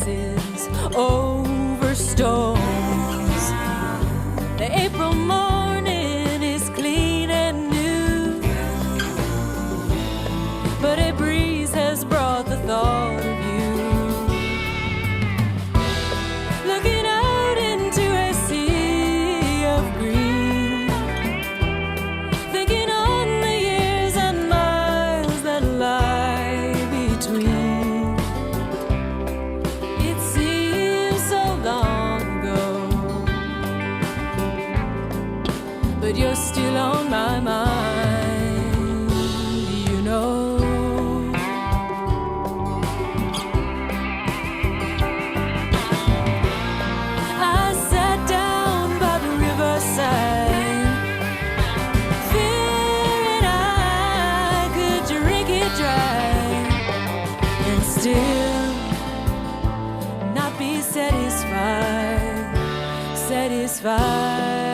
faces over stones. The April morning is clean and new, but a breeze has brought the thought of you. Looking out into a sea of green, thinking on the years and miles that lie between. It seems so long ago, but you're still on my mind, you know. I sat down by the riverside, fearing I could drink it dry and still not be satisfied, satisfied.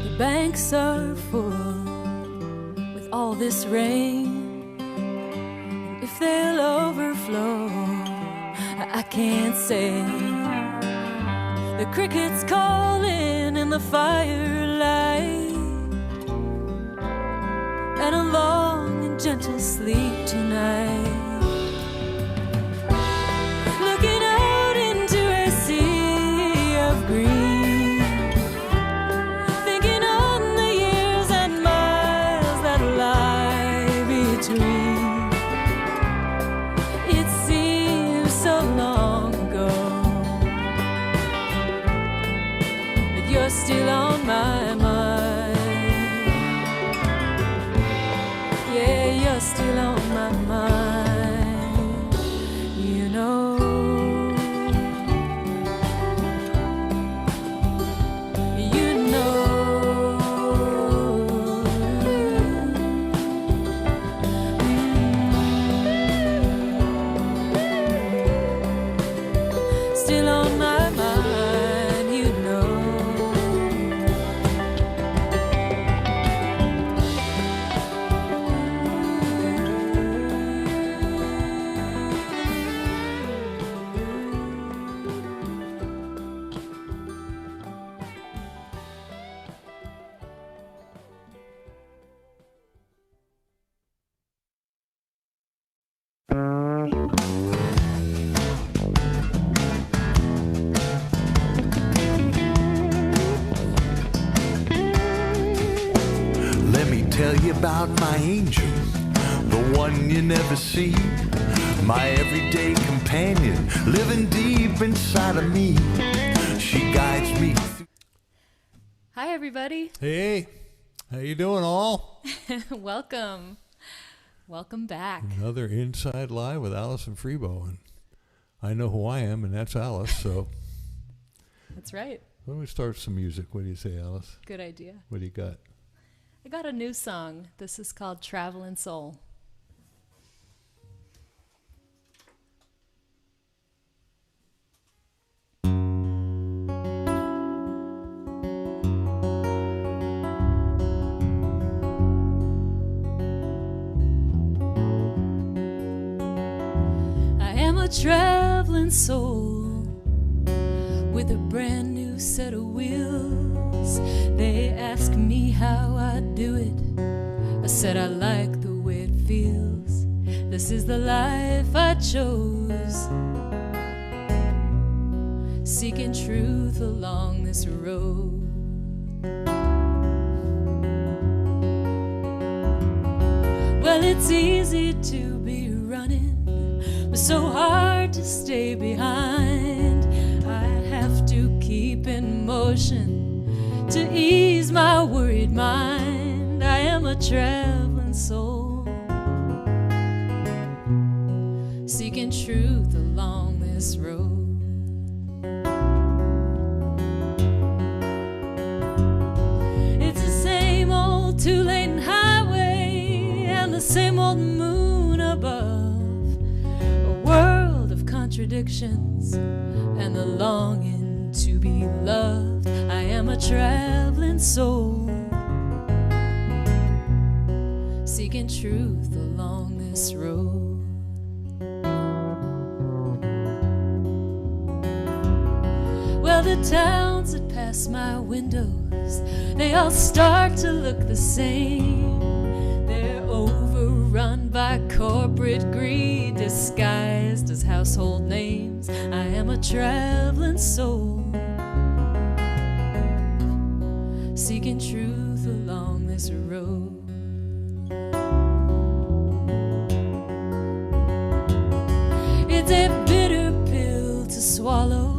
The banks are full with all this rain, and if they'll overflow, I can't say. The crickets calling in the firelight, and a long and gentle sleep tonight. Looking out into a sea of green, thinking on the years and miles that lie between. It seems so long ago, but you're still on my mind. Yeah, you're still on my mind, you know. You know. Still on my mind, you know. Let me tell you about my angel, the one you never see, my everyday companion, living deep inside of me. She guides me through. Hi, everybody. Hey, how you doing all? Welcome. Welcome back. Another Inside Live with Alice and Freebo. And I know who I am, and that's Alice, so That's right. why don't we start some music? What do you say, Alice? Good idea. What do you got? I got a new song. This is called Travelin' Soul. I am a traveling soul with a brand new set of wheels. They ask me how I do it. I said I like the way it feels. This is the life I chose, seeking truth along this road. Well, it's easy to be running, but so hard to stay behind. I have to keep in motion to ease my worried mind. I am a traveling soul, seeking truth along this road. It's the same old too late and old moon above, a world of contradictions and the longing to be loved. I am a traveling soul, seeking truth along this road. Well, the towns that pass my windows, they all start to look the same. They're overrun by corporate greed, disguised as household names. I am a traveling soul, seeking truth along this road. It's a bitter pill to swallow.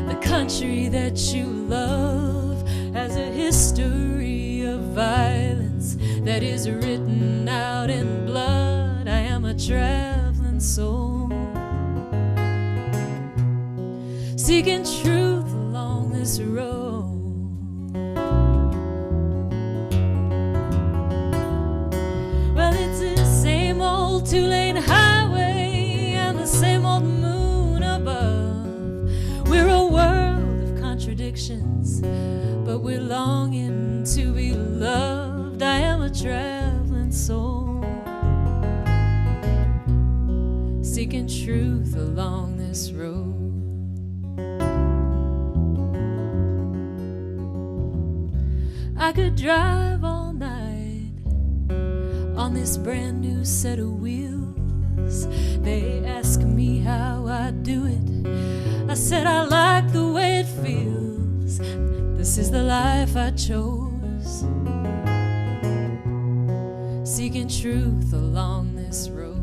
The country that you love has a history of violence that is written out in blood. I am a traveling soul, seeking truth along this road. Well, it's the same old two-lane highway and the same old moon above. We're a world of contradictions, but we're longing to be loved. I am a traveling soul, seeking truth along this road. I could drive all night on this brand new set of wheels. They ask me how I do it. I said I like the way it feels. This is the life I chose, seeking truth along this road.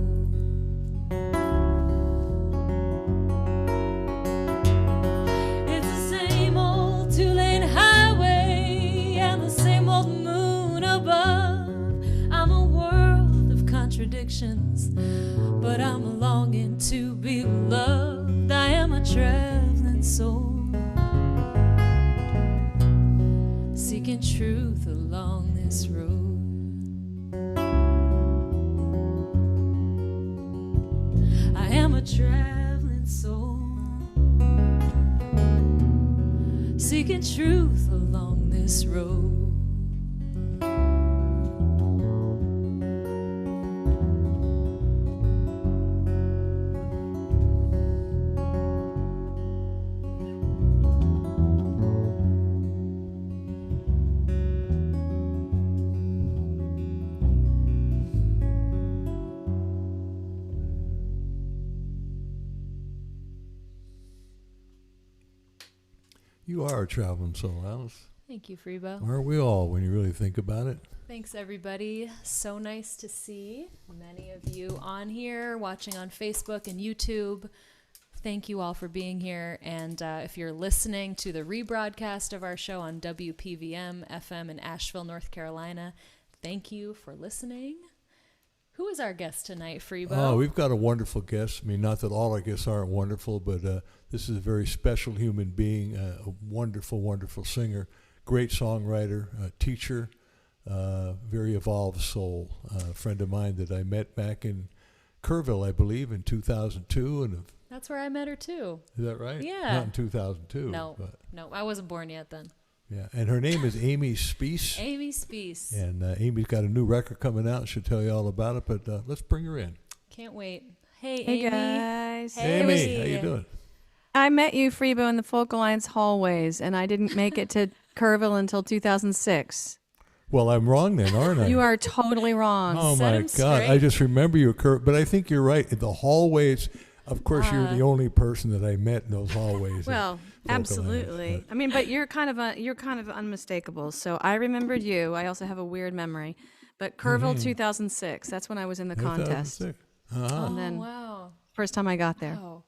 It's the same old two-lane highway and the same old moon above. I'm a world of contradictions, but I'm longing to be loved. I am a traveling soul, seeking truth along this road. I am a traveling soul, seeking truth along this road. You are a traveling soul, Alice. Thank you, Freebo. Aren't we all, when you really think about it? Thanks, everybody. So nice to see many of you on here, watching on Facebook and YouTube. Thank you all for being here. And if you're listening to the rebroadcast of our show on WPVM FM in Asheville, North Carolina, thank you for listening. Who is our guest tonight, Freebo? Oh, we've got a wonderful guest. I mean, not that all our guests aren't wonderful, but this is a very special human being, a wonderful, wonderful singer, great songwriter, teacher, very evolved soul. A friend of mine that I met back in Kerrville, I believe, in 2002. And that's where I met her, too. Is that right? Yeah. Not in 2002. No, I wasn't born yet then. Yeah, and her name is AMY SPEACE. AMY SPEACE. And Amy's got a new record coming out. She'll tell you all about it, but let's bring her in. Can't wait. Hey, Hey, Amy. guys. Hey. Amy, how you doing? I met you, Freebo, in the Folk Alliance hallways, and I didn't make it to Kerrville until 2006. Well, I'm wrong then, aren't I? You are totally wrong. Oh, Set my 'em God. straight. I just remember you, but I think you're right. In the hallways, of course, you're the only person that I met in those hallways. Well, absolutely. I mean, but you're kind of unmistakable. So I remembered you. I also have a weird memory. But Kerrville 2006, that's when I was in the contest. 2006. Uh-huh. And then Wow. first time I got there. Oh,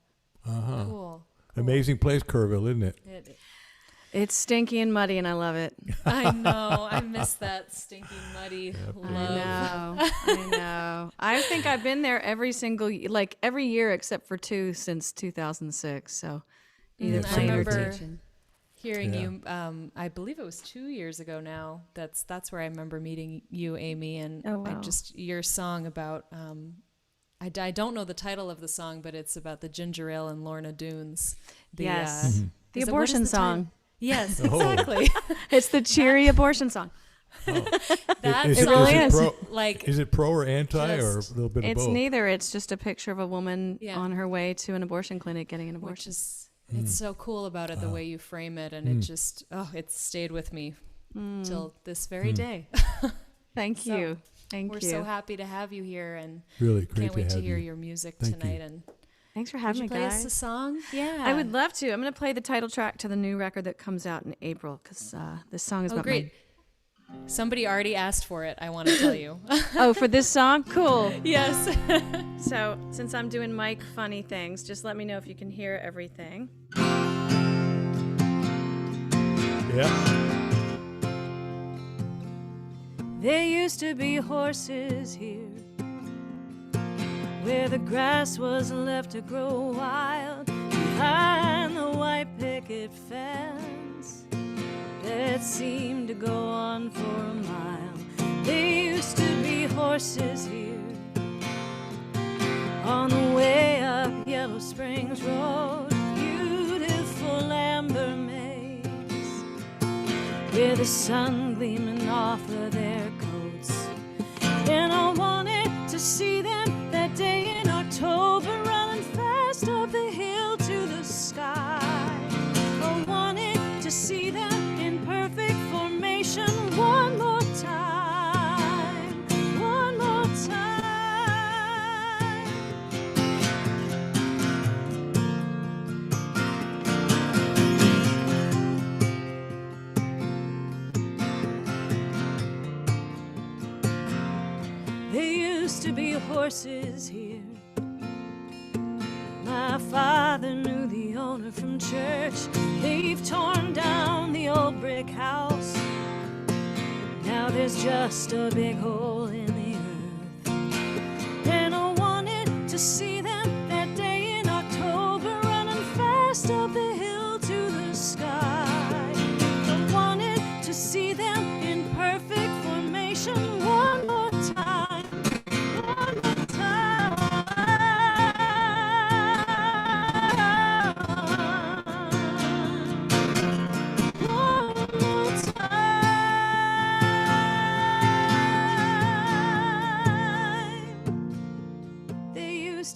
Uh-huh. cool. Amazing place, Kerrville, isn't it? It's stinky and muddy, and I love it. I know. I miss that stinky, muddy love. I know. I think I've been there every year except for 2 since 2006. So either Yeah, playing or remember- teaching. hearing you. I believe it was 2 years ago now. That's where I remember meeting you, Amy, and your song about. I don't know the title of the song, but it's about the ginger ale and Lorna Doons. Yes, the abortion song. Yes, exactly. It's the cheery abortion song. Oh. It really is. Is it pro or anti or a little bit of both? It's neither. It's just a picture of a woman on her way to an abortion clinic getting an abortion. Which is, it's so cool about it, the way you frame it, and it just, it stayed with me till this very day. Thank you. We're so happy to have you here, and really great can't wait to hear you. your music Thank tonight. you. And thanks for having me, play guys. us a song? Yeah, I would love to. I'm going to play the title track to the new record that comes out in April, because this song is about great. Somebody already asked for it, I want to tell you. Oh, for this song? Cool. Yes. So, since I'm doing mic funny things, just let me know if you can hear everything. Yeah. There used to be horses here, where the grass was left to grow wild, behind the white picket fence that seemed to go on for a mile. There used to be horses here, on the way up Yellow Springs Road, beautiful amber maze, with the sun gleaming off of their coats. And I wanted to see them that day in October, running fast up the hill to the sky. I wanted to see them in perfect formation one more time, one more time. There used to be horses here. My father knew the owner from church. They've torn down the old brick house. Now there's just a big hole in the earth. And I wanted to see them that day in October, running fast up the hill to the sky. I wanted to see them in perfect formation one more time, one more time.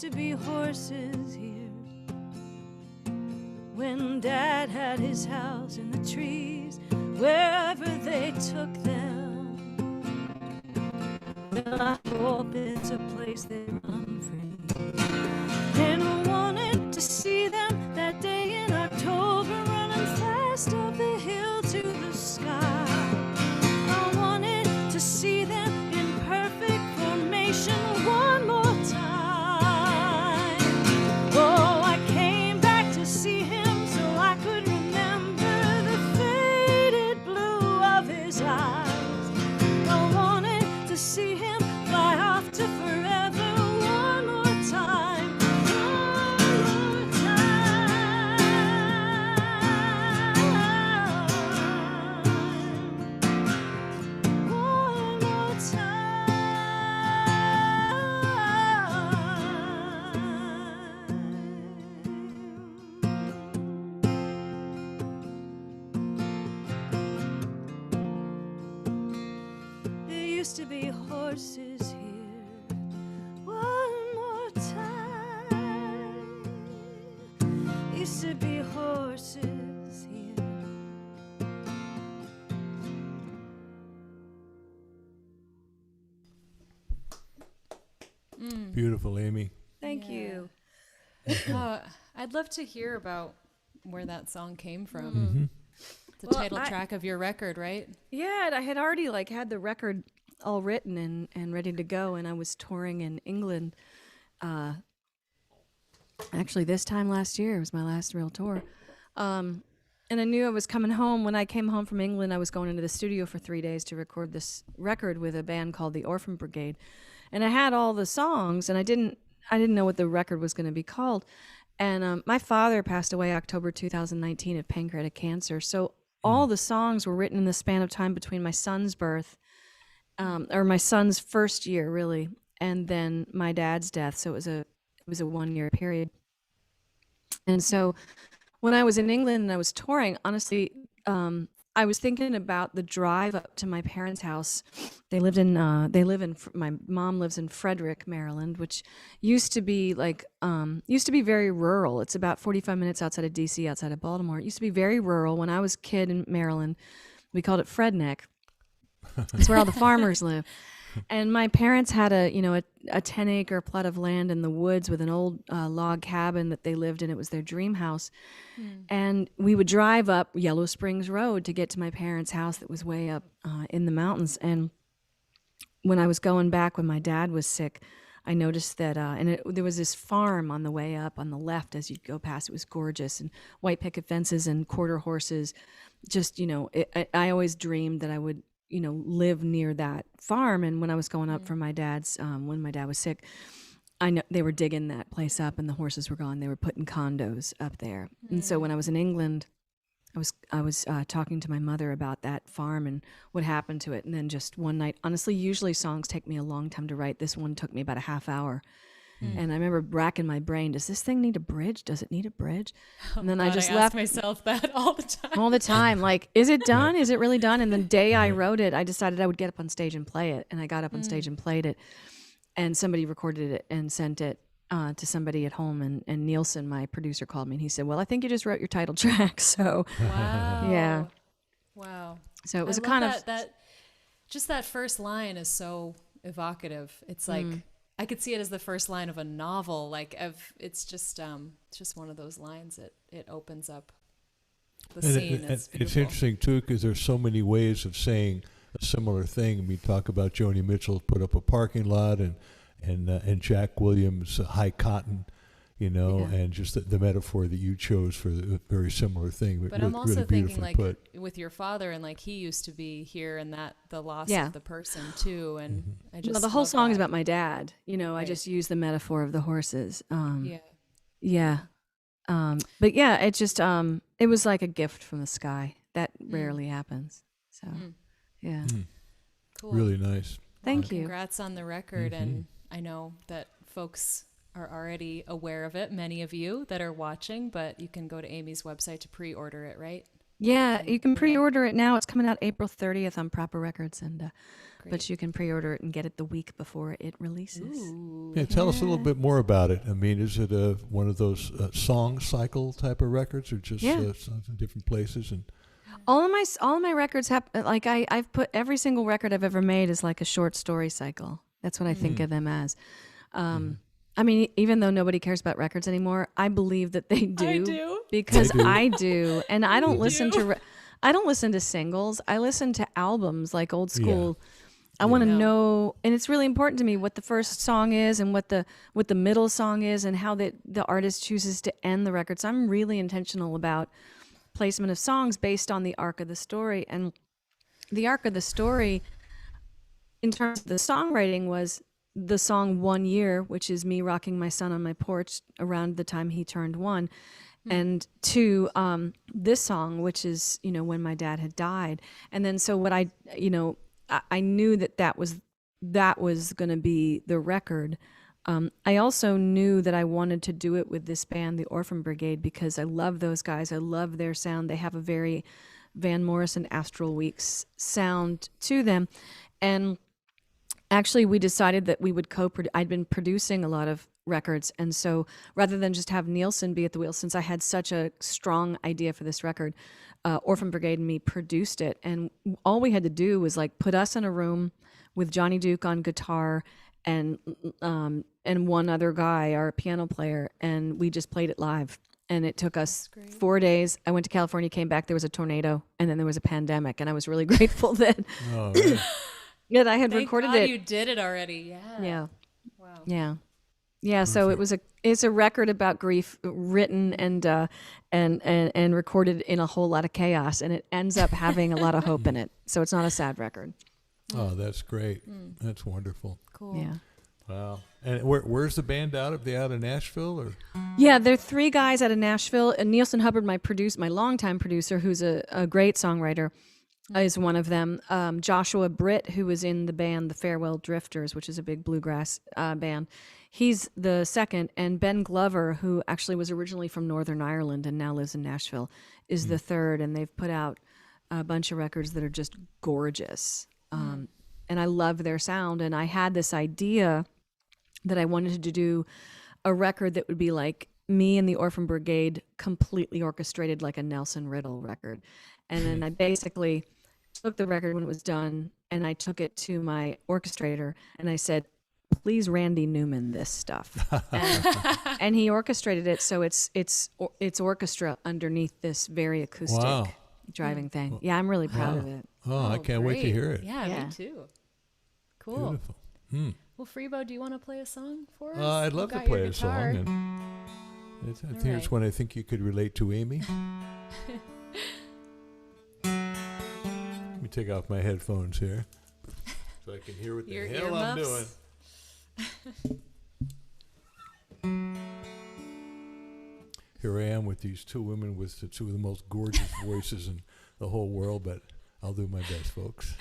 To be horses here, when Dad had his house in the trees, wherever they took them. Well, I hope it's a place they run free. And I wanted to see them that day in October, running fast up the hill to the sky. I wanted to see them in perfect formation one more time. Oh, I came back to see him so I could remember the faded blue of his eyes. I wanted to see him fly off to forever one more time, one more time, one more time. There used to be horses here. One more time. Used to be horses here. Beautiful, Amy. Thank you. I'd love to hear about where that song came from. The title track of your record, right? Yeah, I had already had the record all written and ready to go, and I was touring in England. Actually, this time last year was my last real tour. And I knew I was coming home. When I came home from England, I was going into the studio for 3 days to record this record with a band called the Orphan Brigade. And I had all the songs, and I didn't know what the record was going to be called. And my father passed away October 2019 of pancreatic cancer. So all the songs were written in the span of time between my son's birth, or my son's first year, really, and then my dad's death. So it was a 1 year period. And so when I was in England and I was touring, honestly, I was thinking about the drive up to my parents' house. My mom lives in Frederick, Maryland, which used to be very rural. It's about 45 minutes outside of DC, outside of Baltimore. It used to be very rural. When I was a kid in Maryland, we called it Fredneck. It's where all the farmers live. And my parents had a 10-acre plot of land in the woods with an old log cabin that they lived in. It was their dream house. And we would drive up Yellow Springs Road to get to my parents' house that was way up in the mountains. And when I was going back when my dad was sick, I noticed that, there was this farm on the way up on the left as you'd go past. It was gorgeous, and white picket fences and quarter horses. Just, I always dreamed that I would live near that farm. And when I was going up for my dad's, when my dad was sick, I know they were digging that place up and the horses were gone. They were putting condos up there. And so when I was in England, I was talking to my mother about that farm and what happened to it. And then just one night, honestly, usually songs take me a long time to write. This one took me about a half hour. And I remember racking my brain, does this thing need a bridge? Does it need a bridge? And then I just left myself that all the time. All the time. Like, is it done? Is it really done? And the day I wrote it, I decided I would get up on stage and play it. And I got up on stage and played it. And somebody recorded it and sent it to somebody at home. And Nielsen, my producer, called me and he said, well, I think you just wrote your title track. So, wow. Yeah. Wow. So it was just that first line is so evocative. It's like, I could see it as the first line of a novel. It's just one of those lines. It opens up the scene. It's interesting too, because there's so many ways of saying a similar thing. We talk about Joni Mitchell put up a parking lot, and Jack Williams high cotton, and just the metaphor that you chose for the very similar thing. But I'm also really thinking with your father, and he used to be here, and that the loss of the person too. And I just the whole song is about my dad. Right. I just use the metaphor of the horses. Yeah. But yeah, it just it was like a gift from the sky. That rarely happens. So yeah. Cool. Really nice. Thank you. Congrats on the record, and I know that folks are already aware of it, many of you that are watching, but you can go to Amy's website to pre-order it, right? Yeah, you can pre-order it now. It's coming out April 30th on Proper Records, but you can pre-order it and get it the week before it releases. Ooh. Yeah, tell us a little bit more about it. I mean, is it one of those song cycle type of records, or just songs in different places? And all of my records have I've put every single record I've ever made is like a short story cycle. That's what I think of them as. I mean, even though nobody cares about records anymore, I believe that they do. I do. Because I do. And I don't listen to singles. I listen to albums, like old school. Yeah. I want to know, and it's really important to me what the first song is and what the middle song is and how the artist chooses to end the record. So I'm really intentional about placement of songs based on the arc of the story. And the arc of the story, in terms of the songwriting, was the song 1 Year, which is me rocking my son on my porch around the time he turned 1, and 2, this song, which is, when my dad had died. And then so what I knew that was going to be the record. I also knew that I wanted to do it with this band, the Orphan Brigade, because I love those guys. I love their sound. They have a very Van Morrison Astral Weeks sound to them. And actually, we decided that we would I'd been producing a lot of records, and so rather than just have Nielsen be at the wheel, since I had such a strong idea for this record, Orphan Brigade and me produced it, and all we had to do was put us in a room with Johnny Duke on guitar and one other guy, our piano player, and we just played it live. And it took us 4 days. I went to California, came back, there was a tornado, and then there was a pandemic, and I was really grateful that. Oh, man. Yeah, I had Thank recorded God it. You did it already. Yeah. Yeah. Wow. Yeah. Yeah. So it's a record about grief, written and recorded in a whole lot of chaos, and it ends up having a lot of hope in it. So it's not a sad record. Oh, that's great. That's wonderful. Cool. Yeah. Wow. And where's the band out of? They out of Nashville or? Yeah, they're 3 guys out of Nashville. And Nielsen Hubbard, my longtime producer, who's a great songwriter, is one of them. Joshua Britt, who was in the band The Farewell Drifters, which is a big bluegrass band, he's the second. And Ben Glover, who actually was originally from Northern Ireland and now lives in Nashville, is the third. And they've put out a bunch of records that are just gorgeous. And I love their sound. And I had this idea that I wanted to do a record that would be like me and the Orphan Brigade completely orchestrated, like a Nelson Riddle record. And then I basically took the record when it was done and I took it to my orchestrator and I said, please Randy Newman this stuff. And he orchestrated it, so it's orchestra underneath this very acoustic driving thing. Yeah, I'm really proud of it. Oh, I can't wait to hear it. Yeah, me too. Cool. Beautiful. Well, Freebo, do you want to play a song for us? I'd love to play a song. And I think it's one I think you could relate to, Amy. Let me take off my headphones here so I can hear what the hell I'm doing. Here I am with these 2 women with the 2 of the most gorgeous voices in the whole world, but I'll do my best, folks.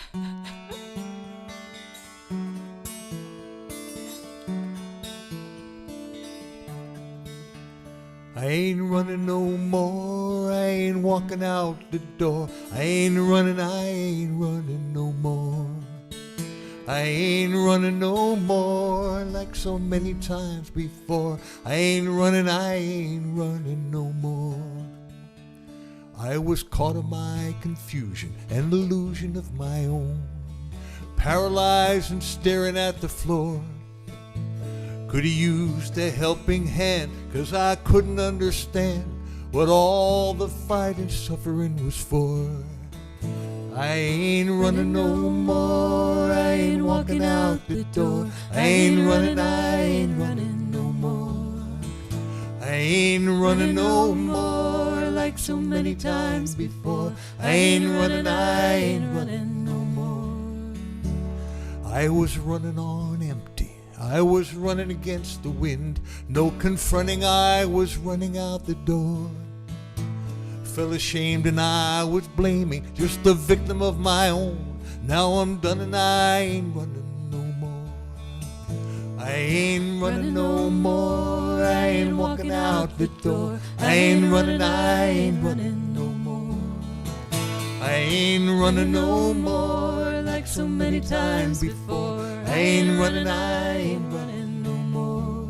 I ain't running no more, I ain't walking out the door. I ain't running no more. I ain't running no more like so many times before. I ain't running no more. I was caught in my confusion and illusion of my own, paralyzed and staring at the floor. Could have used a helping hand, 'cause I couldn't understand what all the fight and suffering was for. I ain't running no more, I ain't walking out the door. I ain't running no more. I ain't running no more like so many times before. I ain't running no more. I was running on empty, I was running against the wind. No confronting, I was running out the door. Felt ashamed and I was blaming, just the victim of my own. Now I'm done and I ain't running no more. I ain't running no more, I ain't walking out the door. I ain't running no more. I ain't running no more like so many times before. I ain't running no more.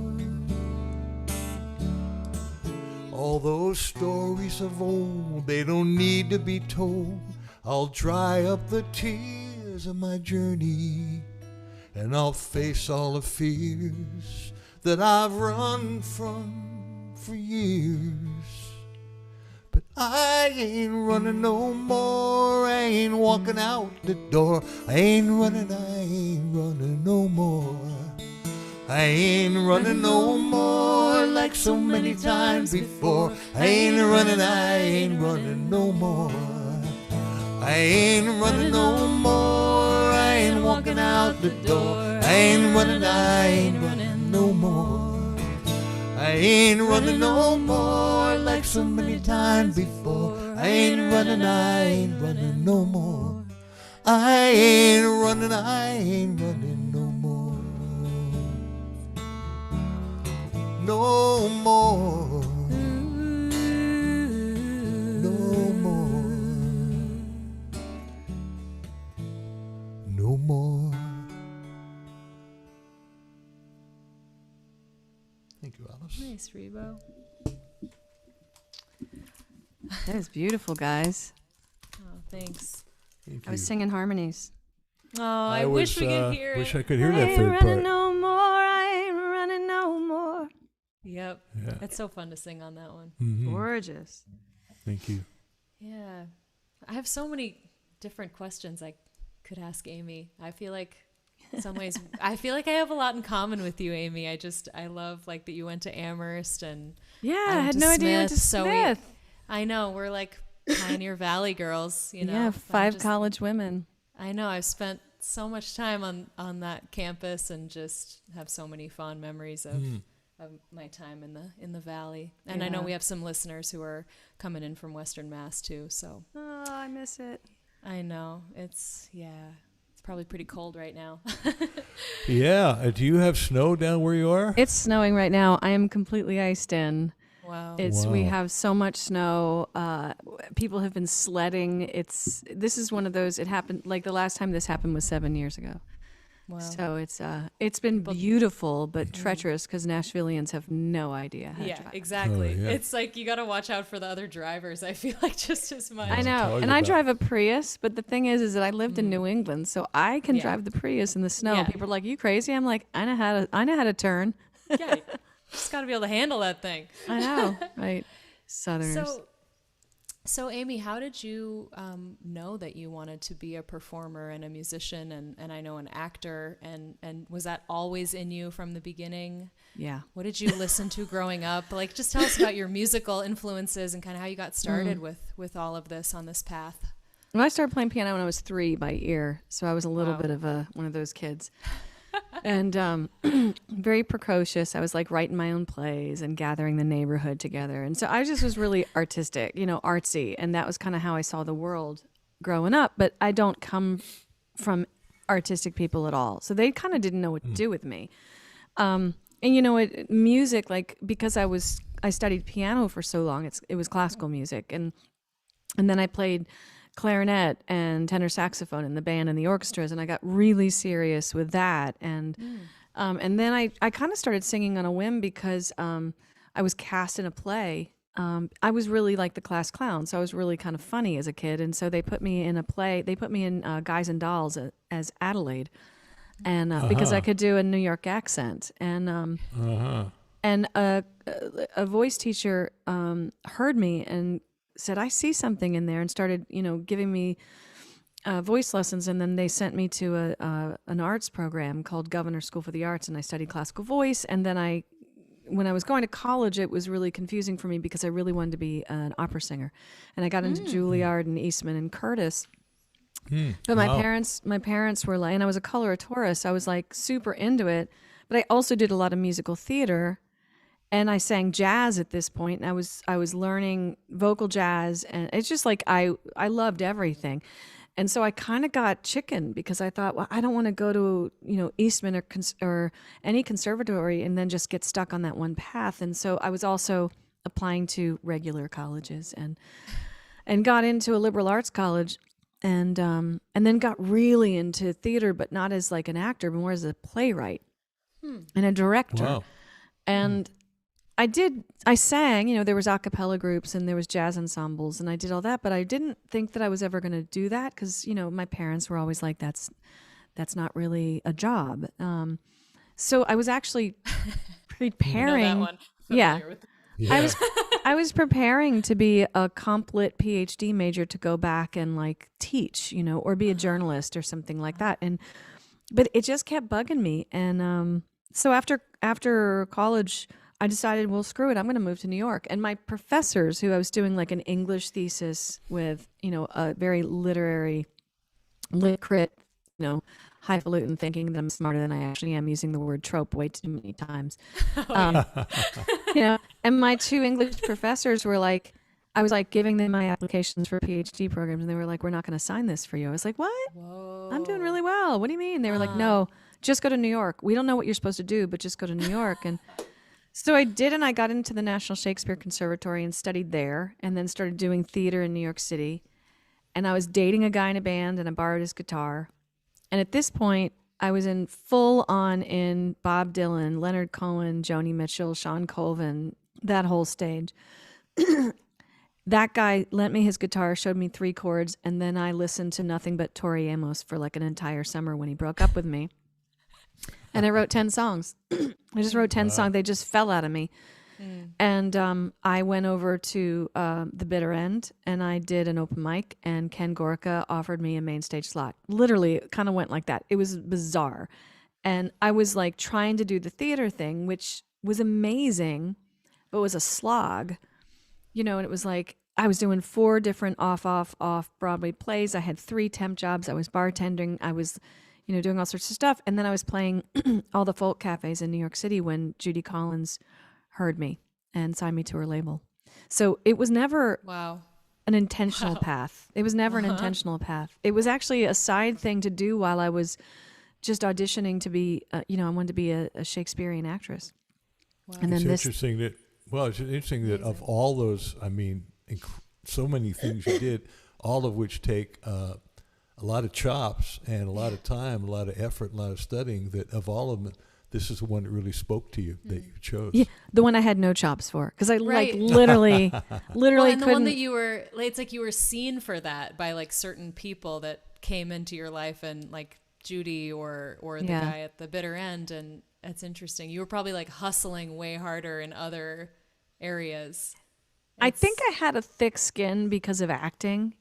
All those stories of old, they don't need to be told. I'll dry up the tears of my journey, and I'll face all the fears that I've run from for years. But I ain't running no more, I ain't walking out the door. I ain't running no more. I ain't running no more like so many times before. I ain't running no more. I ain't running no more, I ain't walking out the door. I ain't running no more. I ain't running no more like so many times before. I ain't running no more. I ain't running no more. No more. No more. No more. Thank you, Alice. Nice, Freebo. That was beautiful, guys. Oh, thanks. Thank I was you. singing harmonies. Oh, I wish we could hear Wish it. I could hear I that ain't third running part. no more, I ain't running no more. Yep. Yeah. It's so fun to sing on that one. Mhm. Gorgeous. Thank you. Yeah. I have so many different questions I could ask Amy. I feel like in some ways I feel like I have a lot in common with you, Amy. I love like that you went to Amherst and Yeah, I I went had to no idea you went to Smith, so Smith. I know we're like Pioneer Valley girls, you know. Yeah, I'm 5 just- college women. I know. I've spent so much time on that campus and just have so many fond memories of my time in the Valley. And I know we have some listeners who are coming in from Western Mass too. So I miss it. I know it's probably pretty cold right now. Yeah. Do you have snow down where you are? It's snowing right now. I am completely iced in. Wow. We have so much snow. People have been sledding. This is one of those. It happened like the last time this happened was 7 years ago. Wow. So it's been beautiful but treacherous because Nashvillians have no idea how to drive. Exactly. Oh, yeah. It's like you got to watch out for the other drivers. I feel like just as much. I know, and I drive a Prius, but the thing is that I lived in New England, so I can drive the Prius in the snow. Yeah. People are like, "You crazy?" I'm like, "I know how to turn." Yeah, just got to be able to handle that thing. I know, right? Southerners. So Amy, how did you know that you wanted to be a performer and a musician and I know an actor and was that always in you from the beginning? Yeah. What did you listen to growing up? Like, just tell us about your musical influences and kind of how you got started with all of this on this path. Well, I started playing piano when I was 3 by ear, so I was a little bit of one of those kids. And very precocious. I was like writing my own plays and gathering the neighborhood together. And so I just was really artistic, artsy. And that was kind of how I saw the world growing up. But I don't come from artistic people at all. So they kind of didn't know what to do with me. And music, like, because I studied piano for so long, it was classical music. And then I played clarinet and tenor saxophone in the band and the orchestras, and I got really serious with that. And then I kind of started singing on a whim because I was cast in a play. I was really like the class clown, so I was really kind of funny as a kid, and so they put me in a play. They put me in Guys and Dolls as Adelaide, and because I could do a New York accent, and a voice teacher heard me and said, "I see something in there," and started, giving me voice lessons. And then they sent me to an arts program called Governor School for the Arts, and I studied classical voice. And then when I was going to college, it was really confusing for me because I really wanted to be an opera singer, and I got into Juilliard and Eastman and Curtis. But my parents were like, and I was a coloratura, so I was like super into it. But I also did a lot of musical theater. And I sang jazz at this point, and I was learning vocal jazz, and it's just like I loved everything. And so I kind of got chicken because I thought, well, I don't want to go to Eastman or any conservatory and then just get stuck on that one path. And so I was also applying to regular colleges and got into a liberal arts college, and then got really into theater, but not as like an actor, but more as a playwright and a director. Wow. And I sang, there was a cappella groups and there was jazz ensembles, and I did all that, but I didn't think that I was ever going to do that because, my parents were always like, that's not really a job. So I was actually preparing. I know that one. Yeah. Yeah. I was preparing to be a complet PhD major to go back and like teach, or be a journalist or something like that. But it just kept bugging me. And so after college, I decided, well, screw it, I'm going to move to New York. And my professors, who I was doing like an English thesis with, a very literary, lit-crit, highfalutin, thinking that I'm smarter than I actually am, using the word trope way too many times. And my 2 English professors were like, I was like giving them my applications for PhD programs, and they were like, "We're not going to sign this for you." I was like, "What? Whoa. I'm doing really well. What do you mean?" They were like, "No, just go to New York. We don't know what you're supposed to do, but just go to New York." And so I did, and I got into the National Shakespeare Conservatory and studied there, and then started doing theater in New York City. And I was dating a guy in a band, and I borrowed his guitar. And at this point, I was in Bob Dylan, Leonard Cohen, Joni Mitchell, Sean Colvin, that whole stage. That guy lent me his guitar, showed me 3 chords, and then I listened to nothing but Tori Amos for like an entire summer when he broke up with me. And I wrote 10 songs. I just wrote 10 songs. They just fell out of me. And I went over to the Bitter End, and I did an open mic, and Ken Gorka offered me a main stage slot. Literally, it kind of went like that. It was bizarre. And I was like trying to do the theater thing, which was amazing, but was a slog. And it was like I was doing 4 different off Broadway plays. I had 3 temp jobs. I was bartending. I was, doing all sorts of stuff. And then I was playing all the folk cafes in New York City when Judy Collins heard me and signed me to her label. So it was never an intentional path. It was never an intentional path. It was actually a side thing to do while I was just auditioning to be, I wanted to be a Shakespearean actress. Wow. And then it's interesting that of all those, so many things you did, all of which take a lot of chops and a lot of time, a lot of effort, a lot of studying, that of all of them, this is the one that really spoke to you, that you chose. Yeah, the one I had no chops for, because I literally and couldn't. The one that you were, it's like you were seen for that by like certain people that came into your life, and like Judy or the guy at the bitter end, and it's interesting. You were probably like hustling way harder in other areas. I think I had a thick skin because of acting.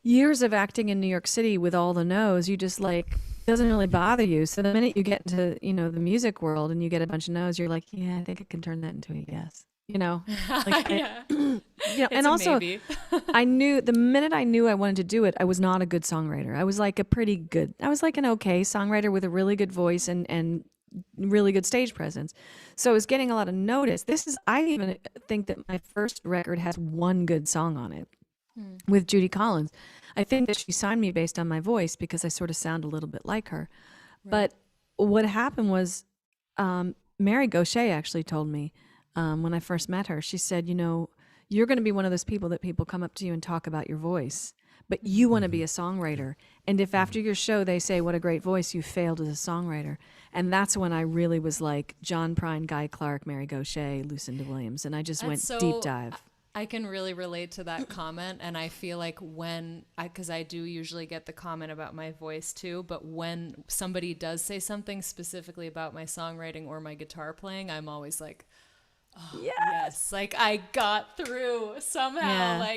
Years of acting in New York City with all the no's, you just like, doesn't really bother you. So the minute you get into, the music world and you get a bunch of no's, you're like, yeah, I think I can turn that into a yes. And also I knew the minute I knew I wanted to do it, I was not a good songwriter. I was like an okay songwriter with a really good voice and really good stage presence. So I was getting a lot of notice. I even think that my first record has one good song on it with Judy Collins. I think that she signed me based on my voice because I sort of sound a little bit like her. Right. But what happened was Mary Gaucher actually told me when I first met her, she said, you're going to be one of those people that people come up to you and talk about your voice, but you want to be a songwriter. And if after your show they say, what a great voice, you failed as a songwriter. And that's when I really was like John Prine, Guy Clark, Mary Gaucher, Lucinda Williams. And I just went deep dive. I can really relate to that comment, and I feel like because I do usually get the comment about my voice too, but when somebody does say something specifically about my songwriting or my guitar playing, I'm always like, oh, yes, like I got through somehow,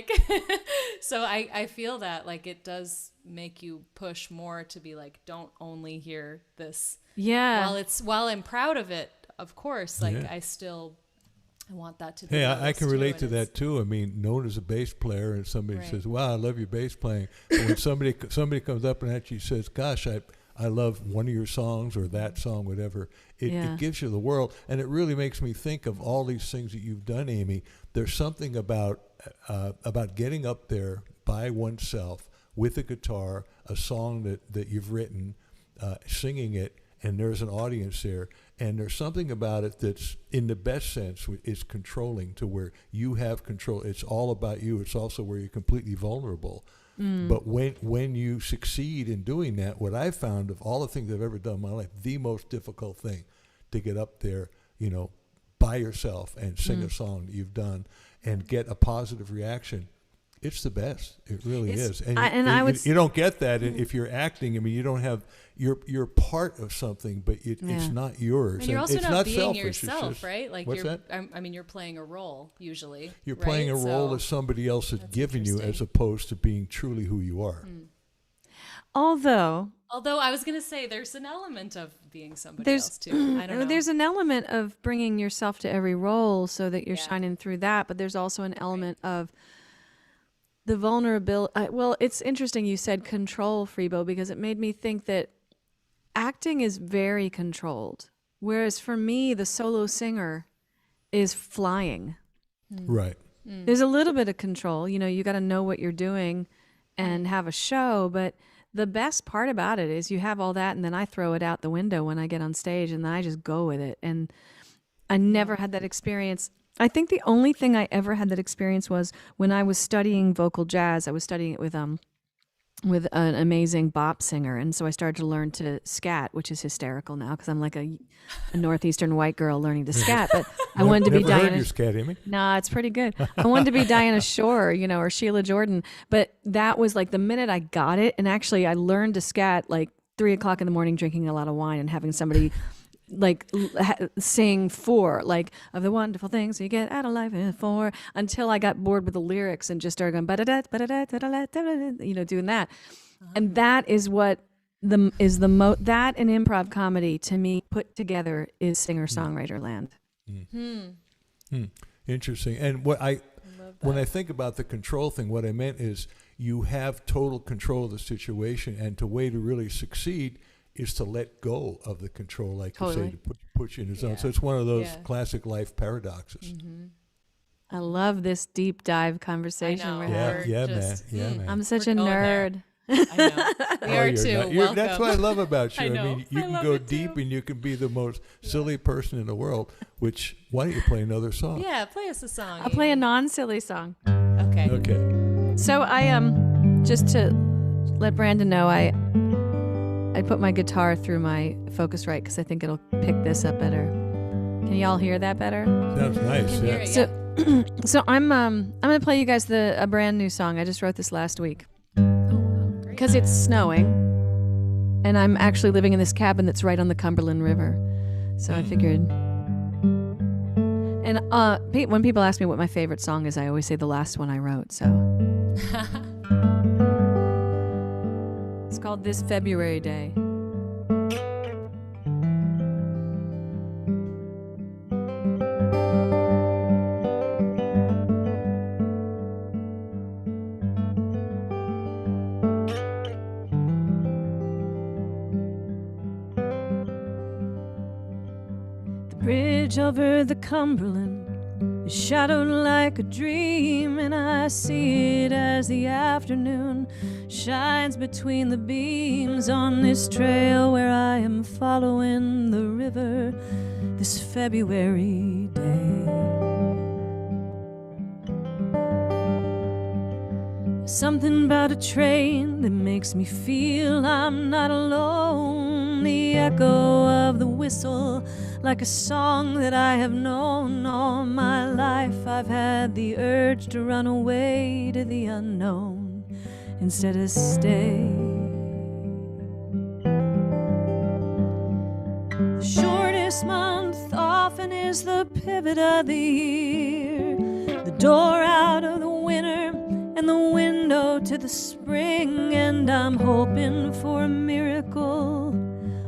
so I feel that like it does make you push more to be like, don't only hear this. Yeah. While I'm proud of it, of course, I want that to be. Hey, I can relate to that too. Known as a bass player, and somebody says, "Wow, I love your bass playing." But when somebody comes up and actually says, "Gosh, I love one of your songs or that song, whatever," it gives you the world, and it really makes me think of all these things that you've done, Amy. There's something about getting up there by oneself with a guitar, a song that you've written, singing it, and there's an audience there. And there's something about it that's, in the best sense, is controlling, to where you have control. It's all about you. It's also where you're completely vulnerable. But when you succeed in doing that, what I've found of all the things I've ever done in my life, the most difficult thing to get up there, by yourself and sing a song that you've done and get a positive reaction. It's the best. It really is. And you don't get that if you're acting. You don't have. You're part of something, but it's not yours. And you're also it's not being selfish. yourself, right? Like what's that? You're playing a role usually. You're playing a role that somebody else has given you, as opposed to being truly who you are. Although I was going to say there's an element of being somebody else too. I don't know. There's an element of bringing yourself to every role so that you're shining through that, but there's also an element of the vulnerability. Well, it's interesting you said control, Freebo, because it made me think that acting is very controlled, whereas for me, the solo singer is flying. Right. There's a little bit of control. You got to know what you're doing and have a show, but the best part about it is you have all that, and then I throw it out the window when I get on stage, and then I just go with it. And I never had that experience. I think the only thing I ever had that experience was when I was studying vocal jazz. I was studying it with an amazing bop singer, and so I started to learn to scat, which is hysterical now because I'm like a northeastern white girl learning to scat. But I wanted to be Diana. Heard you scat, Amy. Nah, it's pretty good. I wanted to be Diana Shore, or Sheila Jordan. But that was like the minute I got it, and actually I learned to scat like 3:00 in the morning, drinking a lot of wine and having somebody sing four, of the wonderful things you get out of life, for, until I got bored with the lyrics and just started going doing that. And that is what that and improv comedy to me put together is singer-songwriter land. Interesting. And when I think about the control thing, what I meant is you have total control of the situation, and the way to really succeed is to let go of the control, like you say, to put you in the zone. So it's one of those classic life paradoxes. I love this deep dive conversation we're having. Man. I'm such a nerd. I know. We are too. Welcome. That's what I love about you. I I know. mean, you I can love go it deep too. and you can be the most silly person in the world, which, why don't you play another song? Yeah, play us a song. I'll play a non-silly song. Okay. Okay. So I just to let Brandon know, I put my guitar through my Focusrite because I think it'll pick this up better. Can y'all hear that better? Sounds nice. Hear Yeah. it, So I'm gonna play you guys a brand new song. I just wrote this last week Oh, wow, great. because it's snowing, and I'm actually living in this cabin that's right on the Cumberland River. So I figured. And when people ask me what my favorite song is, I always say the last one I wrote. So it's called "This February Day." Bridge over the Cumberland is shadowed like a dream, and I see it as the afternoon shines between the beams on this trail where I am following the river this February day. Something about a train that makes me feel I'm not alone. The echo of the whistle, like a song that I have known all my life. I've had the urge to run away to the unknown instead of stay. The shortest month often is the pivot of the year, the door out of the winter and the window to the spring, and I'm hoping for a miracle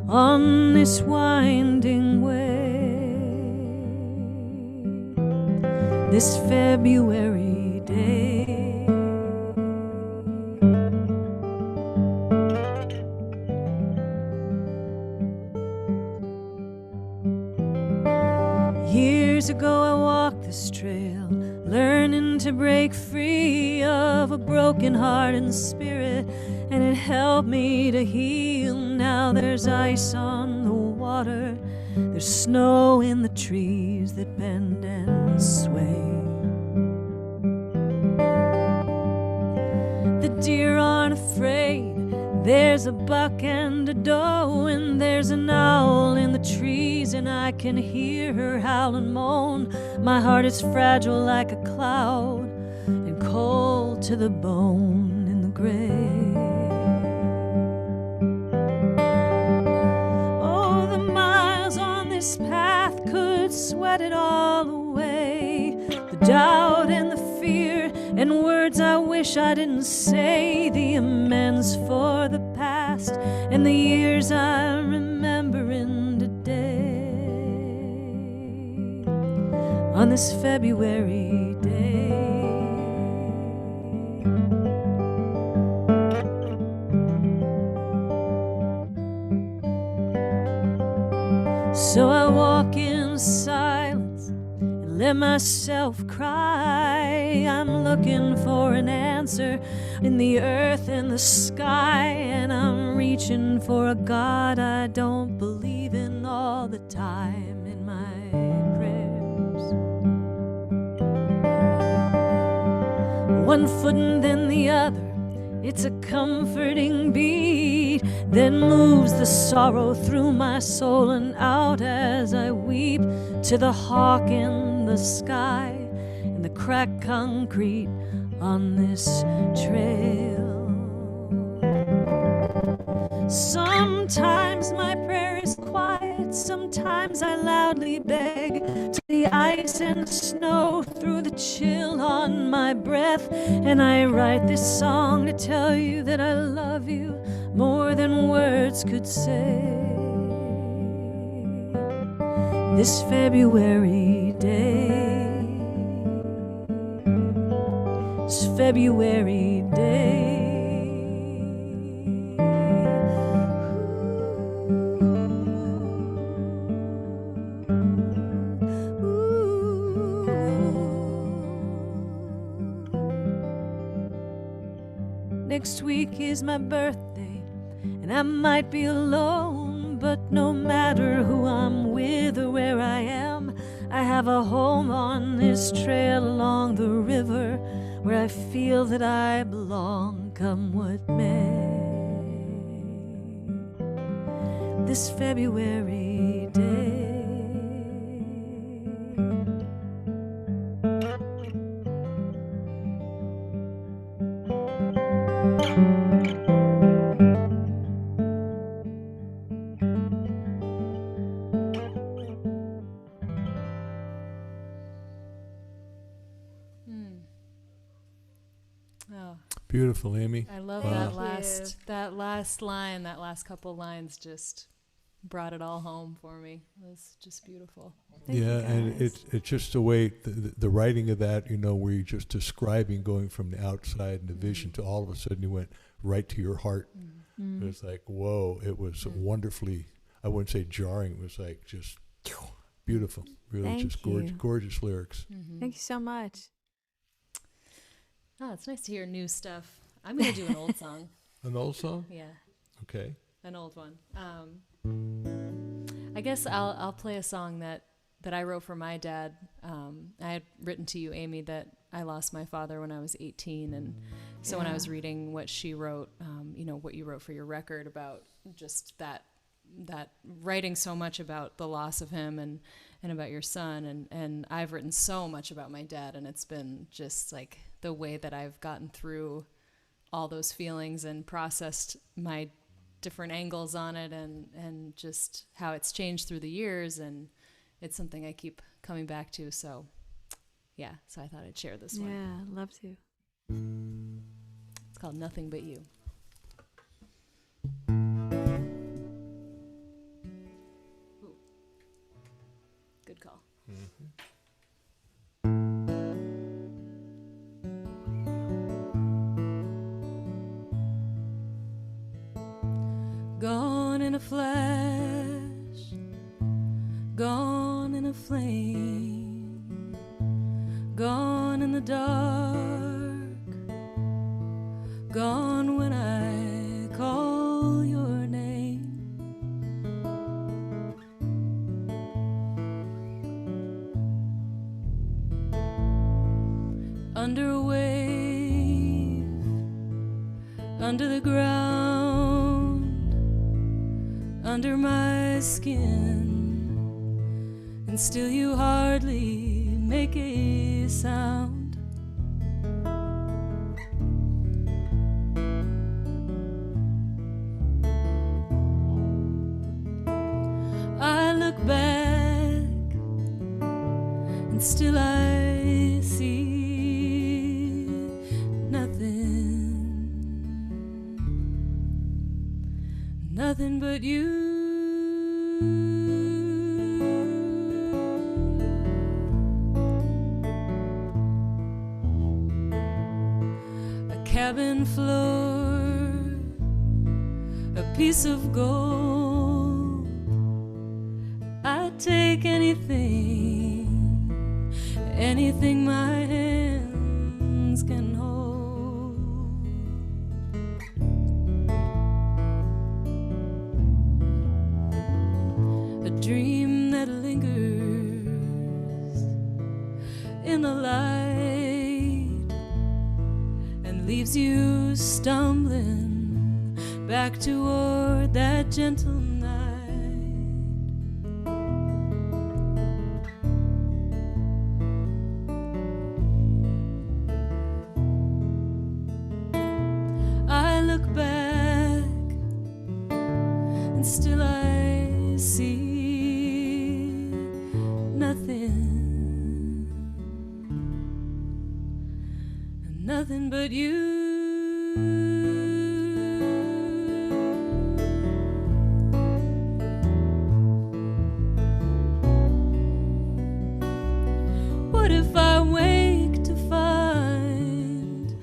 on this winding way. This February day. Years ago I walked this trail, learning to break free of a broken heart and spirit, and it helped me to heal. Now there's ice on the water, there's snow in the trees that bend and sway. The deer aren't afraid, there's a buck and a doe, and there's an owl in the trees, and I can hear her howl and moan. My heart is fragile like a cloud and cold to the bone in the grave. Oh, the miles on this path could sweat it all away. The doubt and the fear and words I wish I didn't say. The amends for the past and the years I'm remembering today. On this February day. So I walk in silence and let myself cry. I'm looking for an answer in the earth and the sky, and I'm reaching for a God I don't believe in all the time in my prayers. One foot and then the other, it's a comforting beat that moves the sorrow through my soul and out as I weep to the hawk in the sky and the cracked concrete on this trail. Sometimes my prayer is quiet, sometimes I loudly beg to the ice and snow through the chill on my breath, and I write this song to tell you that I love you more than words could say. This February day, this February day. Next week is my birthday, and I might be alone, but no matter who I'm with or where I am, I have a home on this trail along the river where I feel that I belong, come what may. This February day. Oh, Beautiful, Amy. I love Wow. that last line, that last couple lines just brought it all home for me. It was just beautiful. Thank you, And guys. it's just the way the writing of that, where you're just describing going from the outside and the vision to all of a sudden you went right to your heart. Mm. It was like, whoa, it was wonderfully, I wouldn't say jarring, it was like just beautiful. Really Thank just you. gorgeous lyrics. Thank you so much. Oh, it's nice to hear new stuff. I'm going to do an old song. An old song? Yeah, Okay. an old one. I guess I'll play a song that I wrote for my dad. I had written to you, Amy, that I lost my father when I was 18, and so when I was reading what she wrote, what you wrote for your record about just that writing so much about the loss of him and about your son, and I've written so much about my dad, and it's been just like the way that I've gotten through all those feelings and processed my different angles on it, and just how it's changed through the years, and it's something I keep coming back to. So so I thought I'd share this one. Yeah, I'd love to. It's called Nothing But You. Ooh. Good call. Gone in a flash, gone in a flame, gone in the dark, gone when I call your name. Under a wave, under the ground, under my skin, and still you hardly make a sound. I look back and still I see nothing but you. A cabin floor, a piece of gold. I'd take anything my hands can hold. A dream that lingers in the light and leaves you stumbling back toward that gentle night. I look back and still I see nothing but you. What if I wake to find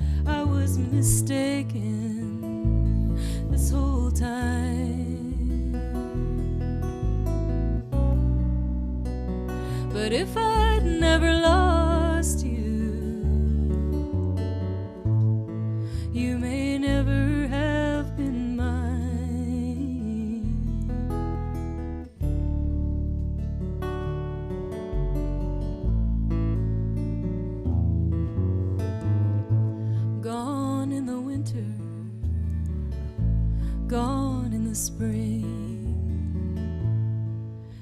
But if I'd never lost you, you may never have been mine. Gone in the winter, gone in the spring.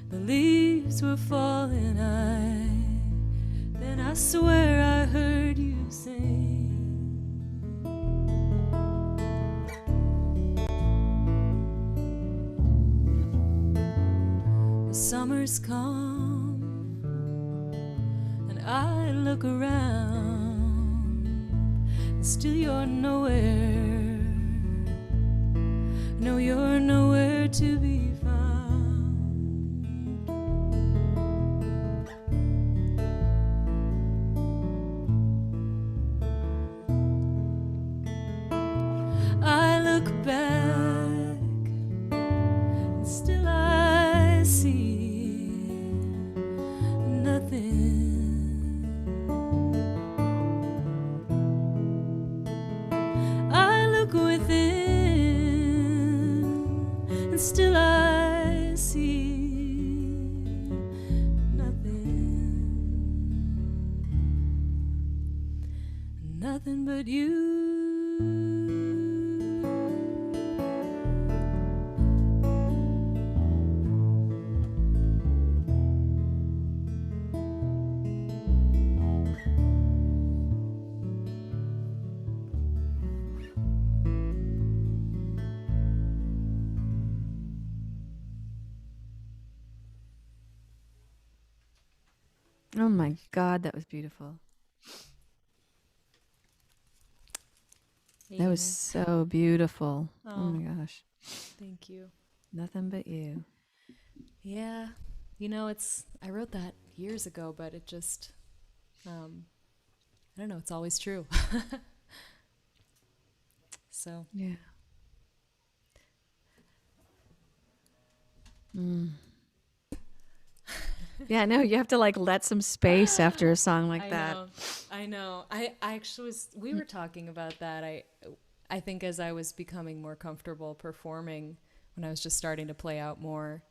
The leaves were falling, then I swear I heard you sing. The summer's come, and I look around, and still you're nowhere. No, you're nowhere to be found. I look back, and still I see nothing. I look within, and still I see nothing. Nothing but you. Oh my God, that was beautiful. That was so beautiful. Oh my gosh. Thank you. Nothing but you. Yeah. You know, I wrote that years ago, but it just, I don't know, it's always true. So. Yeah. Mm. Yeah, no, you have to like let some space after a song like that. I know. I actually we were talking about that. I think as I was becoming more comfortable performing, when I was just starting to play out more,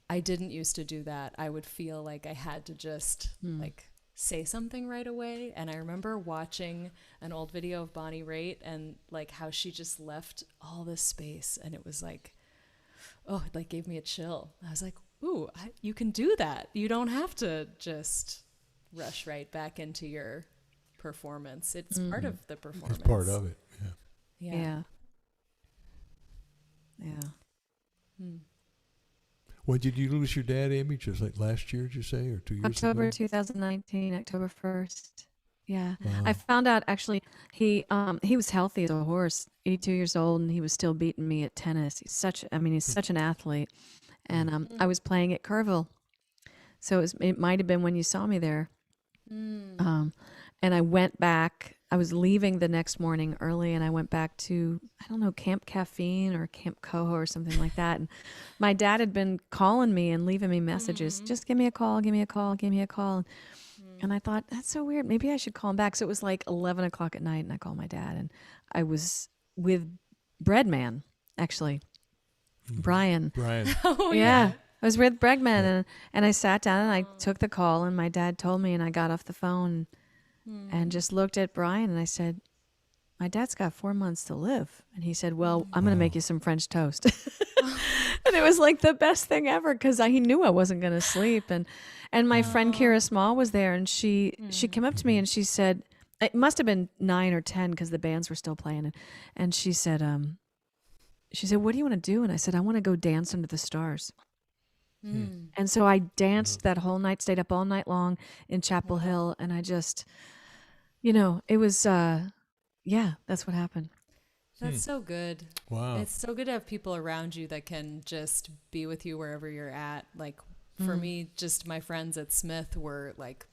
I didn't used to do that. I would feel like I had to just like say something right away. And I remember watching an old video of Bonnie Raitt and like how she just left all this space, and it was like, oh, it like gave me a chill. I was like, ooh, you can do that. You don't have to just rush right back into your performance. It's part of the performance. It's part of it, yeah. Yeah. Yeah. When did you lose your dad, Amy? Just like last year, did you say, or 2 years October ago? 2019, October 1st. Yeah. Wow. I found out actually he was healthy as a horse, 82 years old, and he was still beating me at tennis. He's such an athlete. And I was playing at Kerrville. So it might have been when you saw me there. And I went back. I was leaving the next morning early, and I went back to, I don't know, Camp Caffeine or Camp Coho or something like that. And my dad had been calling me and leaving me messages. Just give me a call, give me a call, give me a call. And I thought, that's so weird. Maybe I should call him back. So it was like 11 o'clock at night, and I called my dad. And I was with Breadman, actually. Brian. Oh, Yeah. I was with Bregman, and I sat down and I took the call, and my dad told me, and I got off the phone and just looked at Brian, and I said, my dad's got 4 months to live. And he said, well, I'm going to make you some French toast. And it was like the best thing ever, because he knew I wasn't going to sleep. And my friend Kira Small was there, and she came up to me and she said, it must have been 9 or 10 because the bands were still playing. And she said, what do you want to do? And I said, I want to go dance under the stars. And so I danced that whole night, stayed up all night long in Chapel Hill. And I just, it was, that's what happened. That's so good. Wow. It's so good to have people around you that can just be with you wherever you're at. Like for me, just my friends at Smith were like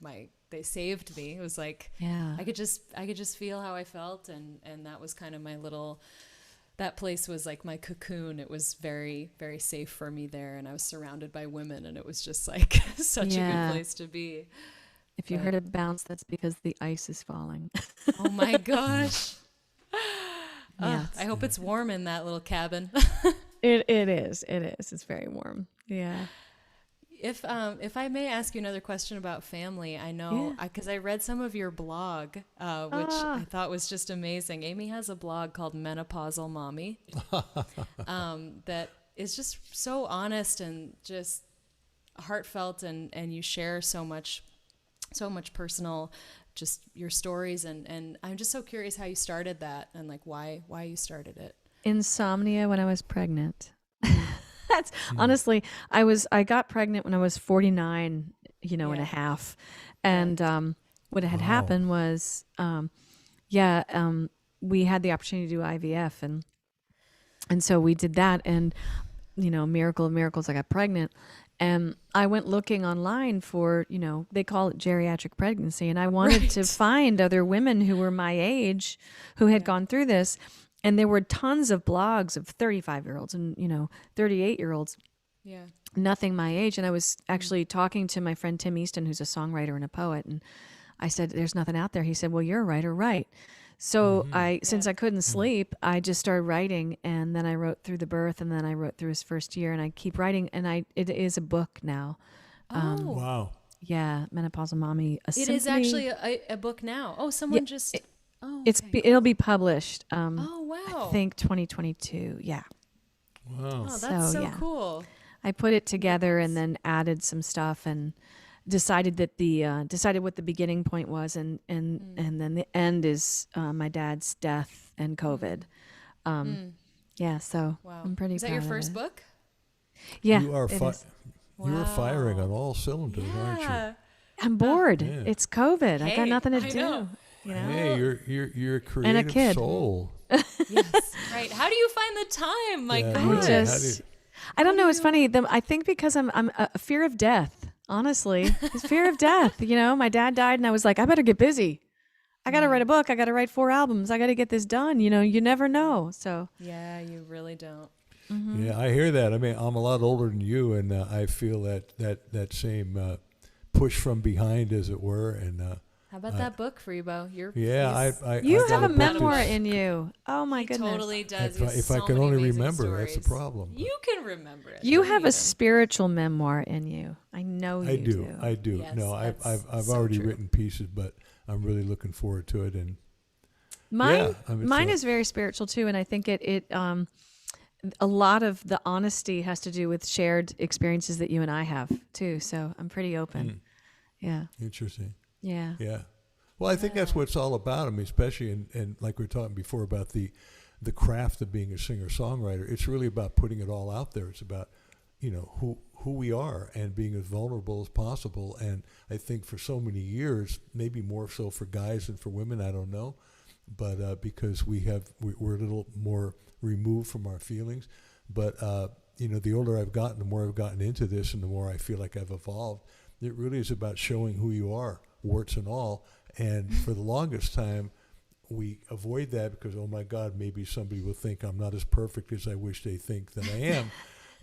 they saved me. It was like, I could just feel how I felt. And that was kind of my little that place was like my cocoon. It was very, very safe for me there, and I was surrounded by women, and it was just like such a good place to be. If you heard a bounce, that's because the ice is falling. Oh my gosh. Yes. I hope it's warm in that little cabin. It is. It's very warm. Yeah. If I may ask you another question about family, I know because I read some of your blog, which I thought was just amazing. Amy has a blog called Menopausal Mommy that is just so honest and just heartfelt, and you share so much personal, just your stories, and I'm just so curious how you started that and like why you started it. Insomnia when I was pregnant. That's honestly, I got pregnant when I was 49, and a half. And what had happened was, we had the opportunity to do IVF, and so we did that, and miracle of miracles, I got pregnant. And I went looking online for, they call it geriatric pregnancy, and I wanted to find other women who were my age who had gone through this. And there were tons of blogs of 35-year-olds and, 38-year-olds. Yeah. Nothing my age. And I was actually talking to my friend Tim Easton, who's a songwriter and a poet. And I said, there's nothing out there. He said, well, you're a writer, right? So since I couldn't sleep, I just started writing. And then I wrote through the birth, and then I wrote through his first year. And I keep writing. And it is a book now. Wow. Yeah. Menopausal Mommy. It is actually a book now. Oh, someone just... It'll be published. Oh wow! I think 2022. Yeah. Wow. Oh, that's so cool. I put it together and then added some stuff and decided that decided what the beginning point was, and then the end is my dad's death and COVID. Yeah. So I'm pretty. Is that your first book? Yeah. You are you are firing on all cylinders, aren't you? I'm bored. Yeah. It's COVID. Hey, I got nothing to I do. know. Hey, you're a creative And a kid. soul. Yes, right. How do you find the time? My God. I don't know. It's funny. I think because I'm a fear of death. Honestly, it's fear of death. My dad died, and I was like, I better get busy. I got to write a book. I got to write 4 albums. I got to get this done. You never know. So yeah, you really don't. Mm-hmm. Yeah, I hear that. I mean, I'm a lot older than you, and I feel that same push from behind, as it were, and. How about that book, Freebo? You have a memoir in you. Oh my goodness! Totally does. If I can only remember, that's the problem. You can remember it. You have a spiritual memoir in you. I know you do. I do. Yes, no, I've so already true. written pieces, but I'm really looking forward to it. And mine is very spiritual too, and I think it a lot of the honesty has to do with shared experiences that you and I have too. So I'm pretty open. Yeah. Interesting. Yeah. Yeah. Well, I think that's what it's all about. I mean, especially and like we were talking before about the craft of being a singer-songwriter. It's really about putting it all out there. It's about, who we are and being as vulnerable as possible. And I think for so many years, maybe more so for guys than for women, I don't know, but because we're a little more removed from our feelings. But the older I've gotten, the more I've gotten into this, and the more I feel like I've evolved. It really is about showing who you are, warts and all. And for the longest time, we avoid that because, oh my God, maybe somebody will think I'm not as perfect as I wish they think that I am.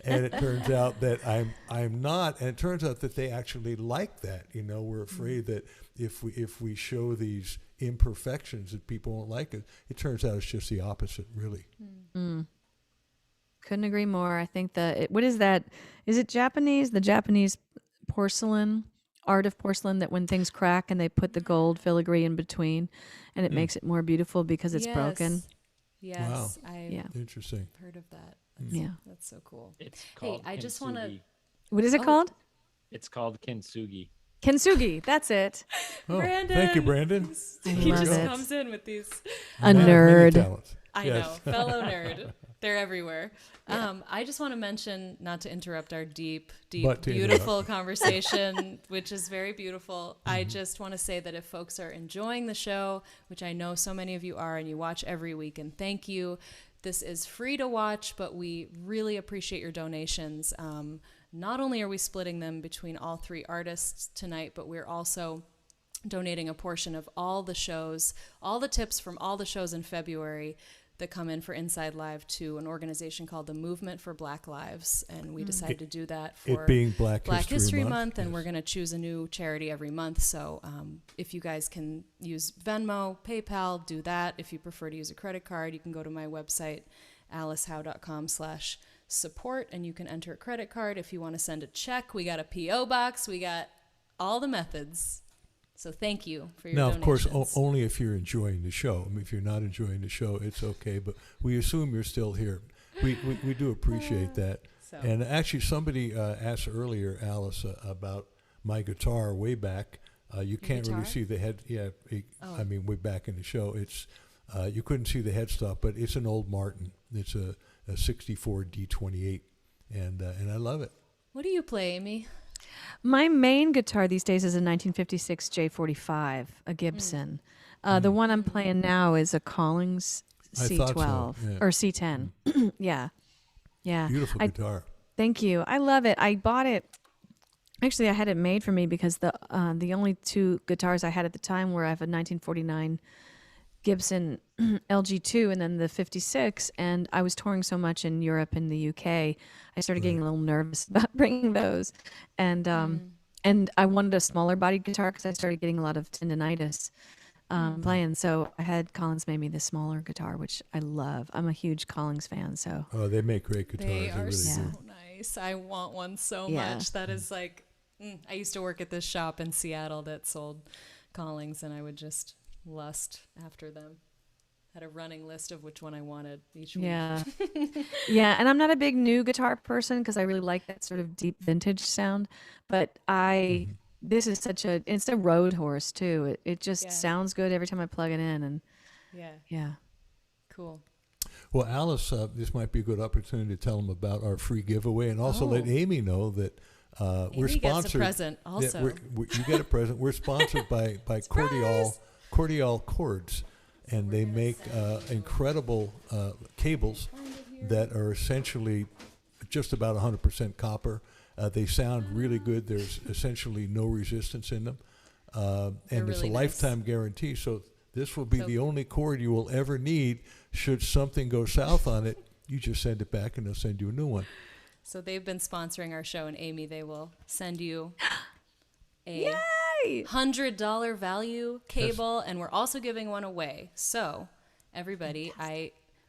And it turns out that I'm not. And it turns out that they actually like that. We're afraid that if we show these imperfections that people won't like it. It turns out it's just the opposite, really. Couldn't agree more. I think what is that? Is it Japanese? The Japanese art of porcelain, that when things crack and they put the gold filigree in between, and it makes it more beautiful because it's broken. Yes. Wow. Interesting. Heard of that. That's so cool. It's called I just want to. What is it called? It's called kintsugi. Kintsugi. That's it. Oh, Brandon. thank you, Brandon. He love just it. comes in with these. A nerd. I know, fellow nerd. They're everywhere. I just want to mention, not to interrupt our deep, beautiful conversation, which is very beautiful. I just want to say that if folks are enjoying the show, which I know so many of you are, and you watch every week, and thank you. This is free to watch, but we really appreciate your donations. Not only are we splitting them between all 3 artists tonight, but we're also donating a portion of all the shows, all the tips from all the shows in February that come in for Inside Live to an organization called the Movement for Black Lives, and we decided to do that for it being Black History Month, and yes. we're going to choose a new charity every month. So if you guys can use Venmo, PayPal, do that. If you prefer to use a credit card, you can go to my website, alicehowe.com/support, and you can enter a credit card. If you want to send a check, we got a P.O. box. We got all the methods. So thank you for your donations. Now, of course, only if you're enjoying the show. I mean, if you're not enjoying the show, it's okay. But we assume you're still here. We do appreciate that. So. And actually, somebody asked earlier, Alice, about my guitar way back. You can't guitar? really see the head. Yeah, I mean, way back in the show. It's you couldn't see the headstock, but it's an old Martin. It's a 64 D28, and I love it. What do you play, Amy? My main guitar these days is a 1956 J45, a Gibson. The one I'm playing now is a Collings C12 so, yeah. or C10. Yeah. Beautiful guitar. Thank you. I love it. I bought it. Actually, I had it made for me because the only two guitars I had at the time were I have a 1949 Gibson LG2 and then the 56, and I was touring so much in Europe and the UK, I started getting a little nervous about bringing those, and I wanted a smaller bodied guitar because I started getting a lot of tendinitis playing, so I had Collins made me the smaller guitar, which I love. I'm a huge Collins fan, so. Oh, they make great guitars. They are really so do. nice. I want one so much. That is like, I used to work at this shop in Seattle that sold Collings, and I would just lust after them. Had a running list of which one I wanted each week. Yeah. Yeah, and I'm not a big new guitar person because I really like that sort of deep vintage sound, but this is it's a road horse too. It just sounds good every time I plug it in, and yeah. Cool. Well, Alice, this might be a good opportunity to tell them about our free giveaway, and also let Amy know that we're Amy sponsored. gets a present also. You get a present. We're sponsored by Cordial Cords, and they make incredible cables that are essentially just about 100% copper. They sound really good. There's essentially no resistance in them, and it's really a lifetime guarantee. So this will be the only cord you will ever need. Should something go south on it, you just send it back, and they'll send you a new one. So they've been sponsoring our show, and Amy, they will send you a Yay! $100 value cable, and we're also giving one away. So everybody,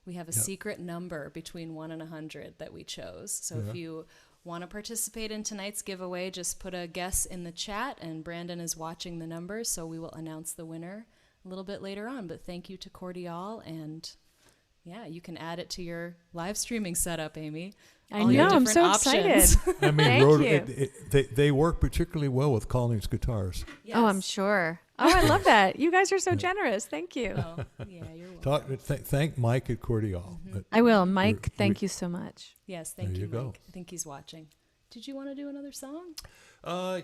we have a secret number between 1 and 100 that we chose. So if you want to participate in tonight's giveaway, just put a guess in the chat, and Brandon is watching the numbers, so we will announce the winner a little bit later on. But thank you to Cordial, and you can add it to your live streaming setup, Amy. I know, I'm so excited. I mean, Thank you. they work particularly well with Collins guitars. Yes. Oh, I'm sure. Oh, I love that. You guys are so generous. Thank you. Oh, yeah, you're welcome. Thank Mike at Cordial. I will. Mike, thank you so much. Yes, thank There you, you go. Mike. I think he's watching. Did you want to do another song?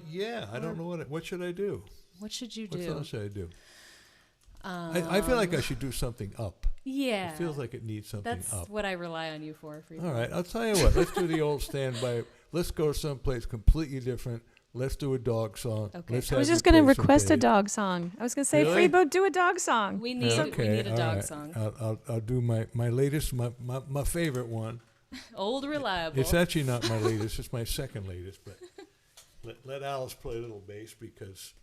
Yeah, I don't know what should I do. What should you What do? song should I do? I feel like I should do something up. Yeah. It feels like it needs something That's up. what I rely on you for. All right, I'll tell you what. Let's do the old standby. Let's go someplace completely different. Let's do a dog song. Okay. Let's I was have just you going to play some request a Dave. dog song. I was going to say, Really? Freebo, do a dog song. We need a all dog right. song. I'll do my latest, my favorite one. Old reliable. It's actually not my latest. It's my second latest. But let Alice play a little bass because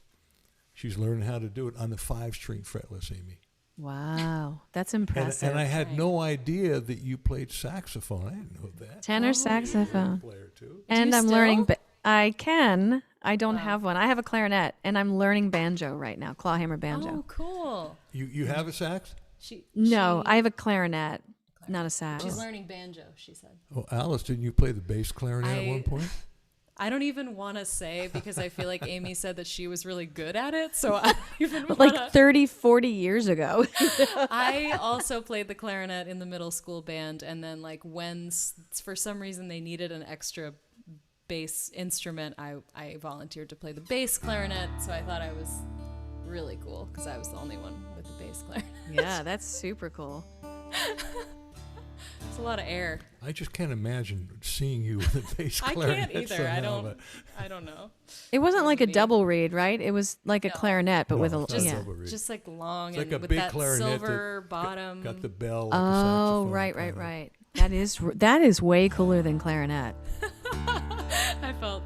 she's learning how to do it on the 5-string fretless, Amy. Wow, that's impressive. And I had no idea that you played saxophone. I didn't know that. Tenor saxophone. Player too. And you I'm still? learning. I can. I don't have one. I have a clarinet, and I'm learning banjo right now, clawhammer banjo. Oh, cool. You have a sax? No, I have a clarinet, not a sax. She's learning banjo, she said. Oh, Alice, didn't you play the bass clarinet at one point? I don't even want to say because I feel like Amy said that she was really good at it. So I don't even want Like 30, 40 years ago. I also played the clarinet in the middle school band. And then like when for some reason they needed an extra bass instrument, I volunteered to play the bass clarinet. So I thought I was really cool because I was the only one with the bass clarinet. Yeah, that's super cool. It's a lot of air. I just can't imagine seeing you with a bass I clarinet. can't either. somehow, I don't know. It wasn't like a Me. double reed, right? It was like a No. clarinet, but No, with a it's not a yeah. double reed. Just like long It's like and a with big that clarinet silver that bottom. got the bell. Like a Oh, saxophone right. kinda. That is way cooler than clarinet. I felt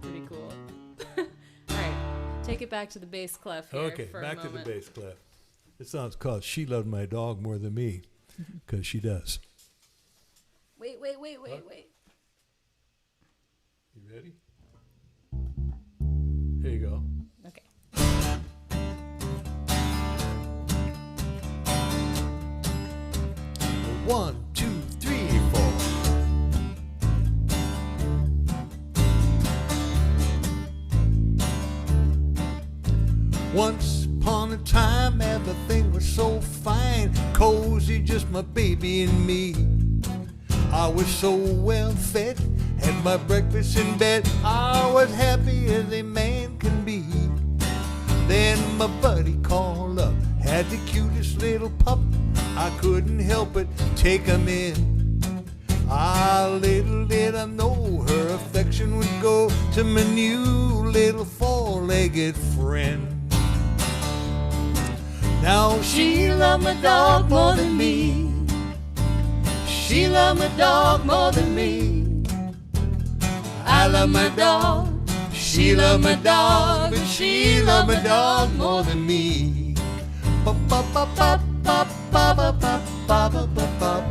pretty cool. All right, take it back to the bass clef here Okay, for back a to the moment. bass clef. This song's called "She Loved My Dog More Than Me," because she does. Wait. You ready? Here you go. Okay. 1, 2, 3, 4. Once upon a time, everything was so fine, cozy, just my baby and me. I was so well fed, had my breakfast in bed. I was happy as a man can be. Then my buddy called up, had the cutest little pup. I couldn't help but take him in. Little did I know her affection would go to my new little four-legged friend. Now she loved my dog more than me. She loved my dog more than me. I love my dog. She loved my dog, but she loved my dog more than me. Ba ba ba ba ba ba ba ba ba ba ba ba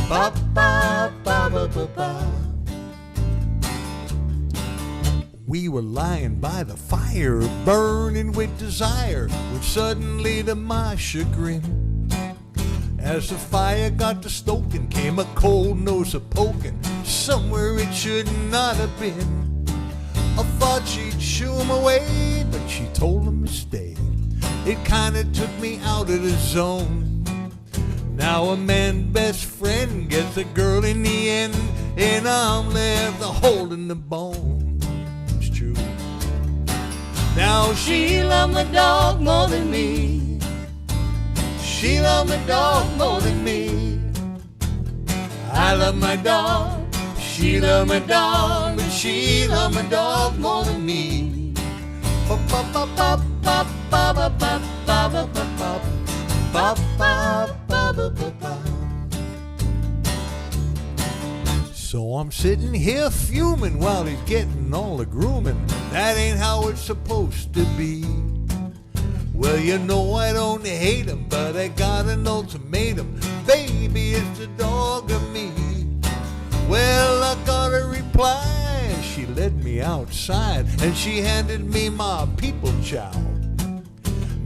ba ba ba ba ba. We were lying by the fire, burning with desire, when suddenly, to my chagrin, as the fire got to stoking, came a cold nose a poking somewhere it should not have been. I thought she'd shoo him away, but she told him to stay. It kinda took me out of the zone. Now a man's best friend gets a girl in the end, and I'm left holding the bone. It's true. Now she loved my dog more than me. She loved my dog more than me. I love my dog. She loved my dog, but she loved my dog more than me. Ba ba ba ba ba ba ba ba ba ba ba ba ba ba ba ba ba. So I'm sitting here fuming while he's getting all the grooming. That ain't how it's supposed to be. Well, you know I don't hate him, but I got an ultimatum. Baby, it's the dog of me. Well, I got a reply. She led me outside and she handed me my people chow.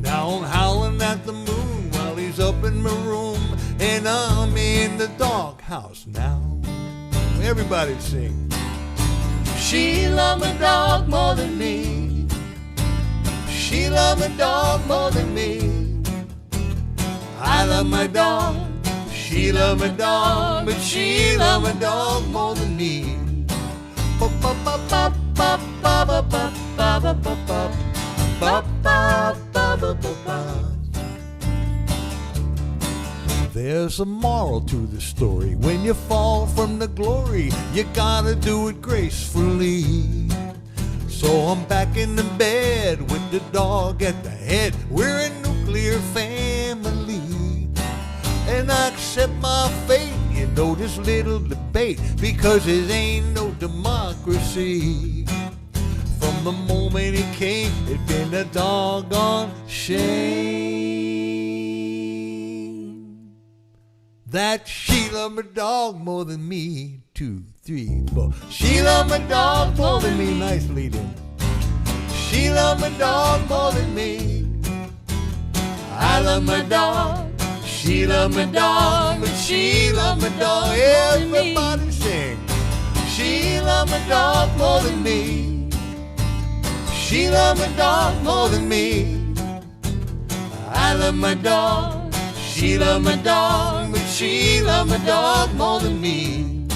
Now I'm howling at the moon while he's up in my room, and I'm in the doghouse now. Everybody sing. She loved my dog more than me. She loved my dog more than me. I love my dog. She loved my dog, but she loved my dog more than me. Ba ba ba ba ba ba ba ba ba ba ba ba ba ba ba ba ba. There's a moral to the story. When you fall from the glory, you gotta do it gracefully. So I'm back in the bed with the dog at the head. We're a nuclear family, and I accept my fate. You know this little debate, because it ain't no democracy. From the moment it came, it's been a doggone shame that she loved my dog more than me. 2, 3, 4. She loved my dog more than me. Nice lead in. She loved my dog more than me. I love my dog. She loved my dog, but she loved my dog. Everybody sing. She loved my dog more than me. She loved my dog more than me. I love my dog. She loved my dog, but she loved my dog more than me.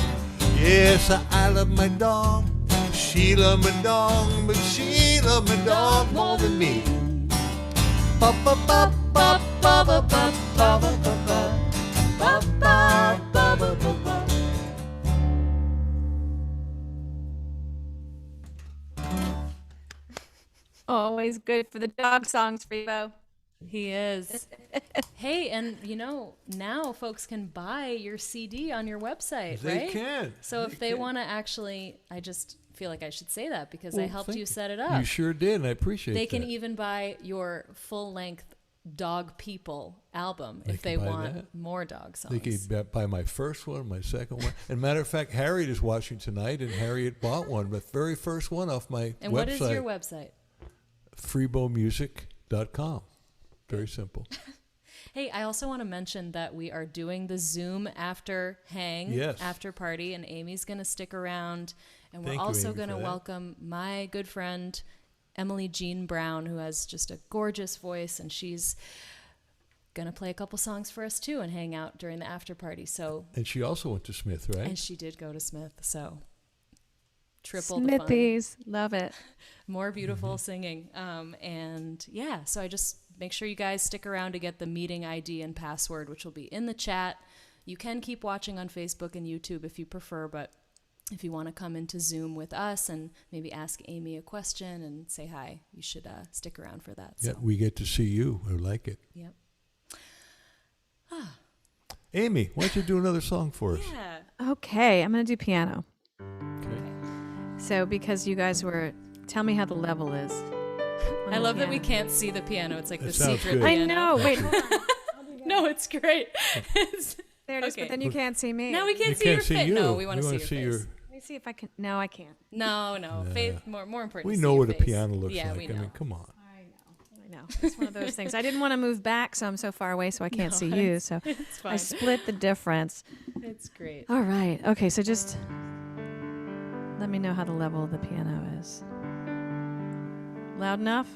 Yes, I love my dog. She loved my dog, but she loved my dog more than me. Ba ba ba ba ba ba ba ba ba ba ba ba ba ba ba ba. Always good for the dog songs, Freebo. He is. Hey, and now folks can buy your CD on your website, They right? can. So if they want to actually, I just feel like I should say that because I helped you set it up. You sure did, and I appreciate that. They can even buy your full-length Dog People album if they can buy want that. more dog songs. They can buy my first one, my second one. And matter of fact, Harriet is watching tonight, and Harriet bought one, the very first one off my And website. what is your website? freebomusic.com. Very simple. Hey, I also want to mention that we are doing the Zoom after after party, and Amy's going to stick around. And we're Thank you, also Amy, going to for that. welcome my good friend, Emily Jeanne Brown, who has just a gorgeous voice, and she's going to play a couple songs for us too and hang out during the after party. So, And she also went to Smith, right? and she did go to Smith, so triple the fun. Smithies. Love it. More beautiful singing. And yeah, so I just make sure you guys stick around to get the meeting ID and password, which will be in the chat. You can keep watching on Facebook and YouTube if you prefer, but if you want to come into Zoom with us and maybe ask Amy a question and say hi, you should stick around for that. Yeah, So. we get to see you. I like it. Yep. Amy, why don't you do another song for us? Yeah. Okay, I'm going to do piano. Okay. So because you guys were, tell me how the level is. I love that we can't see the piano. It's like That the sounds secret good. I piano. know. Wait. No, it's great. There it is, Okay. but then you can't see me. Now we can't We see can't your see face. you. No, we want to wanna see your face. Let me see if I can. No, I can't. No. Faith, more important. We to know see what your a face. piano looks Yeah, like. we I know. mean, come on. I know. It's one of those things. I didn't want to move back, so I'm so far away, so I can't see you. So It's fine. I split the difference. It's great. All right. Okay, so just let me know how the level of the piano is. Loud enough?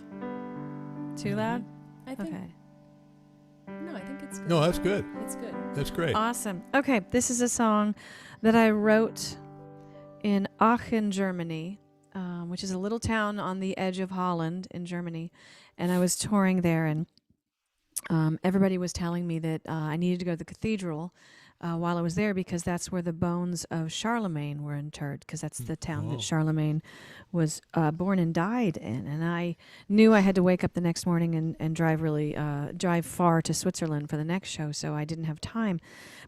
Too loud? I think. Okay. No, I think it's good. No, that's good. It's good. That's great. Awesome. Okay, this is a song that I wrote in Aachen, Germany, which is a little town on the edge of Holland in Germany. And I was touring there, and everybody was telling me that I needed to go to the cathedral while I was there because that's where the bones of Charlemagne were interred, because that's the town that Charlemagne was born and died in. And I knew I had to wake up the next morning and drive far to Switzerland for the next show, so I didn't have time.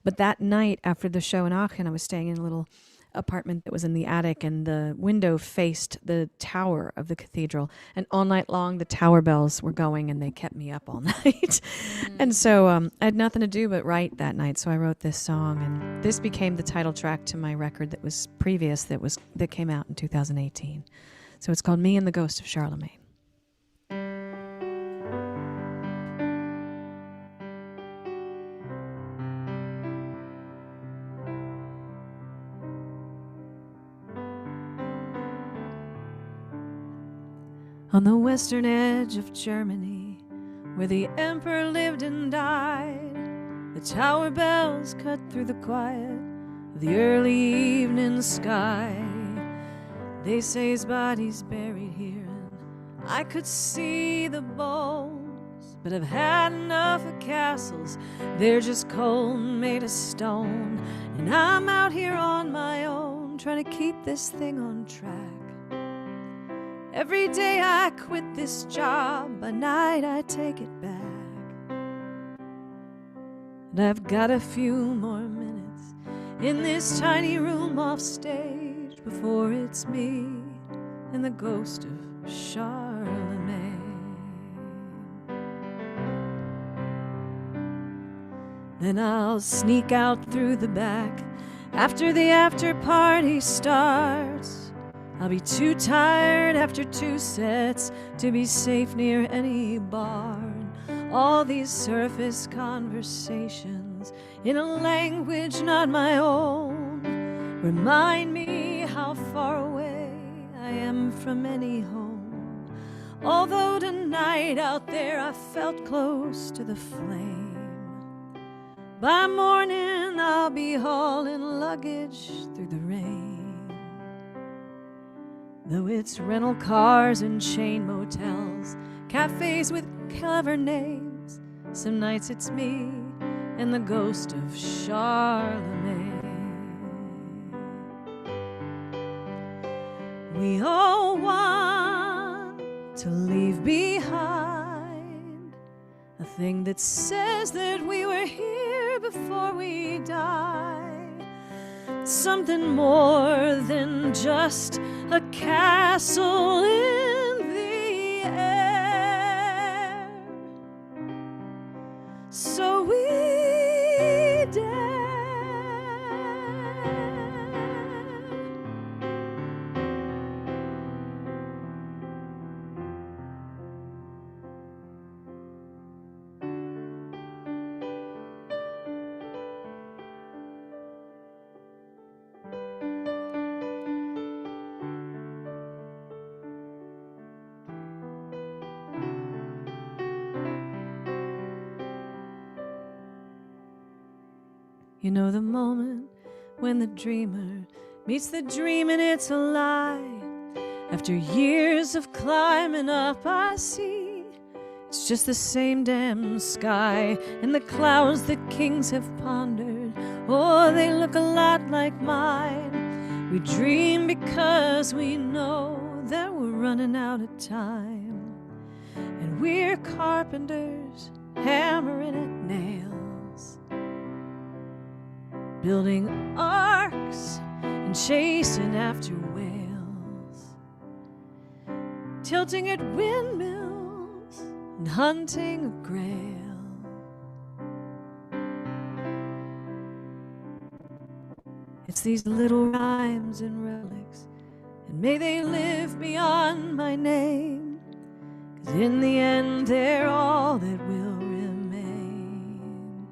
But that night after the show in Aachen, I was staying in a little apartment that was in the attic, and the window faced the tower of the cathedral, and all night long the tower bells were going, and they kept me up all night. And so I had nothing to do but write that night, so I wrote this song, and this became the title track to my record that was previous, that came out in 2018. So it's called Me and the Ghost of Charlemagne. On the western edge of Germany, where the emperor lived and died, the tower bells cut through the quiet of the early evening sky. They say his body's buried here, and I could see the bones, but I've had enough of castles. They're just cold and made of stone, and I'm out here on my own, trying to keep this thing on track. Every day I quit this job, by night I take it back. And I've got a few more minutes in this tiny room off stage before it's me and the ghost of Charlemagne. Then I'll sneak out through the back after the after party starts. I'll be too tired after 2 sets to be safe near any bar. All these surface conversations in a language not my own remind me how far away I am from any home. Although tonight out there I felt close to the flame, by morning I'll be hauling luggage through the rain. Though it's rental cars and chain motels, cafes with clever names, some nights it's me and the ghost of Charlemagne. We all want to leave behind a thing that says that we were here before we die. Something more than just a castle in the air. So we dare. You know the moment when the dreamer meets the dream and it's a lie. After years of climbing up, I see it's just the same damn sky, and the clouds that kings have pondered, oh, they look a lot like mine. We dream because we know that we're running out of time, and we're carpenters hammering at nails, building arcs and chasing after whales, tilting at windmills and hunting a grail. It's these little rhymes and relics, and may they live beyond my name, 'cause in the end they're all that will remain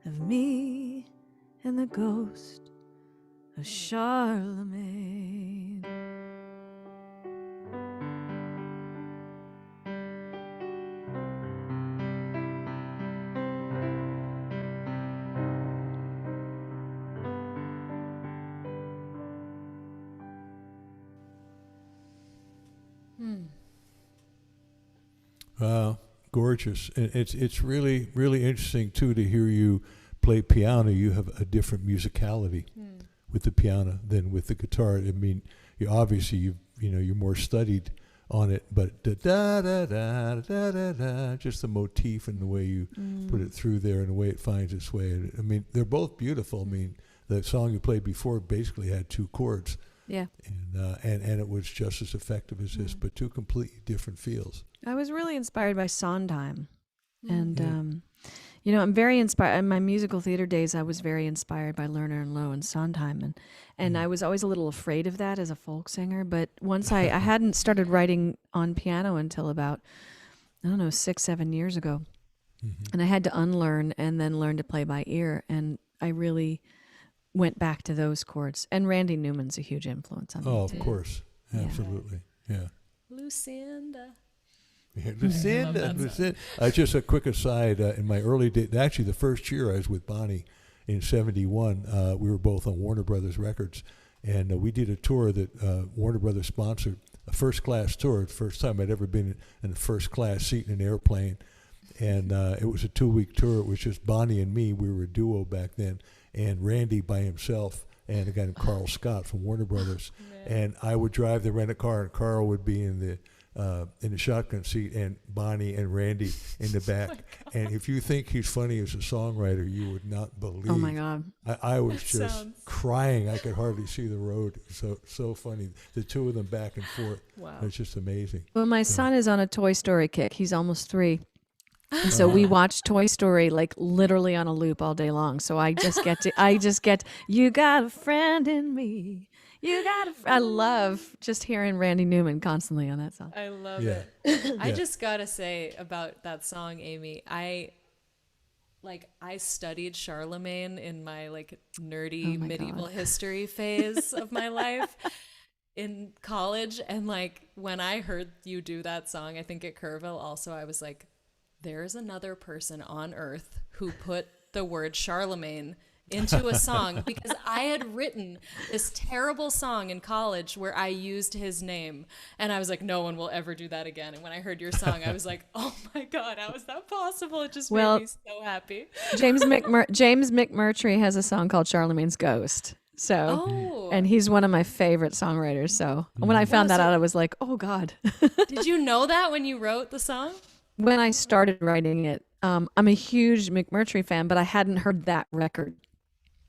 of me and the ghost of Charlemagne. Gorgeous. And it's really, really interesting, too, to hear you play piano. You have a different musicality with the piano than with the guitar. I mean, you obviously, you're more studied on it, but da da da da da da da, just the motif and the way you put it through there and the way it finds its way. I mean, they're both beautiful. I mean, the song you played before basically had two chords. Yeah. And it was just as effective as this, but two completely different feels. I was really inspired by Sondheim. And, I'm very inspired. In my musical theater days, I was very inspired by Lerner and Loewe and Sondheim. And I was always a little afraid of that as a folk singer. But once I hadn't started writing on piano until about, 6-7 years ago. And I had to unlearn and then learn to play by ear. And I really went back to those chords. And Randy Newman's a huge influence on me. Oh, of course. Absolutely. Yeah. Lucinda. Yeah, Lucinda. Just a quick aside, in my early days, actually the first year I was with Bonnie in 71, we were both on Warner Brothers Records, and we did a tour that Warner Brothers sponsored, a first-class tour. The first time I'd ever been in a first-class seat in an airplane, and it was a 2-week tour. It was just Bonnie and me. We were a duo back then, and Randy by himself, and a guy named Carl Scott from Warner Brothers. And I would drive the rent-a-car, and Carl would be in the shotgun seat, and Bonnie and Randy in the back. And if you think he's funny as a songwriter, you would not believe. Oh my God! I was just crying. I could hardly see the road. So funny. The two of them back and forth. Wow! It's just amazing. Well, my son is on a Toy Story kick. He's almost 3. And so we watch Toy Story like literally on a loop all day long. So I just get you got a friend in me. I love just hearing Randy Newman constantly on that song. I love it. I just gotta say about that song, Amy, I studied Charlemagne in my nerdy medieval history phase of my life in college, and when I heard you do that song, I think at Kerrville also, I was like, there's another person on earth who put the word Charlemagne into a song, because I had written this terrible song in college where I used his name, and I was like, no one will ever do that again. And when I heard your song, I was like, oh my God, how is that possible? It just made me so happy. James McMurtry has a song called Charlemagne's Ghost. So, and he's one of my favorite songwriters. So when I found that out, I was like, oh God. Did you know that when you wrote the song? When I started writing it, I'm a huge McMurtry fan, but I hadn't heard that record.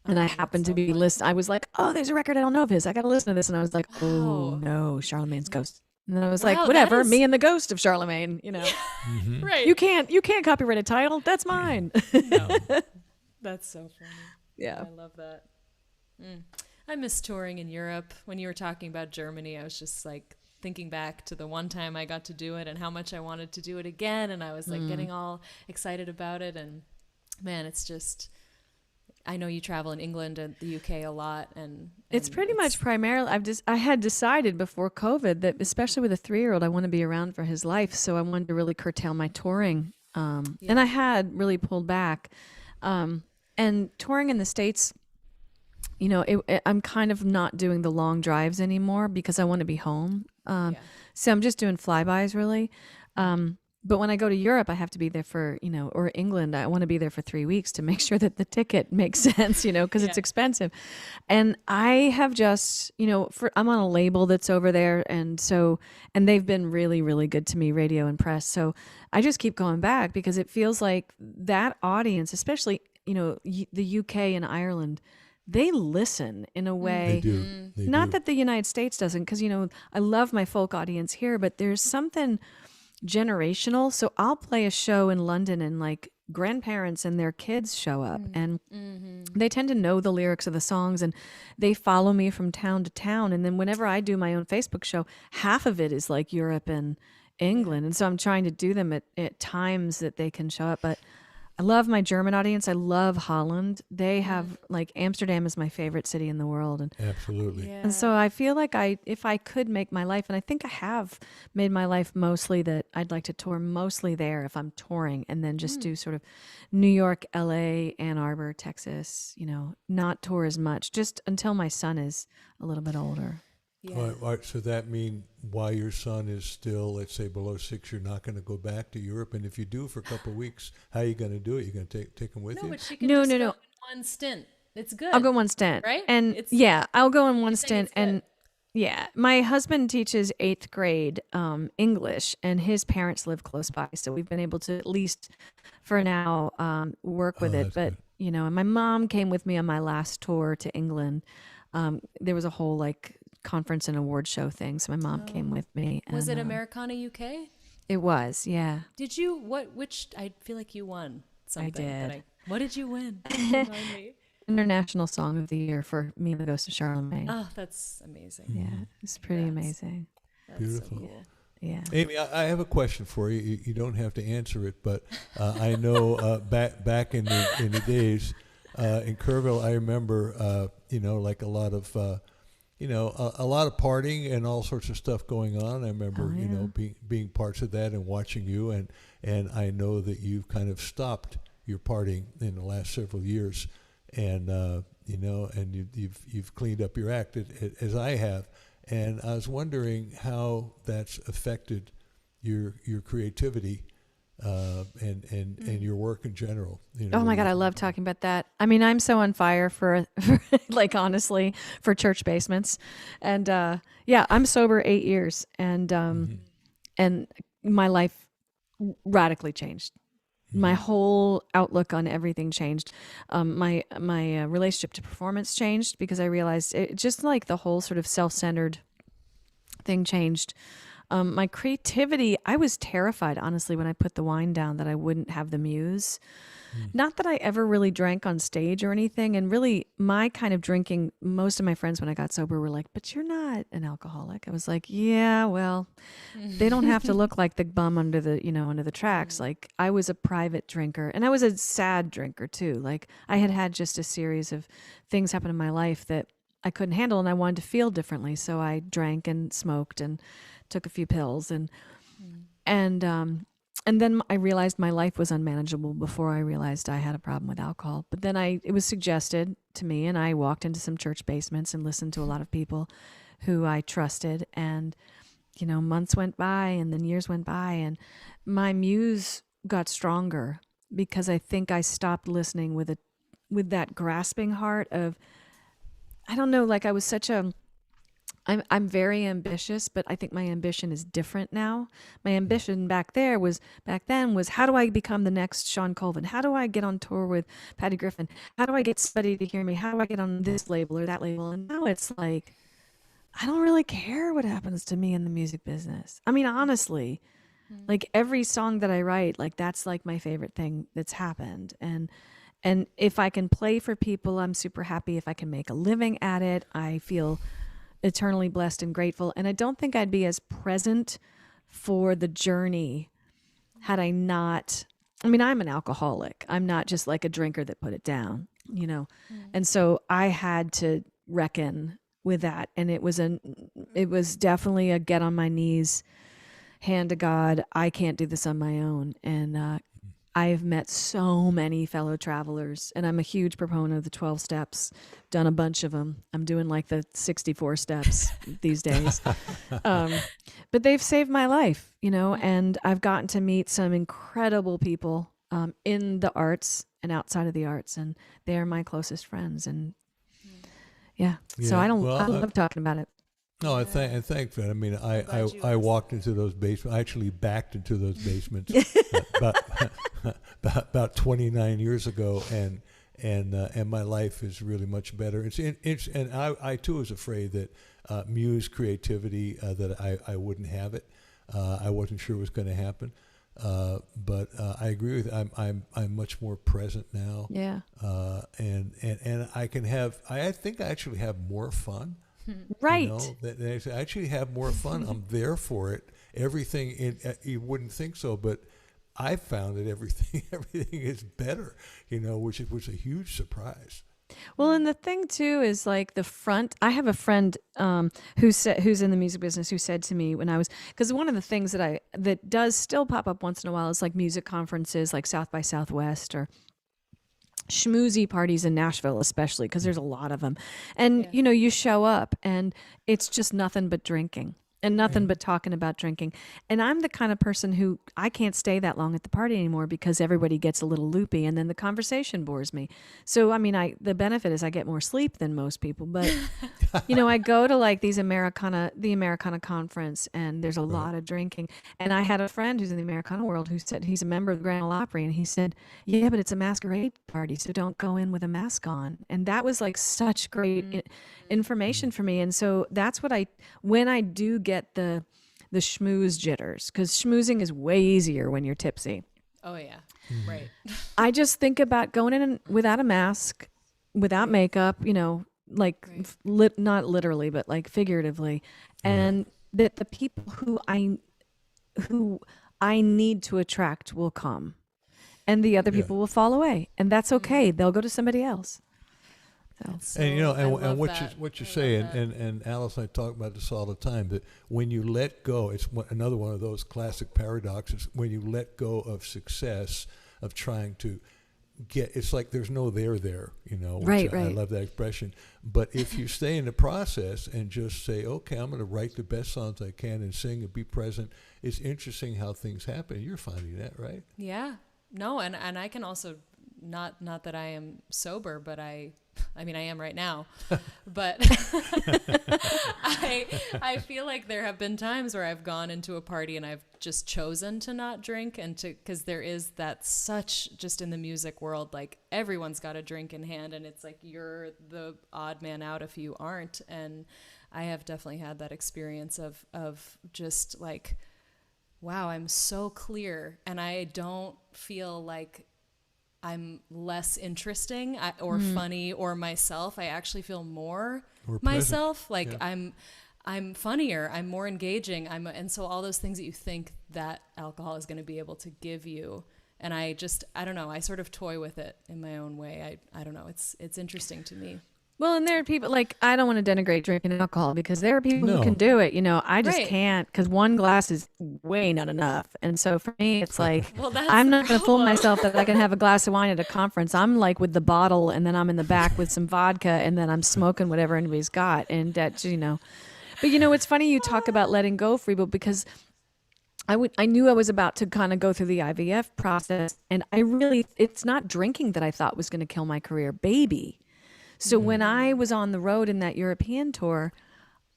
And I happened to be listening. I was like, oh, there's a record I don't know of his. I got to listen to this. And I was like, oh no, Charlemagne's Ghost. And then I was like, whatever, me and the ghost of Charlemagne, you know. Right. You can't copyright a title. That's mine. No. That's so funny. Yeah. I love that. I miss touring in Europe. When you were talking about Germany, I was just like thinking back to the one time I got to do it and how much I wanted to do it again. And I was like getting all excited about it. And man, it's just, I know you travel in England and the UK a lot. And it's pretty much primarily, I had decided before COVID that especially with a 3-year-old, I want to be around for his life. So I wanted to really curtail my touring. And I had really pulled back. And touring in the States, you know, I'm kind of not doing the long drives anymore because I want to be home. So I'm just doing flybys really. But when I go to Europe, I have to be there for, you know, or England, I want to be there for 3 weeks to make sure that the ticket makes sense, you know, because it's expensive. And I have just, you know, I'm on a label that's over there. And they've been really, really good to me, radio and press. So I just keep going back because it feels like that audience, especially, you know, the UK and Ireland, they listen in a way. They do. Not that the United States doesn't, because, you know, I love my folk audience here, but there's something generational. So I'll play a show in London and like grandparents and their kids show up and they tend to know the lyrics of the songs and they follow me from town to town. And then whenever I do my own Facebook show, half of it is like Europe and England. And so I'm trying to do them at times that they can show up. But I love my German audience. I love Holland. They have like Amsterdam is my favorite city in the world. And Absolutely. and so I feel like if I could make my life, and I think I have made my life mostly that I'd like to tour mostly there if I'm touring and then just do sort of New York, LA, Ann Arbor, Texas, you know, not tour as much just until my son is a little bit older. Yeah. All right, so that mean while your son is still, let's say, below 6, you're not going to go back to Europe? And if you do for a couple of weeks, how are you going to do it? You're going to take him with No, you? but she can just go in one stint. It's good. I'll go one stint. Right? And I'll go in one stint. And my husband teaches 8th grade English and his parents live close by. So we've been able to at least for now work with it. But, you know, and my mom came with me on my last tour to England. There was a whole like conference and award show thing. So my mom came with me. Was it Americana UK? It was, yeah. Did you, which, I feel like you won something. I did. What did you win? Remind me. International Song of the Year for Me and the Ghost of Charlemagne. Oh, that's amazing. Yeah, it's pretty amazing. That's Beautiful. So cool. Yeah. Amy, I have a question for you. You don't have to answer it, but I know back in the days in Kerrville, I remember, you know, like a lot of partying and all sorts of stuff going on. I remember, you know, being parts of that and watching you, and I know that you've kind of stopped your partying in the last several years, and you know, and you've cleaned up your act as I have, and I was wondering how that's affected your creativity and your work in general. You know, Oh my God, I love talking about that. I mean, I'm so on fire for like honestly for church basements, and I'm sober 8 years, and my life radically changed. My whole outlook on everything changed. My relationship to performance changed because I realized it, just like the whole sort of self-centered thing changed. My creativity, I was terrified, honestly, when I put the wine down that I wouldn't have the muse. Not that I ever really drank on stage or anything. And really, my kind of drinking, most of my friends when I got sober were like, but you're not an alcoholic. I was like, yeah, well, they don't have to look like the bum under the tracks. Like, I was a private drinker. And I was a sad drinker, too. Like, I had just a series of things happen in my life that I couldn't handle, and I wanted to feel differently. So I drank and smoked and took a few pills, and then I realized my life was unmanageable before I realized I had a problem with alcohol. But then it was suggested to me, and I walked into some church basements and listened to a lot of people who I trusted, and you know, months went by and then years went by, and my muse got stronger because I think I stopped listening with that grasping heart of I don't know, like I was such a, I'm very ambitious, but I think my ambition is different now. My ambition back then was how do I become the next Sean Colvin? How do I get on tour with Patty Griffin? How do I get somebody to hear me? How do I get on this label or that label? And now it's like, I don't really care what happens to me in the music business. I mean, honestly, like every song that I write, like that's like my favorite thing that's happened. And if I can play for people, I'm super happy. If I can make a living at it, I feel eternally blessed and grateful. And I don't think I'd be as present for the journey had I not. I mean, I'm an alcoholic. I'm not just like a drinker that put it down, you know. And so I had to reckon with that, and it was definitely a get on my knees, hand to God. I can't do this on my own. And I've met so many fellow travelers, and I'm a huge proponent of the 12 steps. Done a bunch of them. I'm doing like the 64 steps these days. But they've saved my life, you know, and I've gotten to meet some incredible people in the arts and outside of the arts, and they are my closest friends. And so I love talking about it. No, I thank that. I mean, I walked into those basements. I actually backed into those basements about 29 years ago, and my life is really much better. And I too was afraid that muse creativity that I wouldn't have it. I wasn't sure it was going to happen. But I agree with you. I'm much more present now. Yeah. And I can have. I think I actually have more fun. Right. You know, that I actually have more fun. I'm there for it. Everything you wouldn't think so, but I found that everything is better. You know, which was a huge surprise. Well, and the thing too is like the front. I have a friend who's in the music business who said to me when I was, because one of the things that does still pop up once in a while is like music conferences, like South by Southwest or schmoozy parties in Nashville, especially because there's a lot of them. And you know, you show up and it's just nothing but drinking. And nothing but talking about drinking. And I'm the kind of person who I can't stay that long at the party anymore because everybody gets a little loopy and then the conversation bores me. So, I mean, the benefit is I get more sleep than most people. But, you know, I go to like the Americana conference and there's a lot of drinking. And I had a friend who's in the Americana world who said he's a member of the Grand Ole Opry. And he said, yeah, but it's a masquerade party, so don't go in with a mask on. And that was like such great information for me. And so that's what when I do get the schmooze jitters, because schmoozing is way easier when you're tipsy. Oh yeah, right. I just think about going in without a mask, without makeup, you know, like not literally, but like figuratively, and that the people who I need to attract will come, and the other people will fall away, and that's okay. They'll go to somebody else. So, and you know, and what you say, and Alice and I talk about this all the time, that when you let go, it's another one of those classic paradoxes. When you let go of success, of trying to it's like there's no there, you know. Right. I love that expression. But if you stay in the process and just say, okay, I'm going to write the best songs I can and sing and be present, it's interesting how things happen. You're finding that, right? Yeah. No, and I can also not that I am sober, but I mean, I am right now, but I feel like there have been times where I've gone into a party and I've just chosen to not drink, and because there is that such, just in the music world, like everyone's got a drink in hand and it's like you're the odd man out if you aren't. And I have definitely had that experience of just like, wow, I'm so clear and I don't feel like I'm less interesting or funny or myself. I actually feel more myself. Like I'm funnier. I'm more engaging. And so all those things that you think that alcohol is going to be able to give you. And I don't know. I sort of toy with it in my own way. I don't know. It's interesting to me. Well, and there are people, like, I don't want to denigrate drinking alcohol because there are people who can do it. You know, I just can't, because one glass is way not enough. And so for me, it's like, I'm not going to fool myself that I can have a glass of wine at a conference. I'm like with the bottle, and then I'm in the back with some vodka, and then I'm smoking whatever anybody's got. And that's, you know. But, you know, it's funny you talk about letting go, Freebo, because I knew I was about to kind of go through the IVF process. And it's not drinking that I thought was going to kill my career, baby. So when I was on the road in that European tour,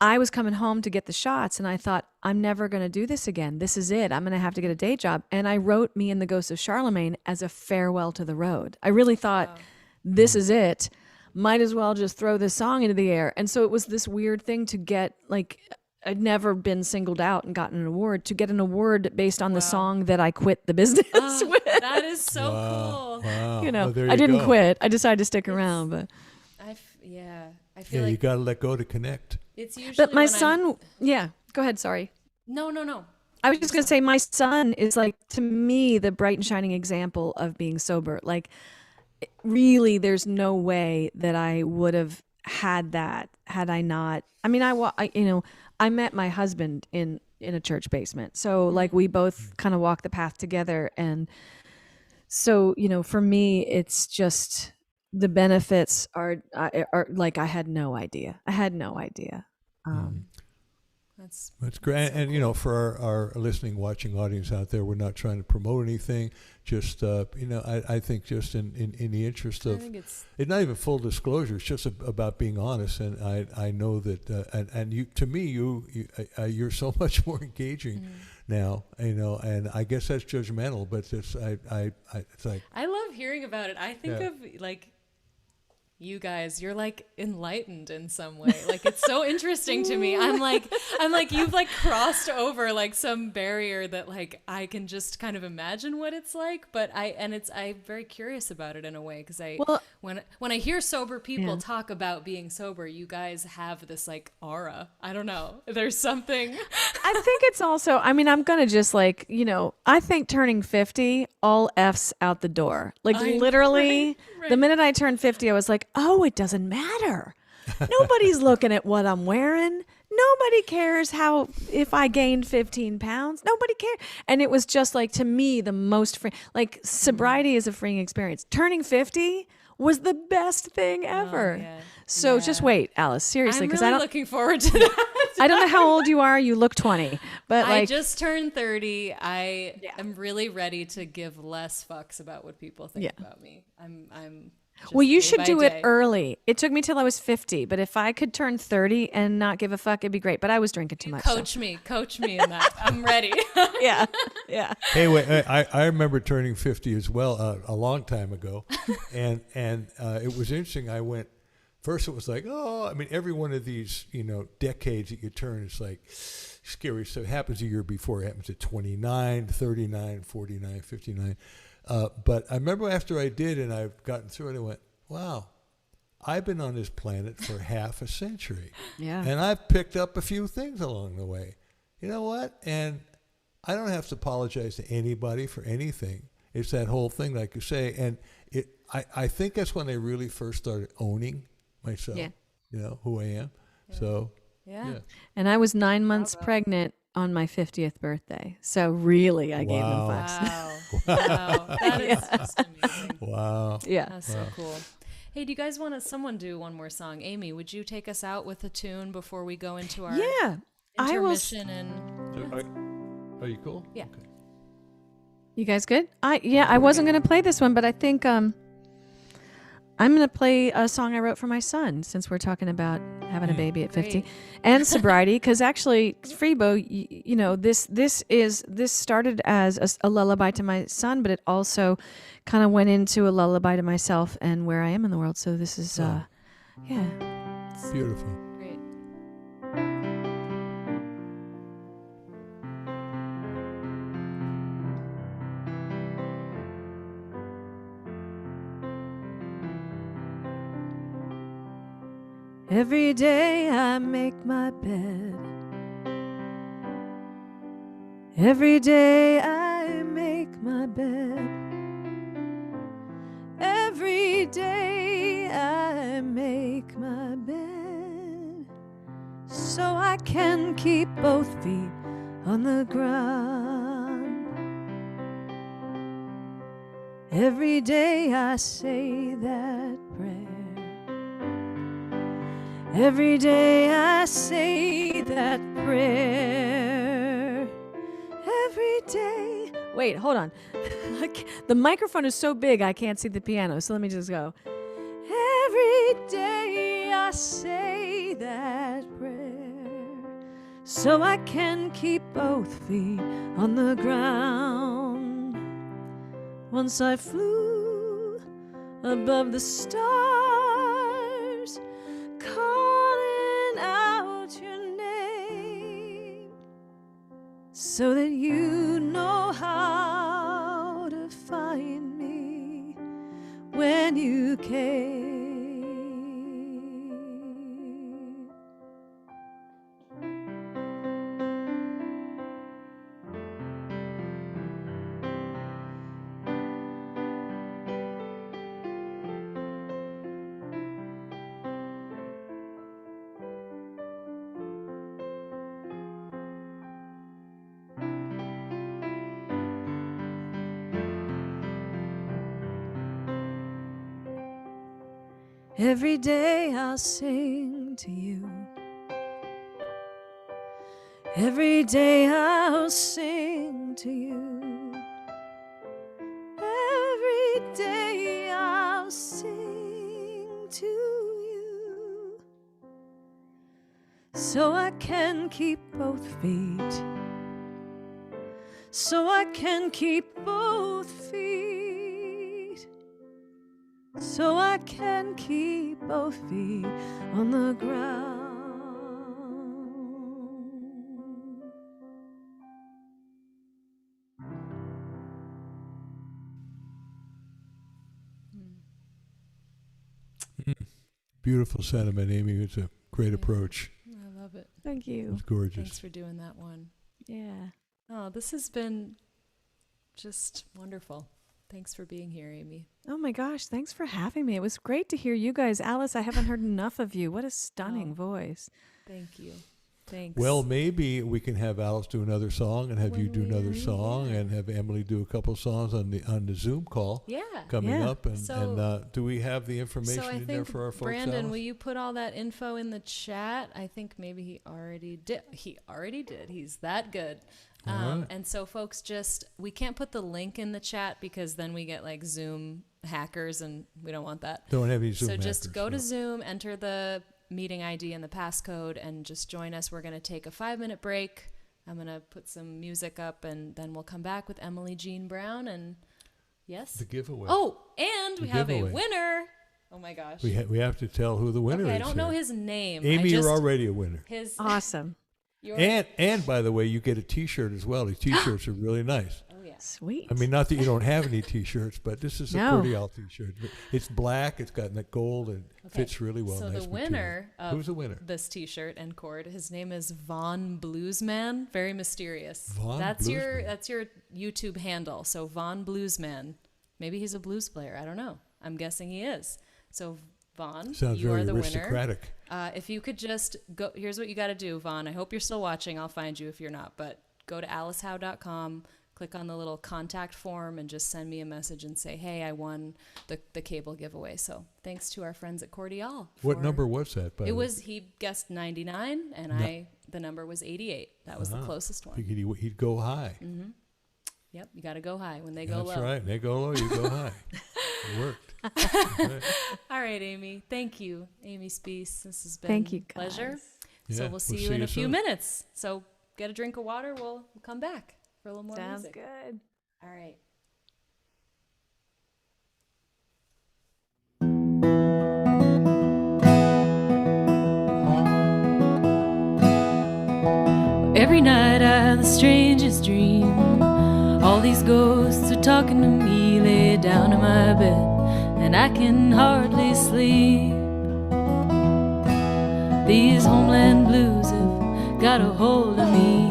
I was coming home to get the shots, and I thought, I'm never going to do this again. This is it. I'm going to have to get a day job. And I wrote Me and the Ghost of Charlemagne as a farewell to the road. I really thought, this is it. Might as well just throw this song into the air. And so it was this weird thing to get, like, I'd never been singled out and gotten an award, to get an award based on the song that I quit the business with. That is so cool. Wow. You know, there I didn't go. quit. I decided to stick around, but I feel Yeah, you like got to let go to connect. it's usually. but my when son, yeah, go ahead. Sorry. No. I was just going to say, my son is, like, to me, the bright and shining example of being sober. Like, really, there's no way that I would have had that had I not. I mean, I met my husband in a church basement. So, like, we both kind of walk the path together. And so, for me, it's just the benefits are like, I had no idea. That's great. And for our listening, watching audience out there, we're not trying to promote anything. Just, I think just in the interest of, it's not even full disclosure. It's just about being honest. And I know that, and you, to me, you're so much more engaging now, and I guess that's judgmental, but it's like. I love hearing about it. I think of, like, you guys, you're, like, enlightened in some way. Like, it's so interesting to me. I'm like, you've, like, crossed over, like, some barrier that, like, I can just kind of imagine what it's like. But I'm very curious about it in a way, because when I hear sober people talk about being sober, you guys have this, like, aura. I don't know. There's something. I think it's also, I mean, I'm going to just, like, I think turning 50, all F's out the door. Like, literally, right. The minute I turned 50, I was like, oh, it doesn't matter. Nobody's looking at what I'm wearing. Nobody cares if I gained 15 pounds. Nobody cares. And it was just, like, to me, the most free. Like, sobriety is a freeing experience. Turning 50 was the best thing ever. Oh, yeah. So just wait, Alice, seriously, because I'm really looking forward to that. I don't know how old you are. You look 20, but I just turned 30. I am really ready to give less fucks about what people think about me. I'm well, you day should by do day. it early. It took me till I was 50, but if I could turn 30 and not give a fuck, it'd be great. But I was drinking too much. Coach me in that. I'm ready. Yeah. Hey, wait, I remember turning 50 as well a long time ago, and it was interesting. I went first. It was like, every one of these decades that you turn, it's like scary. So it happens a year before. It happens at 29, 39, 49, 59. But I remember after I did, and I've gotten through it, I went, wow, I've been on this planet for half a century. Yeah. And I've picked up a few things along the way. You know what? And I don't have to apologize to anybody for anything. It's that whole thing, like you say. And I think that's when I really first started owning myself, who I am. Yeah. So, yeah. And I was 9 months pregnant on my 50th birthday. So really, I gave them fucks. Wow. That is just amazing. Wow. Yeah. That's so cool. Hey, do you guys want someone do one more song? Amy, would you take us out with a tune before we go into our intermission? Are you cool? Yeah. Okay. You guys good? I wasn't going to play this one, but I think I'm going to play a song I wrote for my son, since we're talking about having a baby at 50 and sobriety. Because actually, Freebo, this started as a lullaby to my son, but it also kind of went into a lullaby to myself and where I am in the world. So this is, beautiful. Great. Every day I make my bed. Every day I make my bed. Every day I make my bed. So I can keep both feet on the ground. Every day I say that prayer. Every day I say that prayer. Every day. Wait, hold on. The microphone is so big I can't see the piano, so let me just go. Every day say that prayer so I can keep both feet on the ground. Once I flew above the stars, calling out your name, so that you know how to find me when you came. Every day I'll sing to you. Every day I'll sing to you. Every day I'll sing to you. So I can keep both feet. So I can keep both feet. So I can keep both feet on the ground. Beautiful sentiment, Amy. It's a great approach. I love it. Thank you. It's gorgeous. Thanks for doing that one. Yeah. Oh, this has been just wonderful. Thanks for being here, Amy. Oh my gosh, thanks for having me. It was great to hear you guys. Alice, I haven't heard enough of you. What a stunning voice. Thank you. Thanks. Well, maybe we can have Alice do another song and have you do another song and have Emily do a couple songs on the Zoom call coming up. And, do we have the information in there for our folks, Brandon, Alice? will you put all that info in the chat? I think maybe he already did. He already did. He's that good. Right. And so folks, we can't put the link in the chat because then we get like Zoom hackers and we don't want that. Don't have any Zoom So hackers, just go to Zoom, enter the meeting ID and the passcode and just join us. We're going to take a 5-minute break. I'm going to put some music up and then we'll come back with Emily Jeanne Brown and yes. The giveaway. Oh, and we have giveaway. a winner. Oh my gosh. We have to tell who the winner is. I don't know here. his name. Amy, you're already a winner. Awesome. And by the way, you get a T-shirt as well. These T-shirts are really nice. Oh yeah. Sweet. I mean, not that you don't have any T-shirts, but this is a Cordial T-shirt. It's black. It's got that gold and fits really well. So nice the winner Who's the winner? This T-shirt and cord, his name is Von Bluesman. Very mysterious. Von that's Bluesman. your YouTube handle. So Von Bluesman. Maybe he's a blues player. I don't know. I'm guessing he is. So Vaughn, sounds you very are the aristocratic. winner. If you could just go, here's what you got to do, Vaughn. I hope you're still watching. I'll find you if you're not. But go to alicehowe.com, click on the little contact form, and just send me a message and say, hey, I won the cable giveaway. So thanks to our friends at Cordial. What number was that? By it was, he guessed 99, and the number was 88. That was the closest one. He'd go high. Mm-hmm. Yep, you got to go high when they go low. That's right. They go low, you go high. It worked. All right, Amy. Thank you, Amy Speace. This has been Thank you, a pleasure. Yeah, So we'll see you in a few minutes. So get a drink of water. We'll come back for a little more Sounds music. good. All right. Every night I have the strangest dream. All these ghosts are talking to me. Lay down in my bed and I can hardly sleep. These homeland blues have got a hold of me.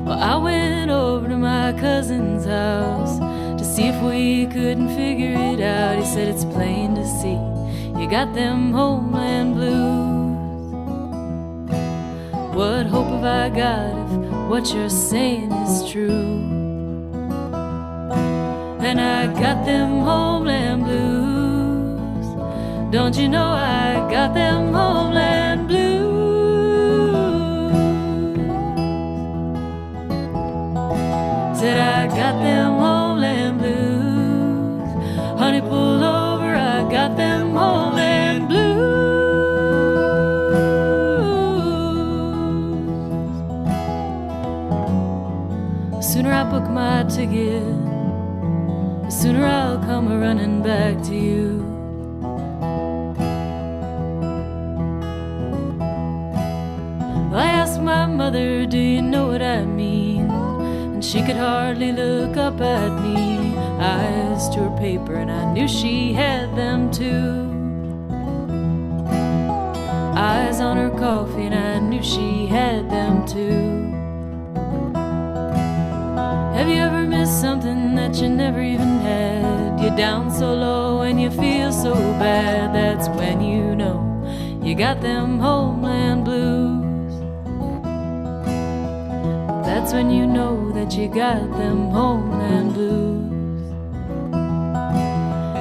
Well, I went over to my cousin's house to see if we couldn't figure it out. He said it's plain to see you got them homeland blues. What hope have I got if what you're saying is true? And I got them homeland blues. Don't you know I got them homeland blues? Said I got them homeland blues. Honey, pull over, I got them homeland blues. sooner I book my ticket, the sooner I'll come running back to you. I asked my mother, do you know what I mean? And she could hardly look up at me. Eyes to her paper and I knew she had them too. Eyes on her coffee and I knew she had them too. Have you ever missed something that you never even had? You're down so low and you feel so bad. That's when you know you got them homeland blues. That's when you know that you got them homeland blues.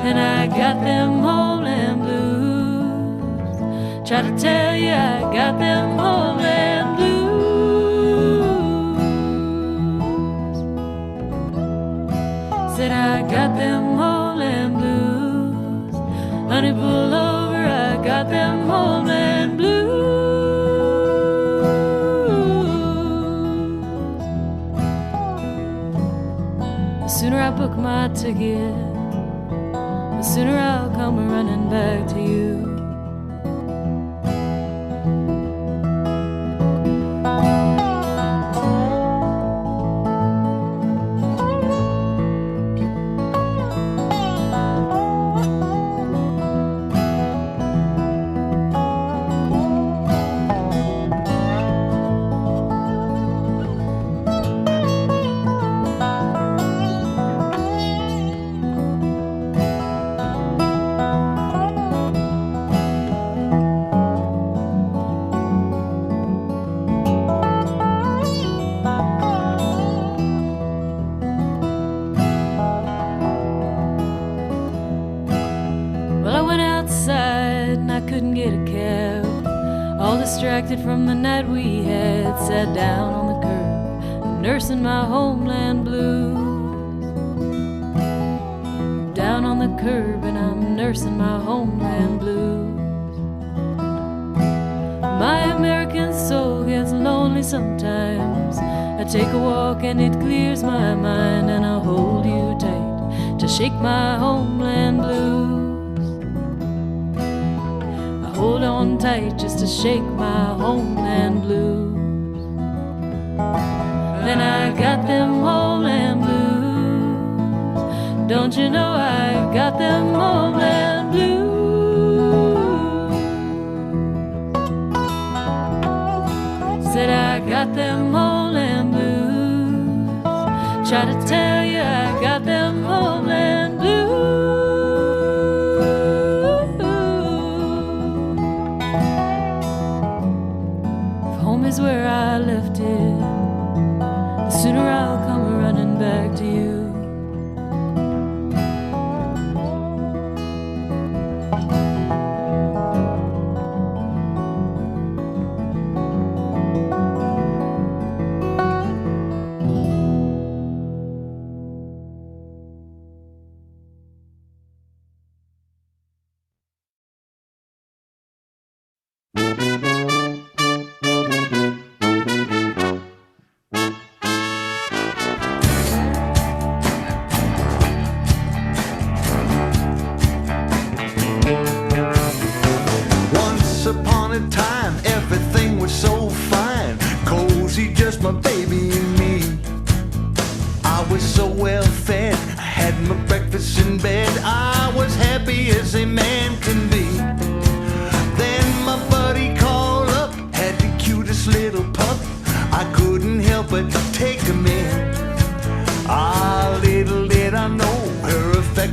And I got them homeland blues. Try to tell you I got them homeland blues. Said I got them homeland blues. Honey, pull over, I got them homeland blues. The sooner I book my ticket, the sooner I'll come running back to you. Distracted from the night we had, sat down on the curb, nursing my homeland blues. Down on the curb and I'm nursing my homeland blues. My American soul gets lonely sometimes. I take a walk and it clears my mind, and I'll hold you tight to shake my homeland blues. Hold on tight just to shake my homeland blues. Then I got them homeland blues. Don't you know I got them homeland blues? Said I got them homeland blues. Try to tell you I got them homeland blues. Is where I left it, the sooner I'll come running back to you.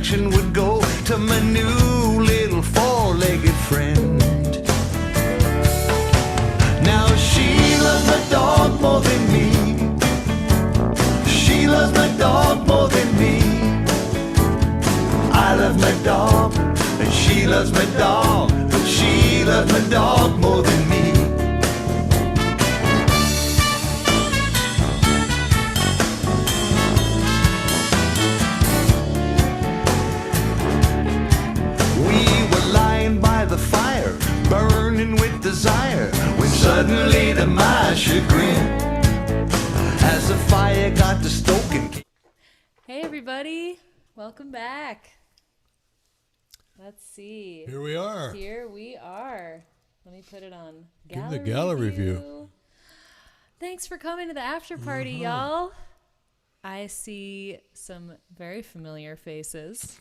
Would go to my new little four-legged friend. Now she loves my dog more than me. She loves my dog more than me. I love my dog and she loves my dog. She loves my dog more than me. Burning with desire, when suddenly to my chagrin, as the fire got to stoking. Hey everybody, welcome back. Let's see. Here we are. Here we are. Let me put it on Give the gala review. Thanks for coming to the after party, y'all. I see some very familiar faces.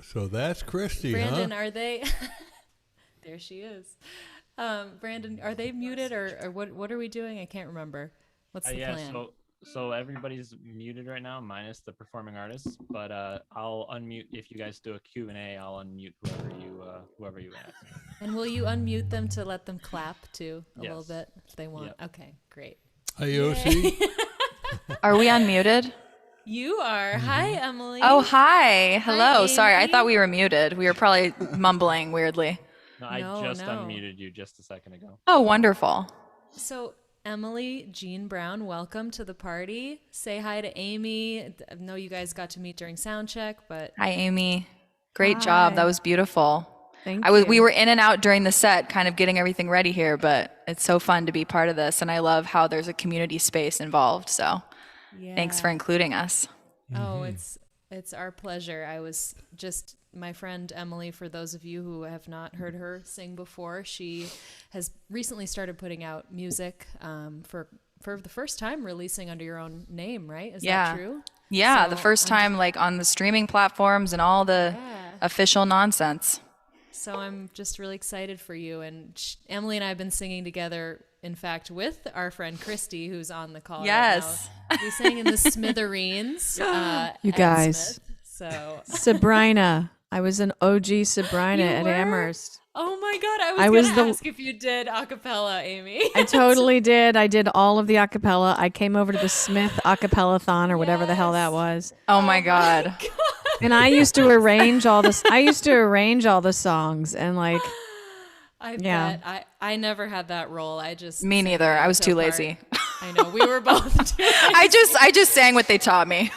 So that's Christy, Brandon, huh? are they? There she is. Brandon, are they muted or what are we doing? I can't remember. What's the plan? So everybody's muted right now, minus the performing artists. But I'll unmute if you guys do a Q&A. I'll unmute whoever you ask. And will you unmute them to let them clap too a Yes. little bit if they want? Yep. Okay, great. Hi, Yossi. Are we unmuted? You are. Hi, Emily. Oh, hi. Hello. Hi, Sorry, I Amy. thought we were muted. We were probably mumbling weirdly. No, I No, just no. unmuted you just a second ago. Oh, wonderful. So, Emily Jeanne Brown, welcome to the party. Say hi to Amy. I know you guys got to meet during sound check, but Hi, Amy. Great job. That was beautiful. Thank you. We were in and out during the set, kind of getting everything ready here, but it's so fun to be part of this, and I love how there's a community space involved. So, thanks for including us. Oh, it's our pleasure. I was just my friend Emily, for those of you who have not heard her sing before, she has recently started putting out music for the first time releasing under your own name, right? Is that true? Yeah, So the first time like on the streaming platforms and all the official nonsense. So I'm just really excited for you. And Emily and I have been singing together, in fact, with our friend Christy, who's on the call Yes. right now. We sang in the Smithereens. You at guys. Smith, so Sabrina. I was an OG Sabrina You at were? Amherst. Oh my God, I I was was going to the- ask if you did a cappella, Amy. I totally did. I did all of the acapella. I came over to the Smith acapella-thon or whatever the hell that was. Oh my God. And I used to arrange all this. I used to arrange all the songs and like, I Yeah. bet. I never had that role. I just Me neither. I was too lazy. I know. We were both too lazy. I just sang what they taught me.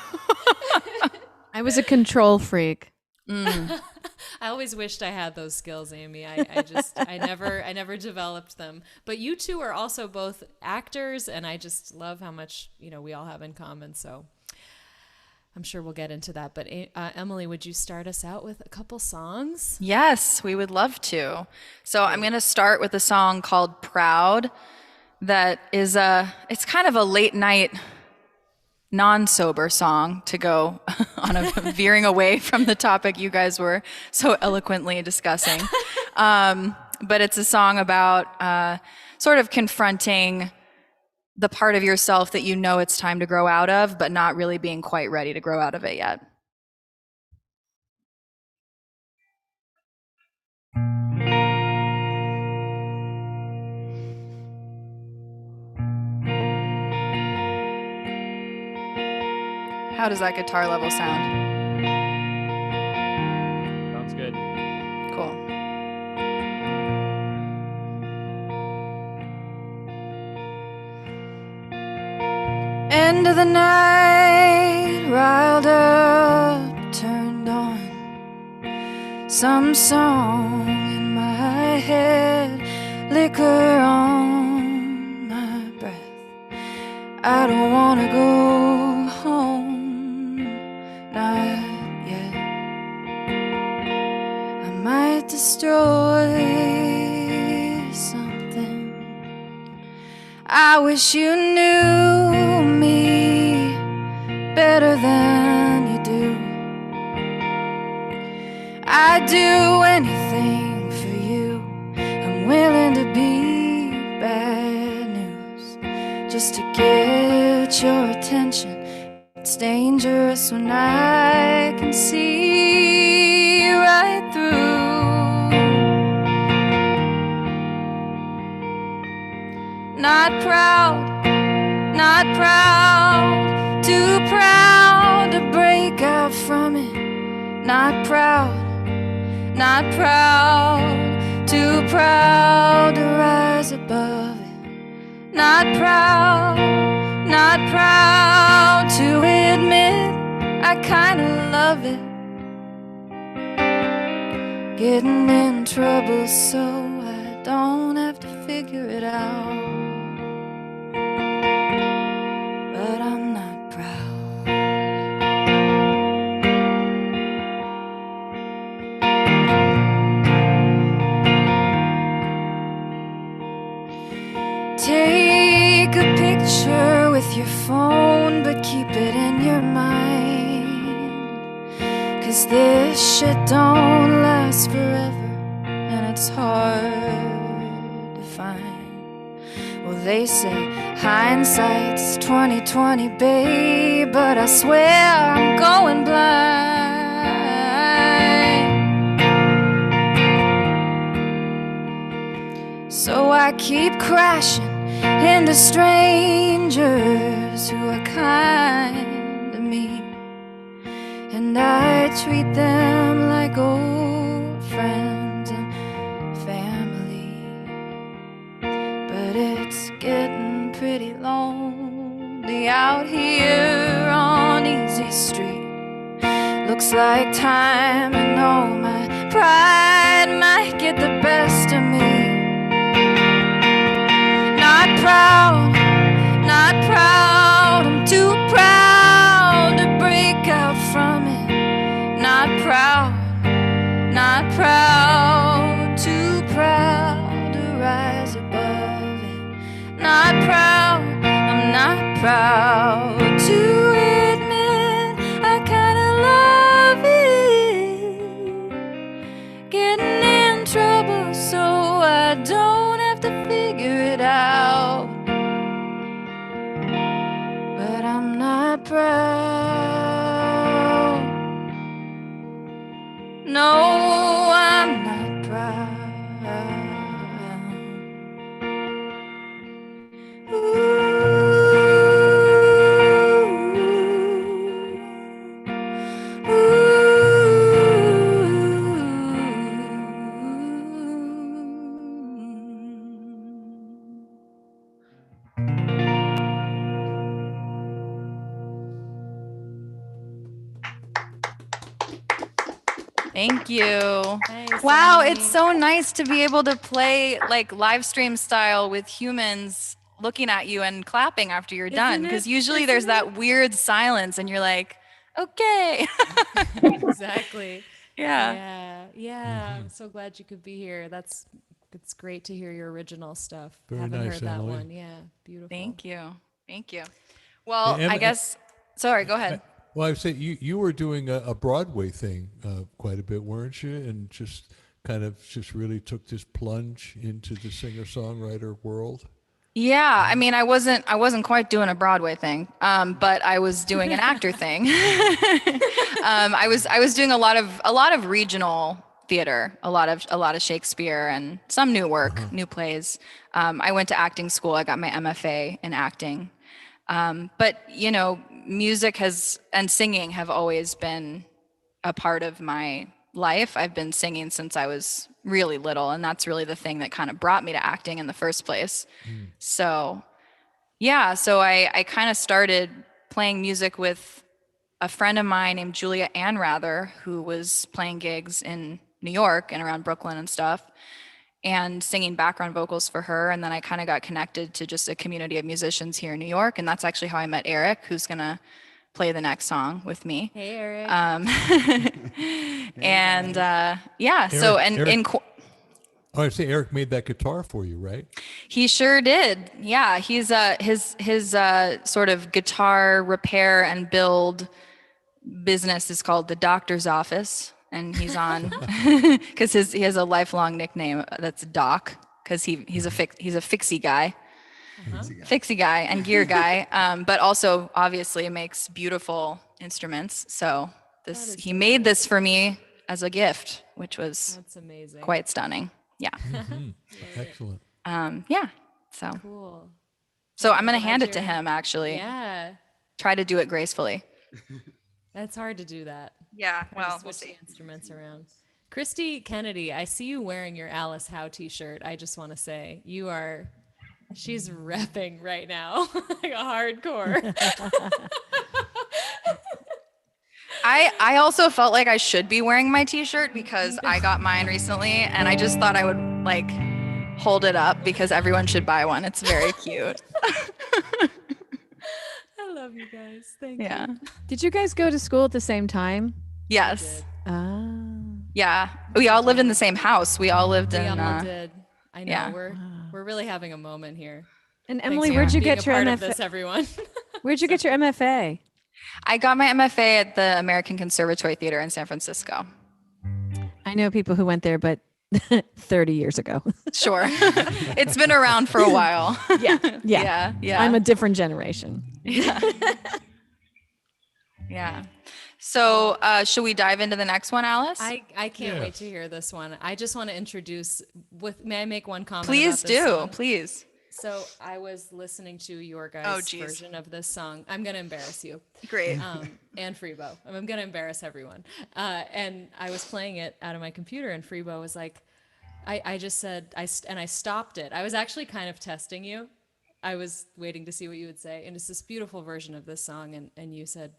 I was a control freak. I always wished I had those skills, Amy. I never developed them. But you two are also both actors, and I just love how much, we all have in common. So I'm sure we'll get into that. But Emily, would you start us out with a couple songs? Yes, we would love to. So I'm going to start with a song called Proud that is it's kind of a late night non-sober song to go on a veering away from the topic you guys were so eloquently discussing. But it's a song about sort of confronting the part of yourself that you know it's time to grow out of, but not really being quite ready to grow out of it yet. How does that guitar level sound? Sounds good. Cool. End of the night, riled up, turned on some song in my head, liquor on my breath. I don't wanna go home, not yet. I might destroy something. I wish you knew me better than you do. I'd do anything for you. I'm willing to be bad news just to get your attention. It's dangerous when I can see right through. Not proud, not proud, too proud to break out from it. Not proud, not proud, too proud to rise above it. Not proud, not proud to admit I kinda love it. Getting in trouble so I don't have to figure it out. your phone, but keep it in your mind. 'Cause this shit don't last forever, and it's hard to find. Well, they say hindsight's 20/20, babe, but I swear I'm going blind. So I keep crashing into strangers who are kind to me, and I treat them like old friends and family. But it's getting pretty lonely out here on Easy Street. Looks like time and all my pride might get the best of me. Not proud, I'm too proud to break out from it. Not proud, too proud to rise above it. Not proud, I'm not proud to admit I kinda love it. Getting in trouble so I don't have to figure it out. But I'm not proud. No, I'm not proud. Thank you. Nice, Wow, Emily. it's so nice to be able to play like live stream style with humans looking at you and clapping after you're done. Because usually there's that weird silence and you're like, okay. Exactly. Yeah. Yeah. I'm so glad you could be here. It's great to hear your original stuff. Very Haven't nice, heard that Emily. one. Yeah, beautiful. Thank you. Well, Hey, I guess, sorry, go ahead. Well, I would say you were doing a Broadway thing quite a bit, weren't you? And just really took this plunge into the singer-songwriter world. Yeah, I mean, I wasn't quite doing a Broadway thing, but I was doing an actor thing. I was doing a lot of regional theater, a lot of Shakespeare and some new work, new plays. I went to acting school. I got my MFA in acting. But you know, music and singing have always been a part of my life. I've been singing since I was really little, and that's really the thing that kind of brought me to acting in the first place. So yeah, so I kind of started playing music with a friend of mine named Julia Anrather, who was playing gigs in New York and around Brooklyn and stuff, and singing background vocals for her. And then I kind of got connected to just a community of musicians here in New York, and that's actually how I met Eric, who's gonna play the next song with me. Hey, Eric. And yeah, so I'd say Eric made that guitar for you, right? he sure did. Yeah, he's his sort of guitar repair and build business is called The Doctor's Office, and he's on because he has a lifelong nickname that's Doc, because he's a fixie guy. Fixie guy and gear guy, but also obviously makes beautiful instruments. So he made this for me as a gift, which was That's amazing. quite stunning. Yeah. Excellent. Yeah. So Cool. I'm gonna hand it to him actually. Yeah. Try to do it gracefully. That's hard to do that. Yeah. Kind of switch the instruments around. Christy Kennedy, I see you wearing your Alice Howe t-shirt. I just want to say she's repping right now, like a hardcore. I also felt like I should be wearing my t-shirt because I got mine recently, and I just thought I would like hold it up because everyone should buy one. It's very cute. I love you guys. Thank you. Yeah. Did you guys go to school at the same time? Yes. Ah. Yeah. We all lived in the same house. We all lived We in all did. I know yeah. we're really having a moment here. And Thanks Emily, for where'd you being get a your part of MFA? this, everyone? Where'd you get your MFA? I got my MFA at the American Conservatory Theater in San Francisco. I know people who went there, but 30 years ago. Sure. It's been around for a while. Yeah. Yeah. I'm a different generation. Yeah. So should we dive into the next one, Alice? I can't wait to hear this one. I just want to introduce may I make one comment? Please about this do. song? Please. So I was listening to your guys' version of this song. I'm going to embarrass you. Great. And Freebo. I'm going to embarrass everyone. And I was playing it out of my computer, and Freebo was like, I just said, and I stopped it. I was actually kind of testing you. I was waiting to see what you would say. And it's this beautiful version of this song. And you said,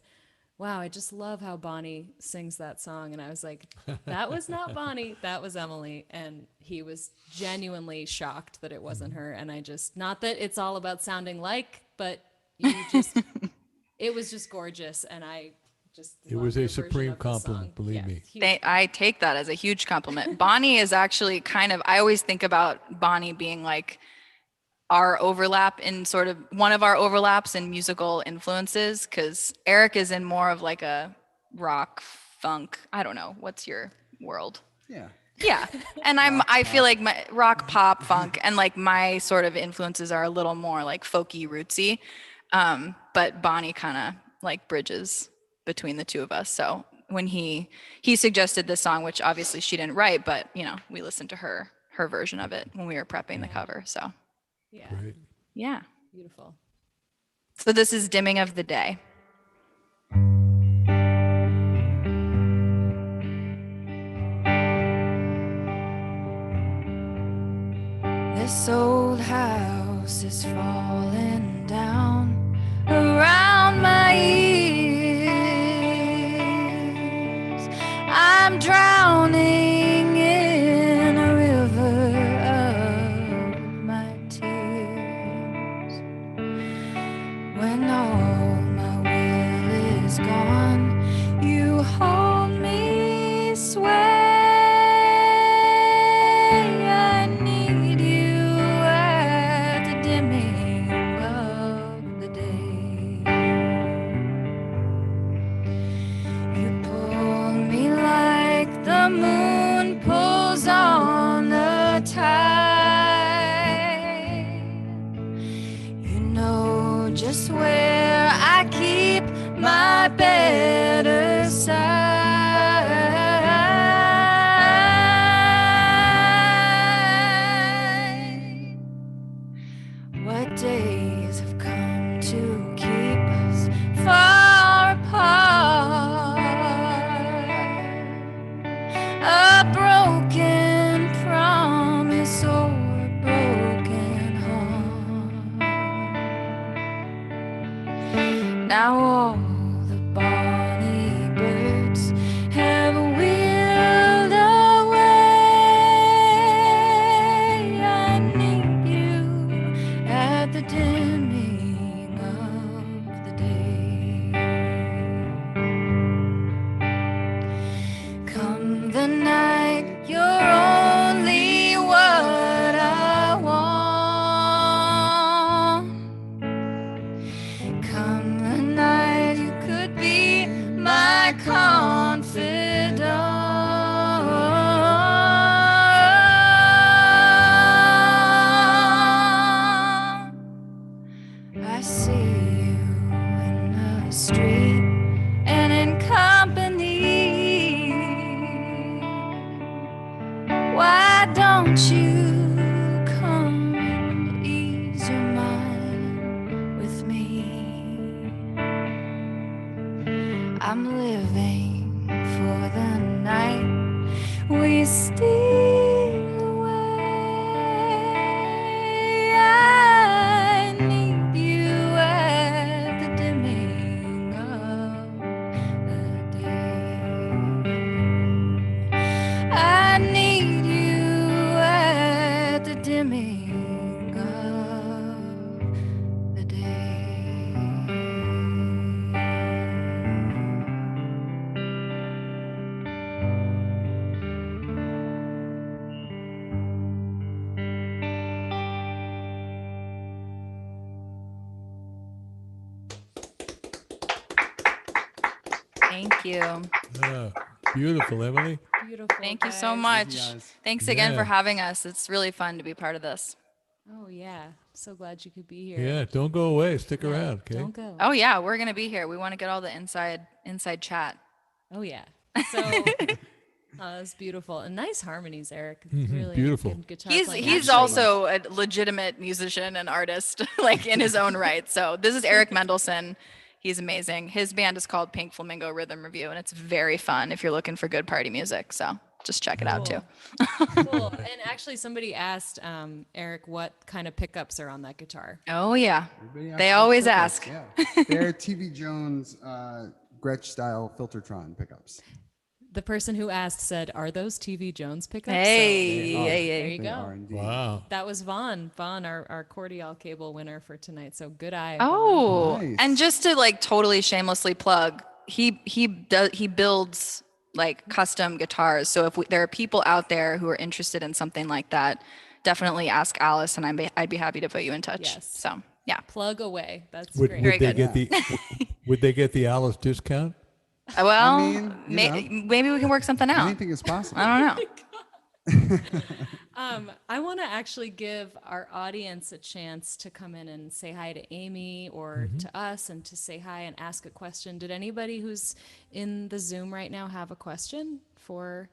wow, I just love how Bonnie sings that song. And I was like, that was not Bonnie, that was Emily. And he was genuinely shocked that it wasn't her. And I just, not that it's all about sounding like, but you just, it was just gorgeous. And I just, It was a supreme compliment, believe me. I take that as a huge compliment. Bonnie is actually kind of, I always think about Bonnie being like our overlap in sort of one of our overlaps in musical influences, because Eric is in more of like a rock, funk, I don't know, what's your world? Yeah. And I feel like my rock, pop, funk, and like my sort of influences are a little more like folky, rootsy. But Bonnie kind of like bridges between the two of us. So when he suggested this song, which obviously she didn't write, but you know, we listened to her version of it when we were prepping the cover. So yeah. Great. yeah. Beautiful. So this is Dimming of the Day. This old house is falling down around my ears. I'm drowning in a river of my tears. When all my will is gone, you hold me, sway. I need you at the dimming of the day. You pull me like the moon pulls on a tide. You know just where I keep my better side. What days have come to keep us far apart? A broken promise or a broken heart. Now all the bonny birds have wheeled away. I need you at the dimming of the day. Come the night, you're only what I want. Come the night, you could be my confidant. I see you in the street and in company. Why don't you come and ease your mind with me? I'm living for the night we steal away. I need you at the dimming of the day. I need you at the dimming of the day. Thank you. Beautiful, Emily. Beautiful. Thank you so guys. much. guys. Thanks again Yeah. for having us. It's really fun to be part of this. Oh yeah, so glad you could be here. Yeah, don't go away. Stick Yeah, around, okay? Don't go. Oh yeah, we're gonna be here. We want to get all the inside chat. Oh yeah. So it's beautiful and nice harmonies, Eric. Really beautiful. good guitar He's playing. he's Actually, also a legitimate musician and artist, like in his own right. So this is Eric Mendelsohn. He's amazing. His band is called Pink Flamingo Rhythm Review, and it's very fun if you're looking for good party music. So just check it out too. cool. And actually, somebody asked Eric what kind of pickups are on that guitar. Oh yeah, Everybody they asks always about ask. pickups, Yeah. They're TV Jones Gretsch style Filtertron pickups. The person who asked said, "Are those TV Jones pickups?" Hey, So, hey, there hey. you They go. are indeed. Wow. That was Vaughn, our cordial cable winner for tonight. So good eye. Oh, Nice. and just to like totally shamelessly plug, he builds like custom guitars. So if there are people out there who are interested in something like that, definitely ask Alice, and I'd be happy to put you in touch. Yes. So yeah. Plug away. That's Would, great. would Very they good. get would they get the Alice discount? Well, mean, you maybe we can work something out. Anything is possible. I don't know. I want to actually give our audience a chance to come in and say hi to Amy or to us and to say hi and ask a question. Did anybody who's in the Zoom right now have a question for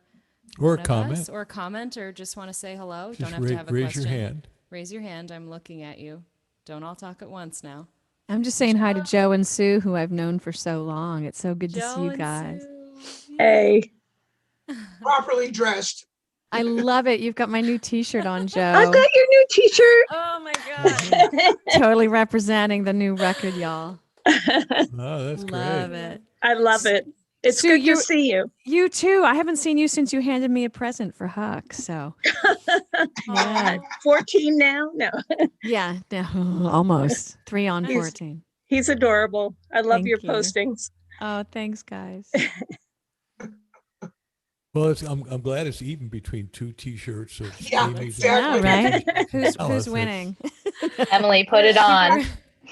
Or one a of comment? us, or a comment, or just want to say hello? Just Don't have to have a raise question. your hand. Raise your hand. I'm looking at you. Don't all talk at once now. I'm just saying hi to Joe and Sue, who I've known for so long. It's so good to see you and guys. Sue. Hey. Properly dressed. I love it. You've got my new T-shirt on, Joe. I've got your new t-shirt. Oh my God. Totally representing the new record, y'all. Oh, that's Love great. it. I love it. It's Sue, good you- to see you. You too. I haven't seen you since you handed me a present for Huck. So yeah, 14 now? No. yeah, no, almost 3 on He's- 14. He's adorable. I love Thank your you. postings. Oh, thanks, guys. Well, I'm glad it's even between 2 T-shirts. Of Yeah, Amy's exactly. Yeah, right. Alice. Who's winning? Emily, put it on.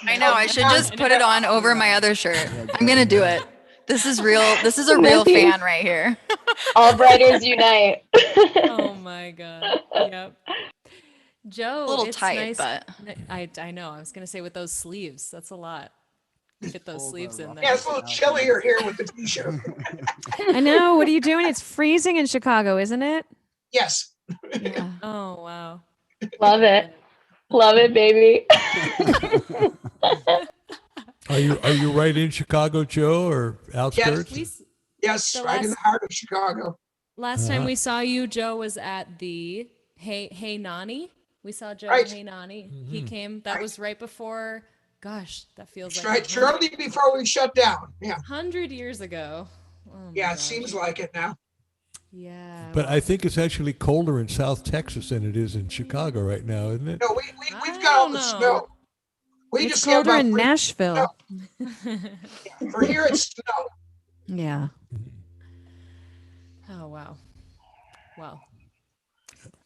I know. I should just put it on over my other shirt. I'm gonna do it. This is real. This is a real fan right here. All Writers Unite. Oh my God. Yep. Joe, A little it's tight, nice. but I know. I was gonna say with those sleeves, that's a lot. Get those sleeves in there. Yeah, it's a little chillier here with the t-shirt. I know. What are you doing? It's freezing in Chicago, isn't it? Yes. Yeah. Oh wow. Love it. Love it, baby. Are you right in Chicago, Joe, or outskirts? Yes, The right in the last- heart of Chicago. Last time we saw you, Joe was at the Hey Nani. We saw Joe Right. at Hey Nani. He came. That was right before. Gosh, that feels That's like right, shortly before we shut down. Yeah. 100 years ago. Oh my Yeah, it gosh. seems like it now. Yeah. But I think it's actually colder in South Texas than it is in Chicago right now, isn't it? No, we've got all the don't know. snow. We It's just get colder about in 3 Nashville. For here, it's snow. Yeah. Oh wow. Well,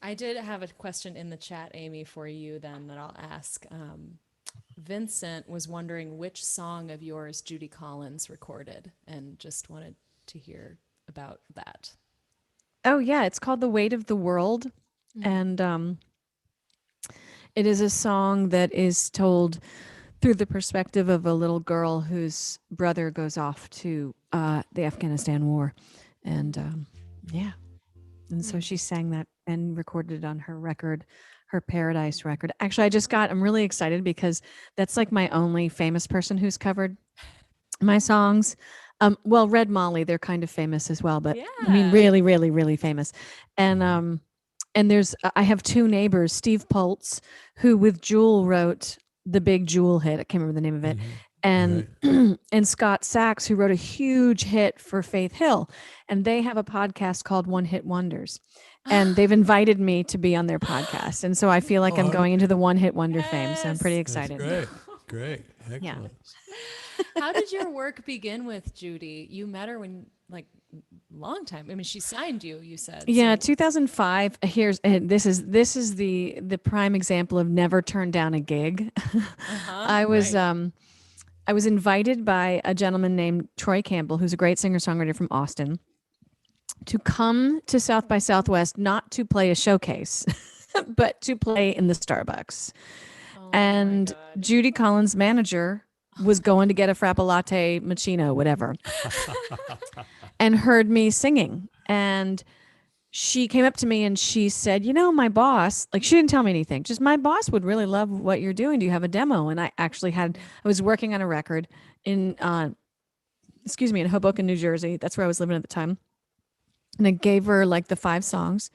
I did have a question in the chat, Amy, for you then that I'll ask. Vincent was wondering which song of yours Judy Collins recorded, and just wanted to hear about that. Oh yeah, it's called "The Weight of the World," and it is a song that is told through the perspective of a little girl whose brother goes off to the Afghanistan war, and yeah, and so she sang that and recorded it on her record, her Paradise record. Actually, I'm really excited because that's like my only famous person who's covered my songs. Well, Red Molly, they're kind of famous as well, but I mean, Yeah. really, really, really famous. And I have 2 neighbors, Steve Poltz, who with Jewel wrote the big Jewel hit. I can't remember the name of it. And and Scott Sachs, who wrote a huge hit for Faith Hill. And they have a podcast called One Hit Wonders. And they've invited me to be on their podcast. And so I feel like I'm going into the One Hit Wonder fame. So I'm pretty That's excited. great. Excellent. How did your work begin with Judy? You met her when, like, long time. I mean, she signed you. You said. Yeah, so- 2005. This is the prime example of never turned down a gig. I was I was invited by a gentleman named Troy Campbell, who's a great singer-songwriter from Austin, to come to South by Southwest, not to play a showcase, but to play in the Starbucks. And Judy Collins' manager was going to get a frappa latte, macchiato, whatever, and heard me singing. And she came up to me and she said, you know, my boss, like she didn't tell me anything, just my boss would really love what you're doing. Do you have a demo? And I was working on a record in Hoboken, New Jersey. That's where I was living at the time. And I gave her like the 5 songs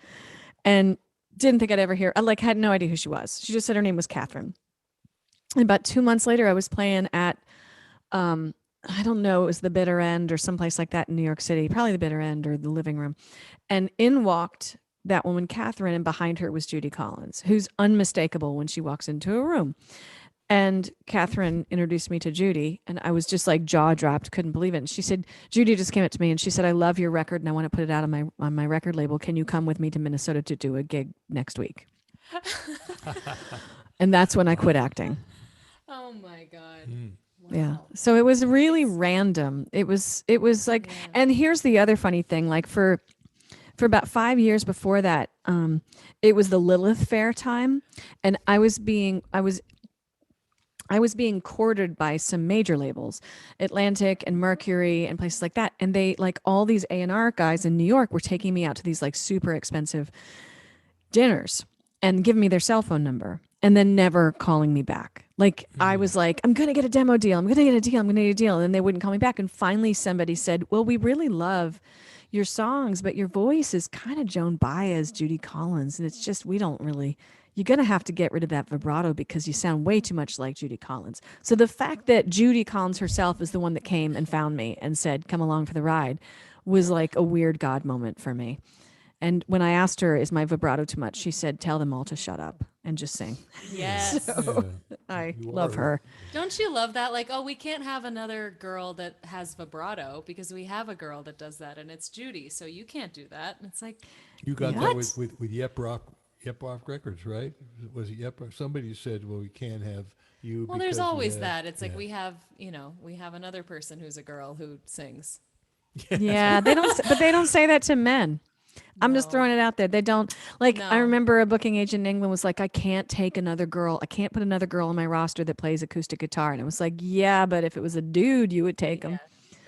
and didn't think I'd ever hear, I had no idea who she was. She just said her name was Catherine. And about 2 months later, I was playing at, I don't know, it was the Bitter End or someplace like that in New York City, probably the Bitter End or the Living Room. And in walked that woman, Catherine, and behind her was Judy Collins, who's unmistakable when she walks into a room. And Catherine introduced me to Judy, and I was just like jaw dropped, couldn't believe it. And she said, Judy just came up to me and she said, I love your record and I want to put it out on my record label. Can you come with me to Minnesota to do a gig next week? And that's when I quit acting. Oh my God. Wow. Yeah. So it was really random. It was like, and here's the other funny thing, like for about 5 years before that, it was the Lilith Fair time, and I was being courted by some major labels, Atlantic and Mercury and places like that. And they, like, all these A&R guys in New York were taking me out to these like super expensive dinners and giving me their cell phone number and then never calling me back. Like I was like, I'm going to get a demo deal. I'm going to get a deal. I'm going to get a deal. And then they wouldn't call me back. And finally somebody said, well, we really love your songs, but your voice is kind of Joan Baez, Judy Collins. And it's just, you're going to have to get rid of that vibrato because you sound way too much like Judy Collins. So the fact that Judy Collins herself is the one that came and found me and said, come along for the ride, was like a weird God moment for me. And when I asked her, is my vibrato too much? She said, tell them all to shut up and just sing. Yes. So, I love her. Don't you love that? Like, oh, we can't have another girl that has vibrato because we have a girl that does that, and it's Judy, so you can't do that. And it's like, you got that with Yep Rock Records, right? Was it Yep Rock? Somebody said, well, we can't have you. Well, there's always that. It's like we have another person who's a girl who sings. Yeah, they don't say that to men. I'm just throwing it out there. They don't like. I remember a booking agent in England was like, "I can't take another girl. I can't put another girl on my roster that plays acoustic guitar." And it was like, "Yeah, but if it was a dude, you would take him."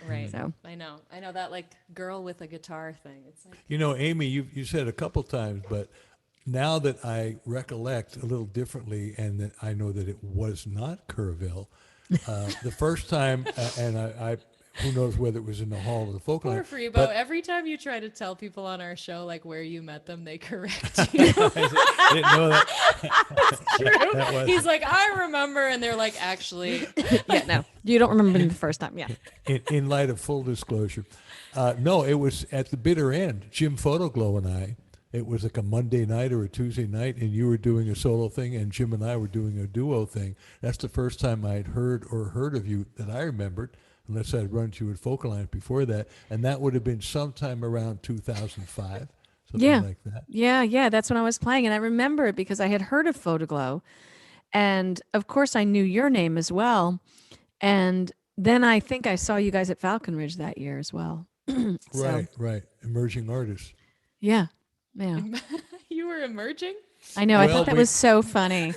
Right. So I know that like girl with a guitar thing. It's like, Amy, you said a couple times, but now that I recollect a little differently, and that I know that it was not Kerrville, the first time, and I who knows whether it was in the hall or the folk line. Poor Freebo. Every time you try to tell people on our show like where you met them, they correct you. I didn't know that. True. That was... He's like, I remember, and they're like, actually, yeah, no, you don't remember the first time. Yeah. In light of full disclosure, no, it was at the Bitter End. Jim Photoglow and I. It was like a Monday night or a Tuesday night, and you were doing a solo thing, and Jim and I were doing a duo thing. That's the first time I'd heard of you that I remembered. Unless I'd run to you at Focaline before that. And that would have been sometime around 2005, something like that. Yeah, that's when I was playing. And I remember it because I had heard of Photoglow. And, of course, I knew your name as well. And then I think I saw you guys at Falcon Ridge that year as well. Right. Emerging artists. Yeah. You were emerging? I know. I thought that was so funny.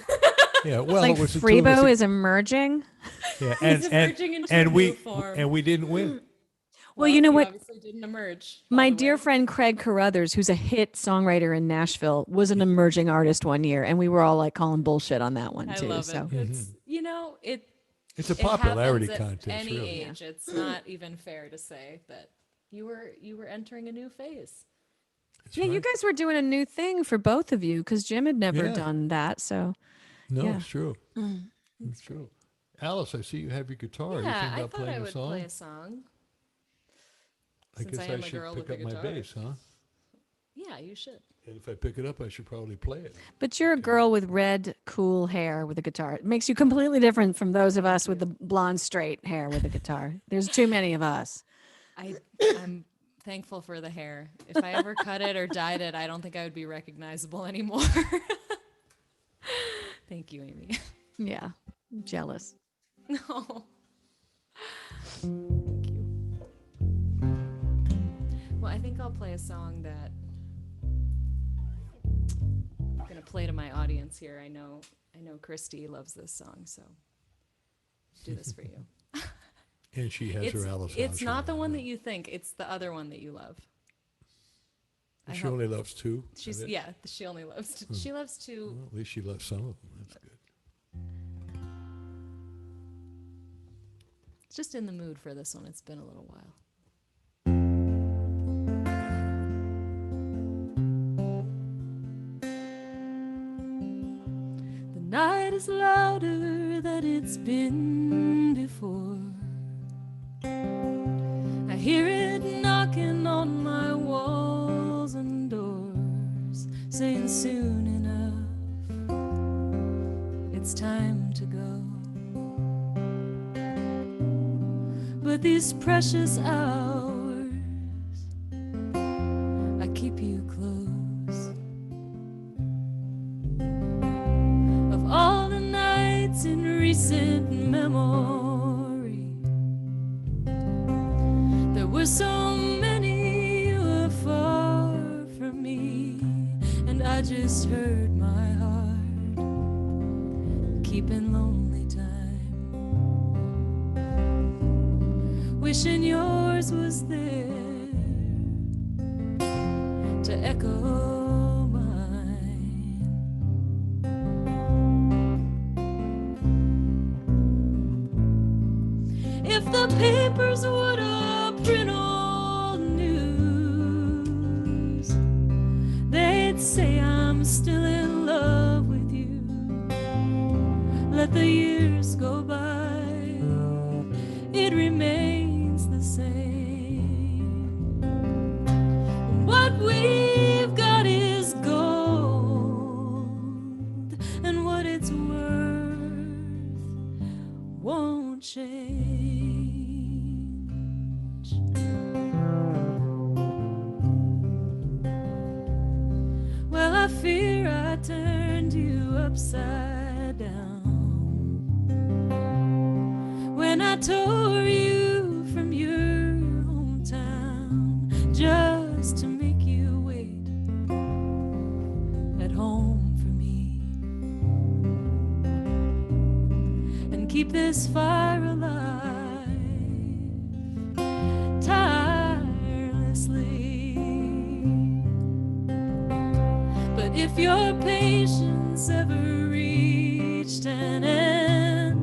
Yeah, well, like it was Freebo is emerging. Yeah, He's emerging into a new form. And we didn't win. Well, you know what? Obviously didn't emerge. My dear friend Craig Carruthers, who's a hit songwriter in Nashville, was an emerging artist one year, and we were all like calling bullshit on that one too. I love so. it. It's it's a popularity contest. At any really. age, it's not even fair to say that you were entering a new phase. That's yeah, right. you guys were doing a new thing for both of you because Jim had never done that. So. No, Yeah. it's true. It's true. Alice, I see you have your guitar. Yeah, you think I about thought playing I a would song? play a song. I Since guess I am I a should girl pick with a up my guitar. bass, huh? Yeah, you should. And if I pick it up, I should probably play it. But you're a girl with red, cool hair with a guitar. It makes you completely different from those of us with the blonde, straight hair with a guitar. There's too many of us. I'm thankful for the hair. If I ever cut it or dyed it, I don't think I would be recognizable anymore. Thank you, Amy. Yeah, I'm jealous. No. Thank you. Well, I think I'll play a song that I'm gonna play to my audience here. I know Christy loves this song, so do this for you. And she has her Alice. It's not the one that you think. It's the other one that you love. She only loves two. She only loves two. She loves two. Well, at least she loves some of them. That's good. Just in the mood for this one. It's been a little while. The night is louder than it's been before. I hear it knocking on my walls and doors, saying soon enough it's time to go. But these precious hours, I keep you close. Of all the nights in recent memory, there were so many you were far from me, and I just heard my heart keeping lonely time, wishing yours was there to echo mine. If the papers would print old news, they'd say I'm still in love with you. Let the years go by, it remains the same. What we've got is gold, and what it's worth won't change. Well, I fear I turned you upside down when I tore you from your hometown, just to make you wait at home for me and keep this fire alive tirelessly. But if your patience ever reached an end,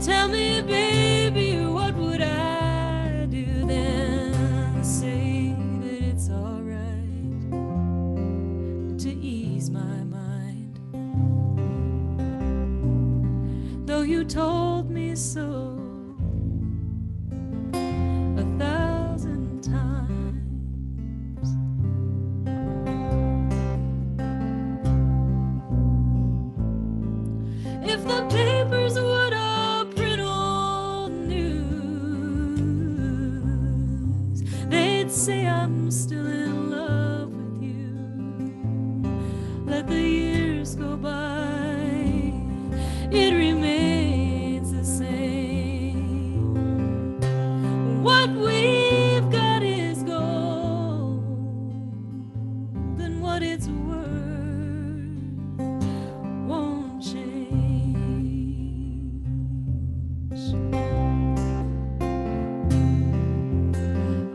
tell me, baby, what would I do then? Say that it's all right to ease my mind, though you told me so 1,000 times. If the papers would print old news, they'd say I'm still in love with you. Let the years go by, it remains the same. What we've got is gold, and what it's worth won't change.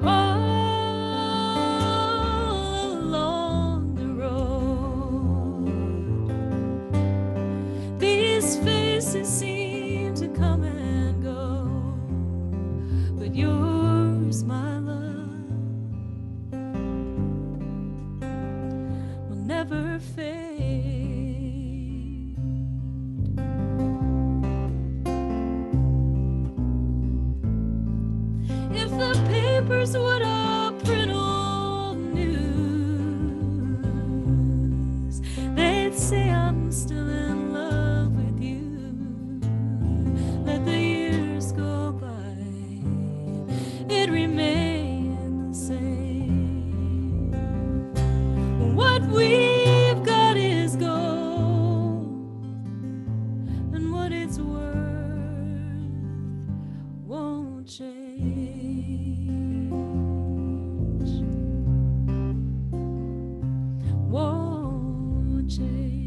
All along the road, these faces seem to come and go, but yours, my love, will never fade. If the papers would print old news, they'd say I'm still in love with you. Let the years go by, it remains the same. What we've got is gold, and what it's worth won't change.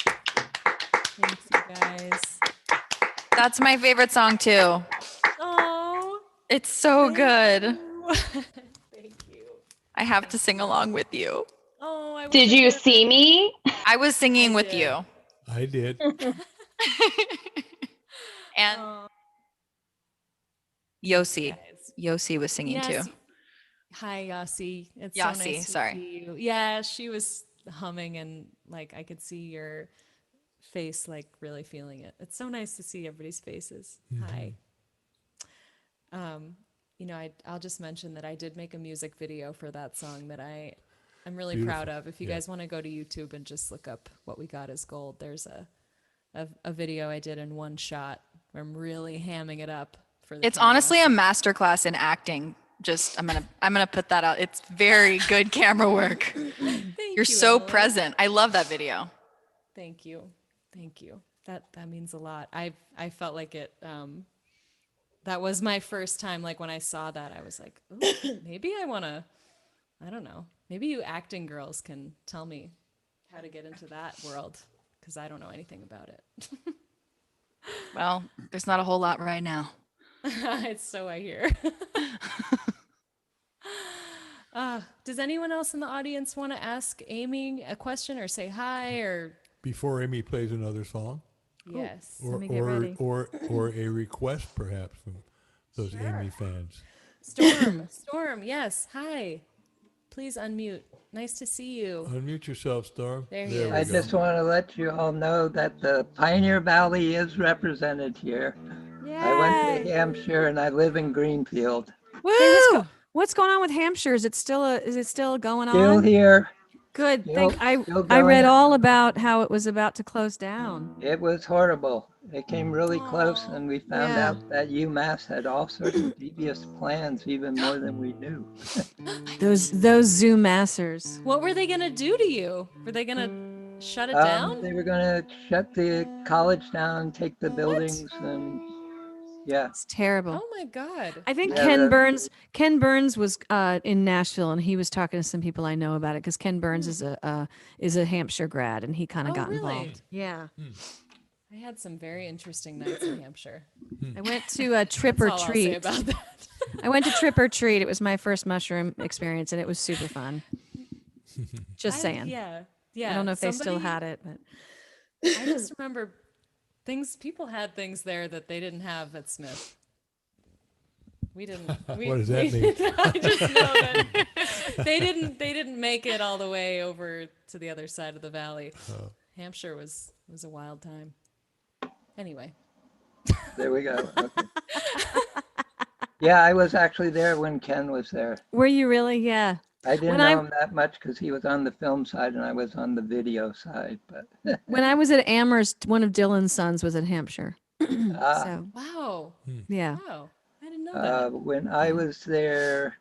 Thanks, you guys. That's my favorite song too. Oh, It's so good. thank you. I have to sing along with you. Oh, I wish Did I you could've- see me? I was singing I with did. you. I did. And Yossi. Guys. Yossi was singing Yes. too. Hi, Yossi. It's Yossi, so nice to sorry. see you. Yeah, she was humming and like I could see your face like really feeling it. It's so nice to see everybody's faces. Hi. You know, I'll just mention that I did make a music video for that song that I'm really proud Beautiful. of. If you Yeah. guys want to go to YouTube and just look up What We Got Is Gold, there's a video I did in one shot where I'm really hamming it up for the It's camera. honestly a masterclass in acting. Just I'm gonna put that out. It's very good camera work. Thank You're you, so Emily. present. I love that video. Thank you. Thank you. That means a lot. I felt like it that was my first time like when I saw that I was like, ooh, maybe I don't know. Maybe you acting girls can tell me how to get into that world cuz I don't know anything about it. Well, there's not a whole lot right now. It's so I hear. Does anyone else in the audience want to ask Amy a question or say hi or Before Amy plays another song, yes? or Let me get ready. or a request perhaps from those Amy fans. Storm, yes. Hi. Please unmute. Nice to see you. Unmute yourself, Storm. There he we is. I go. just want to let you all know that the Pioneer Valley is represented here. I went to Hampshire and I live in Greenfield. Hey, what's going on with Hampshire? Is it still going Still on? here. Good. Still I going. read all about how it was about to close down. It was horrible. It came really close and we found Yeah. out that UMass had all sorts of devious plans, even more than we knew. Those Zoom masters. What were they gonna do to you? Were they gonna shut it down? They were going to shut the college down, take the buildings, and yeah. It's terrible. Oh my god. I think Yeah, Ken Burns was in Nashville, and he was talking to some people I know about it because Ken Burns is a Hampshire grad, and he kind of Oh, got really? involved. Yeah. I had some very interesting nights in Hampshire. I went to a Trip or That's all I'll say Treat. about that. I went to Trip or Treat. It was my first mushroom experience, and it was super fun. Just saying. Yeah. I don't know if they still had it, but I just remember people had things there that they didn't have at Smith. We didn't. What does that mean? I just know that they didn't make it all the way over to the other side of the valley. Hampshire was a wild time. Anyway. There we go. Okay. Yeah, I was actually there when Ken was there. were you really? Yeah. I didn't When know I- him that much because he was on the film side and I was on the video side. But When I was at Amherst, one of Dylan's sons was in Hampshire. So Wow. yeah. Wow. I didn't know that. when I was there,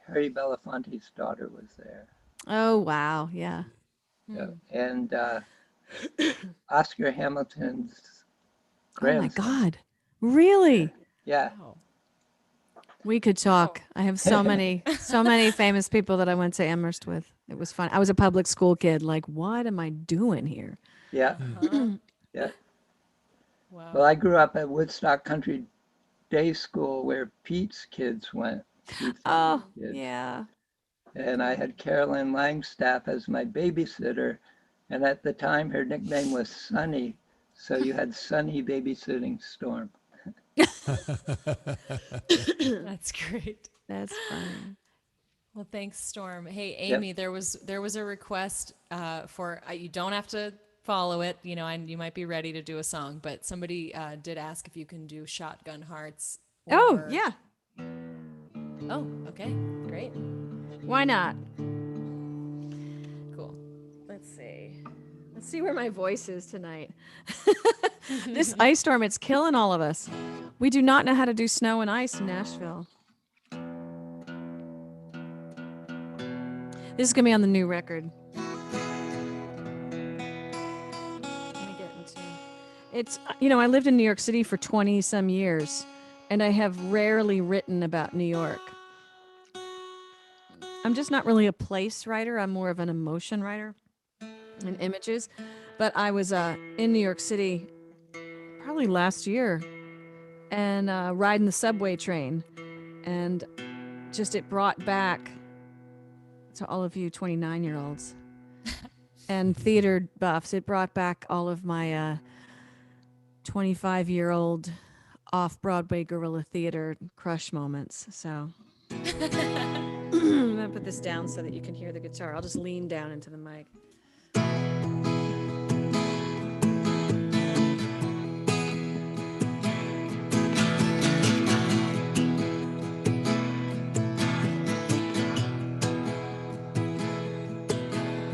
Harry Belafonte's daughter was there. Oh wow. Yeah. Yeah. And Oscar Hamilton's Oh my grandson. God. Really? Yeah. Wow. We could talk. I have so many famous people that I went to Amherst with. It was fun. I was a public school kid. Like, what am I doing here? Yeah. Huh? Yeah. Wow. Well, I grew up at Woodstock Country Day School where Pete's kids went. Pete's Oh, kids. yeah. And I had Carolyn Langstaff as my babysitter. And at the time, her nickname was Sunny. So you had Sunny babysitting Storm. That's great. That's funny. Well, thanks, Storm. Hey, Amy, there was a request for you don't have to follow it, and you might be ready to do a song, but somebody did ask if you can do Shotgun Hearts. Oh, or- yeah. Oh, okay, great, Why not? cool. Let's see where my voice is tonight. This ice storm, it's killing all of us. We do not know how to do snow and ice in Nashville. This is going to be on the new record. It's, you know, I lived in New York City for 20 some years, and I have rarely written about New York. I'm just not really a place writer. I'm more of an emotion writer and images. But I was in New York City probably last year and riding the subway train. And just it brought back to all of you 29-year-olds and theater buffs, it brought back all of my 25-year-old off-Broadway guerrilla theater crush moments. So I'm going to put this down so that you can hear the guitar. I'll just lean down into the mic.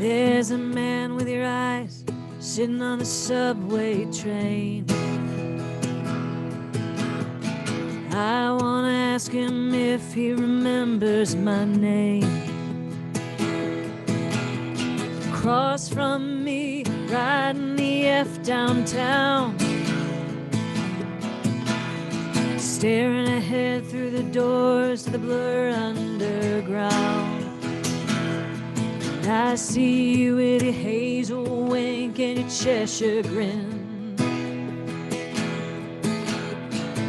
There's a man with your eyes sitting on the subway train. I want to ask him if he remembers my name. Across from me, riding the F downtown, staring ahead through the doors to the blur underground. I see you with your hazel wink and your Cheshire grin.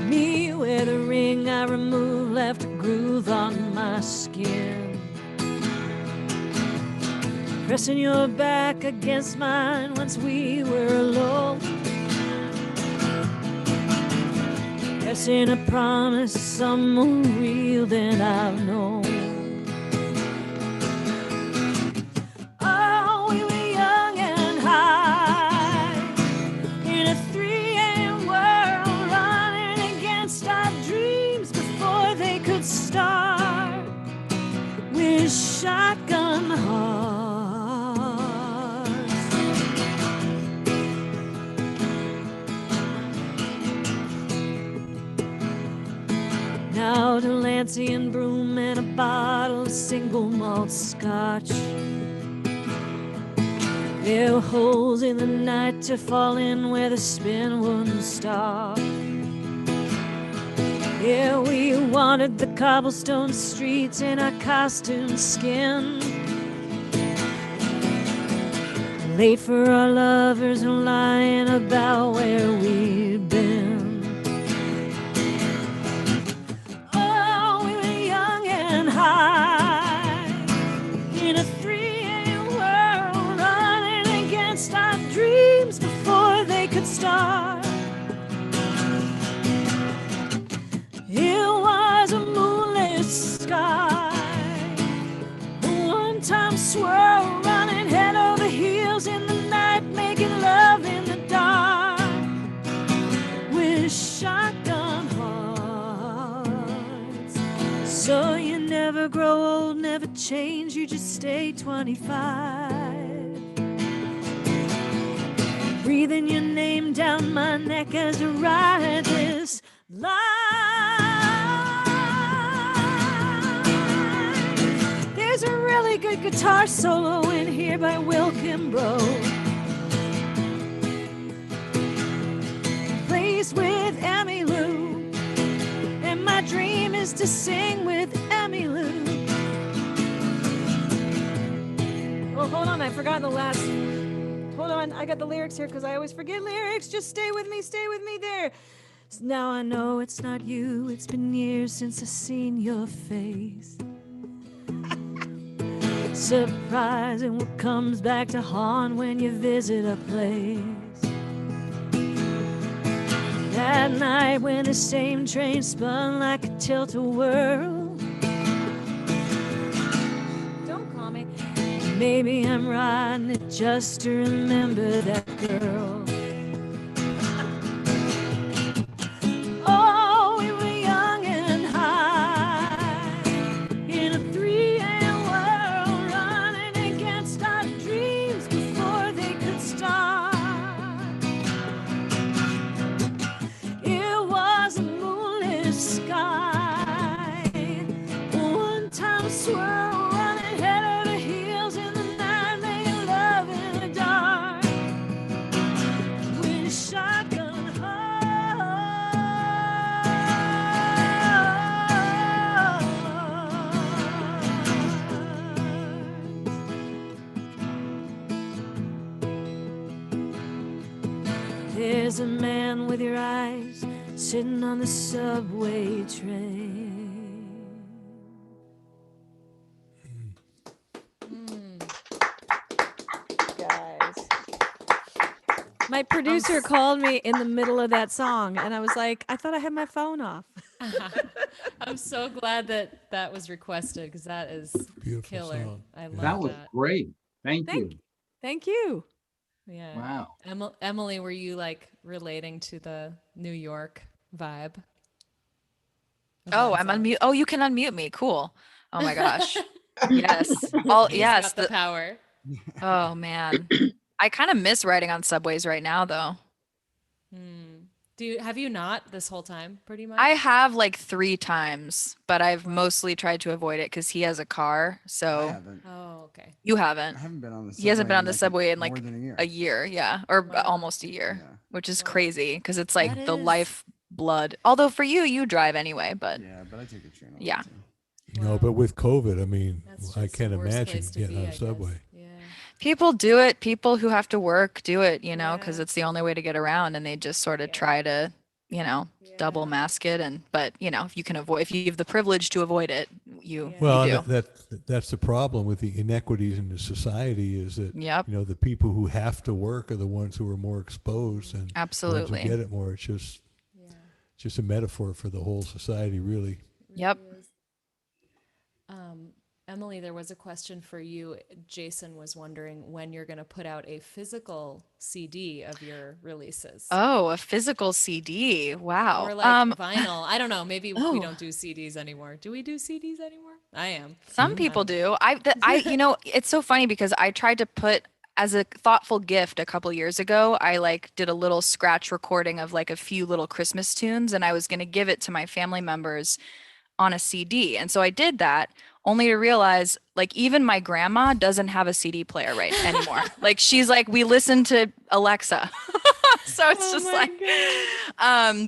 Me where the ring I removed left a groove on my skin. Pressing your back against mine once we were alone. Pressing a promise of someone real than I've known. Shotgun hearts. Now Delancey and broom and a bottle of single malt scotch. There were holes in the night to fall in where the spin wouldn't stop. Yeah, we wanted the cobblestone streets in our costume skin. Late for our lovers and lying about where we'd been. Oh, we were young and high in a 3 a.m. world, running against our dreams before they could start. It was a moonless sky, a one-time swirl, running head over heels in the night, making love in the dark with shotgun hearts. So you never grow old, never change, you just stay 25. Breathing your name down my neck as I ride this line. There's a really good guitar solo in here by Will Kimbrough. Plays with Emmylou, and my dream is to sing with Emmylou. Oh, hold on, I forgot the last. Hold on, I got the lyrics here because I always forget lyrics. Just stay with me there. So now I know it's not you. It's been years since I've seen your face. Surprising what comes back to haunt when you visit a place. That night when the same train spun like a tilt-a-whirl. Don't call me. Maybe I'm riding it just to remember that girl. Oh, we were young and high in a 3 a.m. world, running against our dreams before they could start. It was a movie. was a man with your eyes sitting on the subway train. Guys. My producer called me in the middle of that song, and I was like, I thought I had my phone off. I'm so glad that that was requested because that is Beautiful killer. song. I love That was great. Thank you. Thank you. Yeah. Wow. Emily, were you like relating to the New York vibe? Oh, I'm unmute. Oh, you can unmute me. Cool. Oh my gosh. Yes. All He's yes. got the power. Oh man. I kind of miss riding on subways right now though. Have you not this whole time pretty much? I have like 3 times, but I've mostly tried to avoid it because he has a car. I So haven't. Oh, okay. you haven't. I haven't been on the subway. He hasn't been on the like subway in more like than a year. a year, yeah, or almost a year, Yeah. which is crazy because it's like That the is- life blood. Although for you, you drive anyway, but Yeah, but I take a train. Yeah. No, but with COVID, I mean, That's I just can't the worst imagine place to getting be, on I a guess. subway. Yeah. people do it. People who have to work do it, you know, because Yeah. it's the only way to get around, and they just sort of try to, you know, double mask it. And but you know, if you can avoid, if you have the privilege to avoid it, you Well, you and do. that's the problem with the inequities in the society is that Yep. you know the people who have to work are the ones who are more exposed and the ones Absolutely. who get it more. It's just a metaphor for the whole society, really. Yep. Emily, there was a question for you. Jason was wondering when you're going to put out a physical CD of your releases. Oh, a physical CD. Wow. Or like vinyl. I don't know. Maybe we Oh. don't do CDs anymore. Do we do CDs anymore? I am. Some people do. I you know, it's so funny because I tried to put as a thoughtful gift a couple years ago, I like did a little scratch recording of like a few little Christmas tunes and I was going to give it to my family members on a CD. And so I did that only to realize like even my grandma doesn't have a CD player right anymore. Like she's like, we listen to Alexa. So it's just like,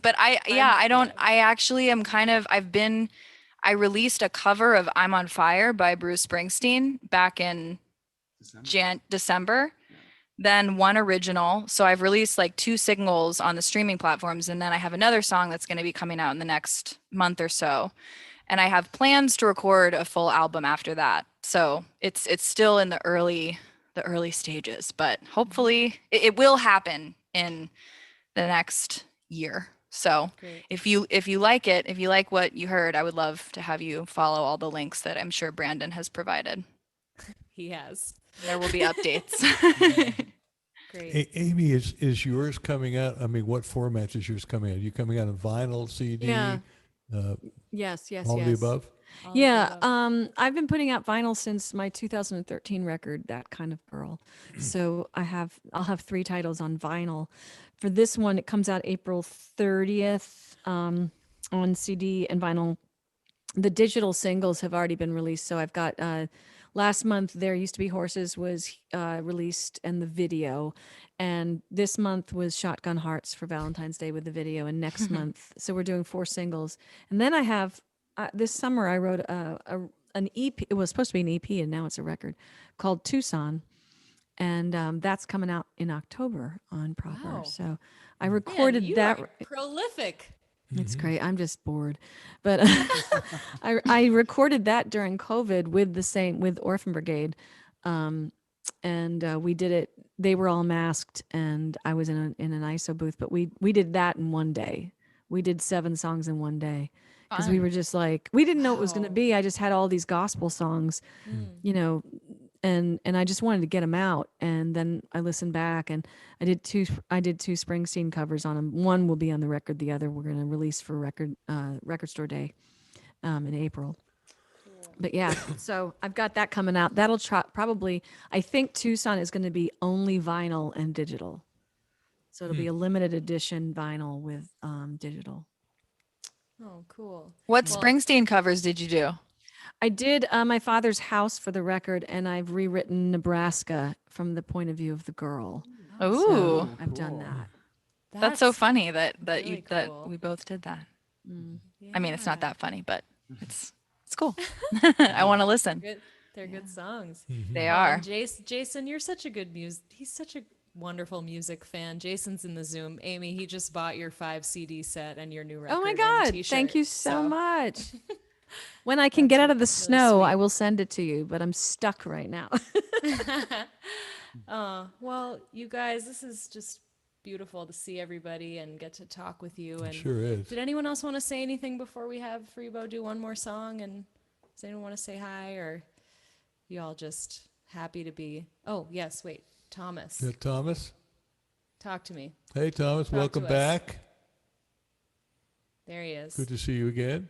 but I actually am kind of, I released a cover of I'm on Fire by Bruce Springsteen back in December, then one original. So I've released like 2 singles on the streaming platforms. And then I have another song that's going to be coming out in the next month or so. And I have plans to record a full album after that. So it's still in the early stages, but hopefully it will happen in the next year. So if you like it, if you like what you heard, I would love to have you follow all the links that I'm sure Brandon has provided. He has. There will be updates. Great. Amy, is yours coming out? I mean, what formats is yours coming out? Are you coming out on vinyl, CD? Yeah. Yes. All of the above? I've been putting out vinyl since my 2013 record, That Kind of Girl. So I'll have 3 titles on vinyl. For this one, it comes out April 30th on CD and vinyl. The digital singles have already been released. So I've got last month, There Used to Be Horses was released and the video. And this month was Shotgun Hearts for Valentine's Day with the video. And next month, so we're doing 4 singles. And then I have, this summer I wrote an EP. It was supposed to be an EP and now it's a record called Tucson. And that's coming out in October on Proper. Wow. So I recorded Man, you that. are prolific. It's great. I'm just bored, but I recorded that during COVID with Orphan Brigade, and we did it. They were all masked, and I was in an ISO booth. But we did that in one day. We did 7 songs in one day because we were just like we didn't know what it was going to be. I just had all these gospel songs, you know. And I just wanted to get them out, and then I listened back, and I did two Springsteen covers on them. One will be on the record, the other we're going to release for record store day in April. But yeah, so I've got that coming out. That'll probably, I think Tucson is going to be only vinyl and digital, so it'll be a limited edition vinyl with digital. Oh, cool. What Springsteen covers did you do? I did My Father's House for the record, and I've rewritten Nebraska from the point of view of the girl. Ooh, so I've done that. That's so funny that really that cool. we both did that. Yeah. I mean, it's not that funny, but it's cool. I want to listen. They're good songs. They Oh, are. and Jason, you're such a good he's such a wonderful music fan. Jason's in the Zoom. Amy, he just bought your 5 CD set and your new record. Oh my and God. t-shirt, Thank you so much. When I can get out of the snow, I will send it to you, but I'm stuck right now. Well, you guys, this is just beautiful to see everybody and get to talk with you. And sure is. Did anyone else want to say anything before we have Freebo do one more song? And does anyone want to say hi, or you all just happy to be? Oh, yes, wait, Thomas. Yeah, Thomas. Talk to me. Hey, Thomas, welcome back. There he is. Good to see you again.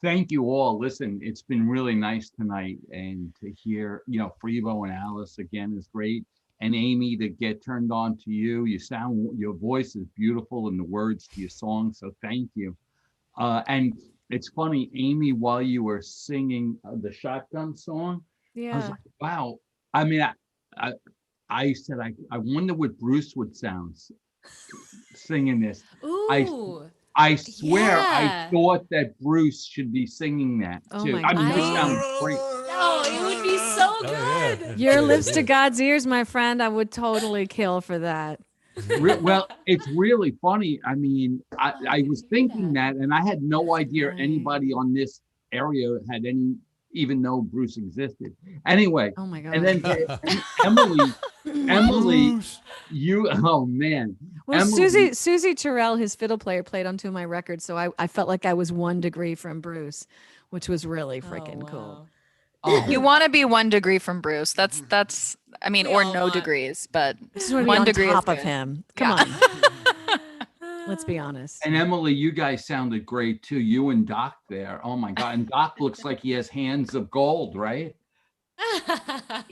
Thank you all. Listen, it's been really nice tonight, and to hear, Freebo and Alice again is great. And Amy, to get turned on to you. Your voice is beautiful, and the words to your song. So thank you. And it's funny, Amy, while you were singing the Shotgun song, I was like, wow. I mean, I said, I wonder what Bruce would sound singing this. Ooh. I swear, I thought that Bruce should be singing that too. I mean, this sounds great. No, it would be so good. Yeah. Your lips to God's ears, my friend. I would totally kill for that. Well, it's really funny. I mean, I was thinking that, and I had no idea anybody on this area had even know Bruce existed. Anyway. Oh my God. And then Emily, oh man. Well, Emily, Susie Terrell, his fiddle player, played on 2 of my records, so I felt like I was 1 degree from Bruce, which was really freaking cool. You want to be 1 degree from Bruce. That's I mean, or no degrees, but Just want to be 1 on degree top is of good. him. Come on. Let's be honest. And Emily, you guys sounded great too. You and Doc there. Oh my God. And Doc looks like he has hands of gold, right?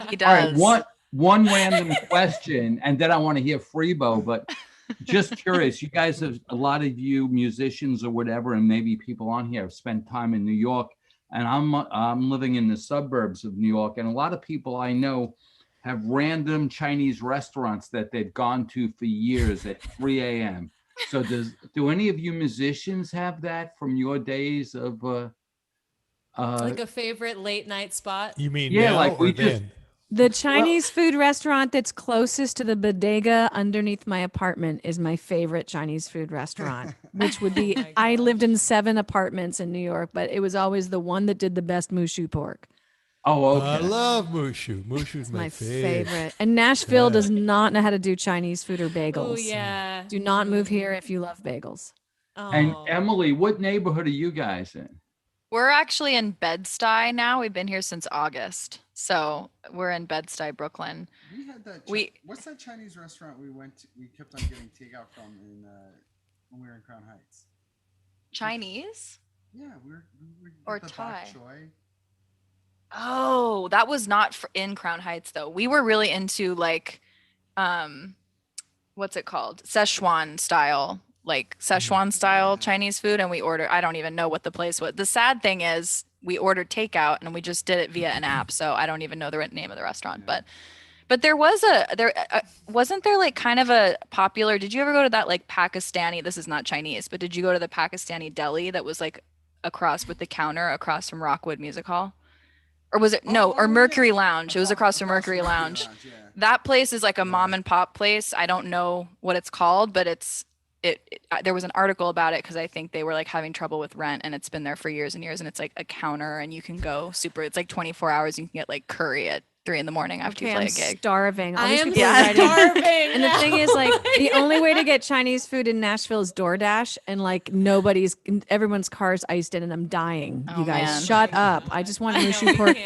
He does. All right, one random question, and then I want to hear Freebo, but just curious, you guys have, a lot of you musicians or whatever, and maybe people on here have spent time in New York, and I'm living in the suburbs of New York, and a lot of people I know have random Chinese restaurants that they've gone to for years at 3 a.m. So do any of you musicians have that from your days of like a favorite late night spot? You mean yeah, now like or we then? just The Chinese food restaurant that's closest to the bodega underneath my apartment is my favorite Chinese food restaurant, which would be, I lived in 7 apartments in New York, but it was always the one that did the best mushu pork. Oh, okay. I love Mushu. Mushu's My favorite. favorite. And Nashville does not know how to do Chinese food or bagels. Oh, yeah. Do not move here if you love bagels. And Emily, what neighborhood are you guys in? We're actually in Bed-Stuy now. We've been here since August. So we're in Bed-Stuy, Brooklyn. We had that. What's that Chinese restaurant we went to? We kept on getting takeout from when we were in Crown Heights. Chinese? Yeah, we Or the bok Thai. choy. Oh, that was not in Crown Heights though. We were really into like, what's it called? Szechuan style Chinese food. And we ordered, I don't even know what the place was. The sad thing is we ordered takeout and we just did it via an app. So I don't even know the name of the restaurant, but there was wasn't there like kind of a popular, did you ever go to that like Pakistani, this is not Chinese, but did you go to the Pakistani deli that was like across with the counter across from Rockwood Music Hall? Or was it or Mercury Lounge? It was across from Mercury Lounge. That place is like a mom and pop place. I don't know what it's called, but there was an article about it because I think they were like having trouble with rent, and it's been there for years and years. And it's like a counter, and you can go it's like 24 hours. You can get like curry at 3 a.m. after you play a gig. Starving. All I these am people are writing- starving. And the thing is, like, the only way to get Chinese food in Nashville is DoorDash, and like everyone's car's iced in, and I'm dying. Oh, You guys, man. shut up! I just want mushu pork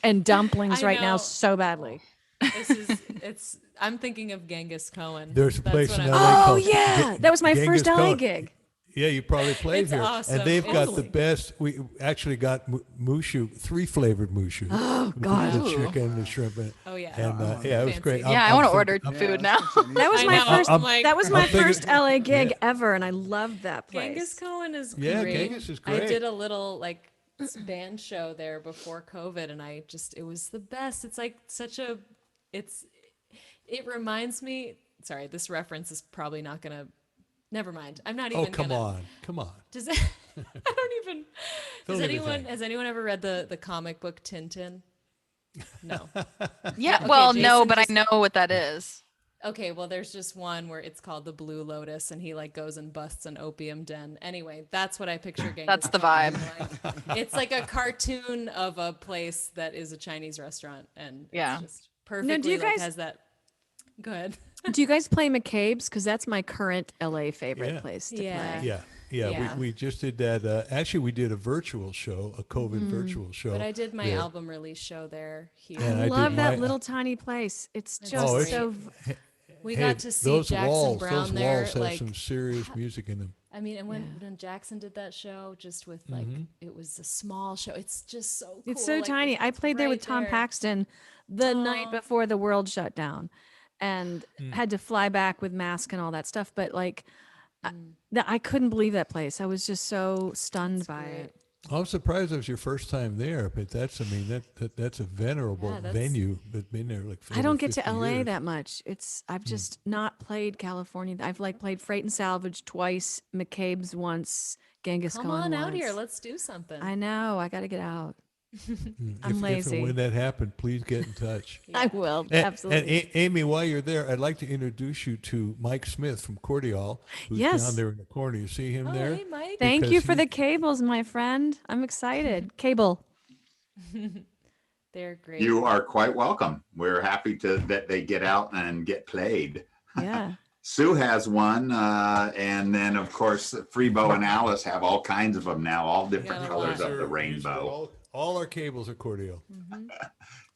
and dumplings I right now know. so badly. I'm thinking of Genghis Cohen. There's a That's place what in I'm- LA Oh called yeah, that was my Genghis first LA Cohen. gig. Yeah, you probably played It's here. awesome. And they've got the Totally. best. We actually got mushu, 3 flavored mushu. Oh God. The chicken, the shrimp. Oh, yeah. And yeah, it was Fancy. great. Yeah, I want to order food now. That was I my know. first. I'm like- That was my I'm thinking- first LA gig Yeah. ever, and I loved that place. Genghis Cohen is Yeah, great. Genghis is I great. did a little like band show there before COVID, and it was the best. It's like it reminds me. Sorry, this reference is probably not gonna. Never mind. I'm not even. Oh, come gonna, on. Does it? I don't even. Don't even think. Has anyone ever read the comic book Tintin? No. Yeah, Okay, well, no, Jason but just- I know what that is. Okay, well, there's just one where it's called the Blue Lotus, and he like goes and busts an opium den. Anyway, that's what I picture Genghis That's the Khan vibe. being like. It's like a cartoon of a place that is a Chinese restaurant, and Yeah. it's just perfectly you like guys- has that. Go ahead. Do you guys play McCabe's? Because that's my current LA favorite Yeah. place to Yeah. play. Yeah. Yeah. We just did that. Actually, we did a virtual show, a COVID virtual show. But I did my there. album release show there here. And I I love did that my- little tiny place. It's It's just great. so. We Hey, got to see those Jackson walls, Brown those there. walls have Like, some serious music in them. I mean, and when Jackson did that show, just with like, it was a small show. It's just so cool. It's so like, tiny. I it's played there with right Tom there. Paxton the night before the world shut down, and had to fly back with mask and all that stuff. But like, I couldn't believe that place. I was just so stunned by it. I'm surprised it was your first time there, but that's a venerable Yeah, that's- venue. But been there like for I don't over get to 50 LA years. that much. I've just not played California. I've like played Freight and Salvage twice, McCabe's once, Genghis Come Khan on out once. here. Let's do something. I know. I got to get out. I'm If lazy. and when that happened, please get in touch. I will And absolutely. Amy, while you're there, I'd like to introduce you to Mike Smith from Cordial, who's Yes. down there in the corner. You see him there? Hey, Mike. Thank you because for he- the cables, my friend. I'm excited. Cable. They're great. You are quite welcome. We're happy that they get out and get played. Yeah. Sue has one, and then of course Freebo and Alice have all kinds of them now, all different got a colors lot. of the rainbow. All our cables are Cordial.